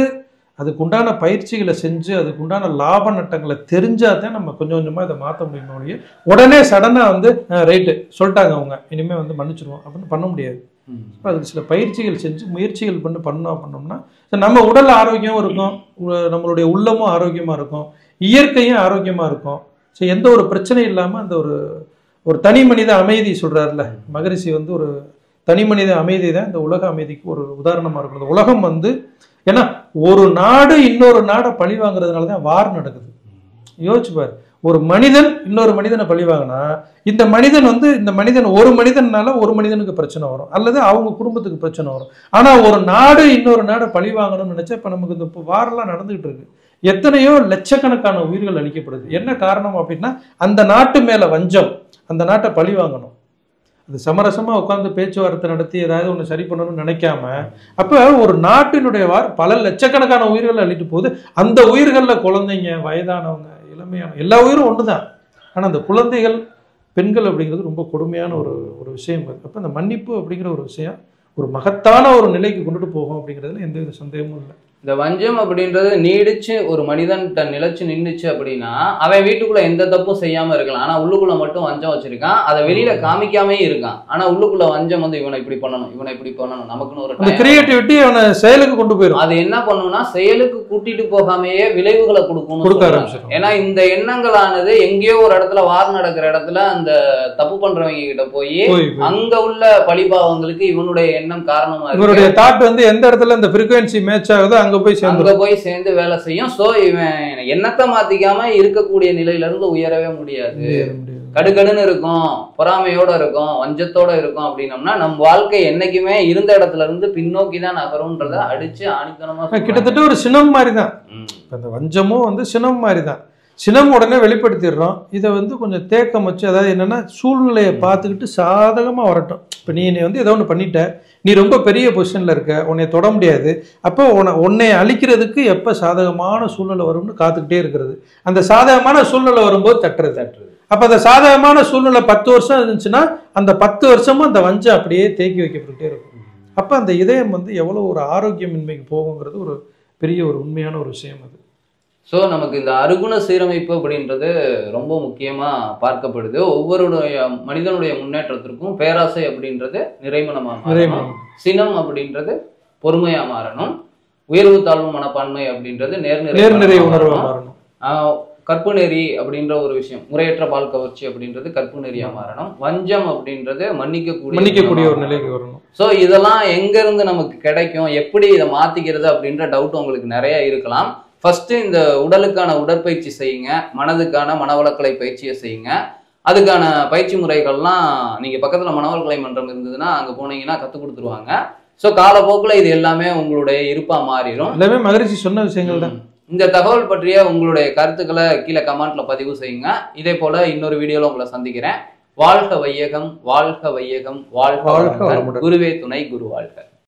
Speaker 2: அதுக்குண்டான பயிற்சிகளை செஞ்சு அதுக்குண்டான லாப நட்டங்களை தெரிஞ்சாதான் நம்ம கொஞ்சம் கொஞ்சமா இதை மாற்ற முடியும் ஒழிய உடனே சடனா வந்து ரைட்டு சொல்லிட்டாங்க அவங்க இனிமே வந்து மன்னிச்சிருவோம் அப்படின்னு பண்ண முடியாது. அதுக்கு சில பயிற்சிகள் செஞ்சு முயற்சிகள் பண்ணோம்னா நம்ம உடல் ஆரோக்கியமும் இருக்கும், நம்மளுடைய உள்ளமும் ஆரோக்கியமா இருக்கும், இயற்கையும் ஆரோக்கியமா இருக்கும். ஸோ எந்த ஒரு பிரச்சனையும் இல்லாமல் அந்த ஒரு தனி மனித அமைதி சொல்றாருல மகரிஷி வந்து ஒரு தனி மனித அமைதி தான் இந்த உலக அமைதிக்கு ஒரு உதாரணமா இருக்கும். இந்த உலகம் வந்து ஏன்னா ஒரு நாடு இன்னொரு நாடை பழி வாங்குறதுனால தான் வார் நடக்குது. யோசிச்சுப்பார், ஒரு மனிதன் இன்னொரு மனிதனை பழி வாங்கினா இந்த மனிதன் ஒரு மனிதனால ஒரு மனிதனுக்கு பிரச்சனை வரும் அல்லது அவங்க குடும்பத்துக்கு பிரச்சனை வரும். ஆனா ஒரு நாடு இன்னொரு நாடை பழி வாங்கணும்னு நினைச்சா இப்ப நமக்கு இந்த வாரெல்லாம் நடந்துகிட்டு இருக்கு. எத்தனையோ லட்சக்கணக்கான உயிர்கள் அளிக்கப்படுது. என்ன காரணம் அப்படின்னா அந்த நாட்டு மேல வஞ்சம், அந்த நாட்டை பழி வாங்கணும். அது சமரசமா உட்காந்து பேச்சுவார்த்தை நடத்தி ஏதாவது ஒன்று சரி பண்ணணும்னு நினைக்காம அப்ப ஒரு நாட்டினுடைய பல லட்சக்கணக்கான உயிர்கள் அள்ளிட்டு போகுது. அந்த உயிர்களில் குழந்தைங்க, வயதானவங்க, இளமையான எல்லா உயிரும் ஒண்ணுதான். ஆனா அந்த குழந்தைகள், பெண்கள் அப்படிங்கிறது ரொம்ப கொடுமையான ஒரு விஷயம். அப்ப அந்த மன்னிப்பு அப்படிங்கிற ஒரு விஷயம் ஒரு மகத்தான ஒரு நிலைக்கு கொண்டுட்டு போகும் அப்படிங்கிறதுல எந்தவித சந்தேகமும் இல்லை.
Speaker 3: இந்த வஞ்சம் அப்படின்றது நீடிச்சு ஒரு மனிதன் தன் நிலைச்சு நின்றுச்சு அப்படின்னா அவன் வீட்டுக்குள்ள எந்த தப்பும் செய்யாம இருக்கலாம், ஆனா உள்ளுக்குள்ள மட்டும் வஞ்சம் வச்சிருக்கான், அதை வெளியில காமிக்காமே இருக்கான். ஆனா உள்ளுக்குள்ள வஞ்சம் வந்து இவனை இப்படி பண்ணணும், இவனை இப்படி பண்ணணும், நமக்குன்னு ஒரு
Speaker 2: கிரியேட்டிவிட்டி அவனை செயலுக்கு கொண்டு போயிடும்.
Speaker 3: அது என்ன பண்ணும்னா செயலுக்கு கூட்டிட்டு போகாமையே விளைவுகளை கொடுக்கணும். ஏன்னா இந்த எண்ணங்களானது எங்கேயோ ஒரு இடத்துல வார் நடக்கிற இடத்துல அந்த தப்பு பண்றவங்க கிட்ட போய் அங்க உள்ள பழிபாவங்களுக்கு இவனுடைய எண்ணம் காரணமா இருக்கு.
Speaker 2: இவருடைய தாட் வந்து எந்த இடத்துல இந்த ஃப்ரீக்வன்சி மேட்ச் ஆகுதோ அங்க போய்
Speaker 3: சேர்ந்து வேலை செய்யும். சோ இவன் எண்ணத்தை மாத்திக்காம இருக்கக்கூடிய நிலையில இருந்து உயரவே முடியாது. கடுகடுன்னு இருக்கும், பொறாமையோட இருக்கும், வஞ்சத்தோட இருக்கும் அப்படின்னம்னா நம் வாழ்க்கை என்னைக்குமே இருந்த இடத்துல இருந்து பின்னோக்கி தான் நகரும்ன்றத அடிச்சு ஆணித்தனமா
Speaker 2: கிட்டத்தட்ட ஒரு சினம் மாதிரி தான். அந்த வஞ்சமும் வந்து சினம் மாதிரி தான். சினம் உடனே வெளிப்படுத்திடுறோம். இதை வந்து கொஞ்சம் தேக்கம் வச்சு, அதாவது என்னன்னா சூழ்நிலையை பார்த்துக்கிட்டு சாதகமா வரட்டும். இப்போ நீ வந்து ஏதோ ஒன்று பண்ணிட்ட, நீ ரொம்ப பெரிய பொசிஷன்ல இருக்க, உன்னை தொட முடியாது, அப்போ உன்னை அழிக்கிறதுக்கு எப்போ சாதகமான சூழ்நிலை வரும்னு காத்துக்கிட்டே இருக்கிறது. அந்த சாதகமான சூழ்நிலை வரும்போது தட்டுறது. அப்போ அந்த சாதகமான சூழ்நிலை 10 வருஷம் இருந்துச்சுன்னா அந்த 10 வருஷமும் அந்த வஞ்சம் அப்படியே தேக்கி வைக்கப்பட்டுட்டே இருக்கும். அப்போ அந்த இதயம் வந்து எவ்வளோ ஒரு ஆரோக்கியமின்மைக்கு போகுங்கிறது ஒரு பெரிய ஒரு உண்மையான ஒரு விஷயம் அது.
Speaker 3: ஸோ நமக்கு இந்த அருகுண சீரமைப்பு அப்படின்றது ரொம்ப முக்கியமா பார்க்கப்படுது. ஒவ்வொருடைய மனிதனுடைய முன்னேற்றத்திற்கும் பேராசை அப்படின்றது நிறைமனமா மாறணும், சினம் அப்படின்றது பொறுமையா மாறணும், உயர்வு தாழ்வு மனப்பான்மை அப்படின்றது
Speaker 2: நேர்நிறை உணர்வா மாறணும்,
Speaker 3: கற்பு நெறி அப்படின்ற ஒரு விஷயம், முறையற்ற பால் கவர்ச்சி அப்படின்றது கற்பு நெறியா மாறணும், வஞ்சம் அப்படின்றது மன்னிக்கக்கூடிய ஒரு நிலைக்கு வரணும். ஸோ இதெல்லாம் எங்க இருந்து நமக்கு கிடைக்கும், எப்படி இதை மாத்திக்கிறது அப்படின்ற டவுட் உங்களுக்கு நிறைய இருக்கலாம். ஃபர்ஸ்ட் இந்த உடலுக்கான உடற்பயிற்சி செய்யுங்க, மனதுக்கான மனவளக்கலை பயிற்சியை செய்யுங்க. அதுக்கான பயிற்சி முறைகள்லாம் நீங்க பக்கத்துல மனவளக்கலை மன்றம் இருந்ததுன்னா அங்க போனீங்கன்னா கற்றுக் கொடுத்துருவாங்க. ஸோ காலப்போக்கில் இது எல்லாமே உங்களுடைய இருப்பா மாறிடும்.
Speaker 2: எல்லாமே மகிழ்ச்சி சொன்ன விஷயங்கள் தான்.
Speaker 3: இந்த தகவல் பற்றிய உங்களுடைய கருத்துக்களை கீழே கமெண்ட்ல பதிவு செய்யுங்க. இதே போல இன்னொரு வீடியோல உங்களை சந்திக்கிறேன். வாழ்க வையகம், வாழ்க வையகம், வாழ்க குருவே துணை, குரு வாழ்க.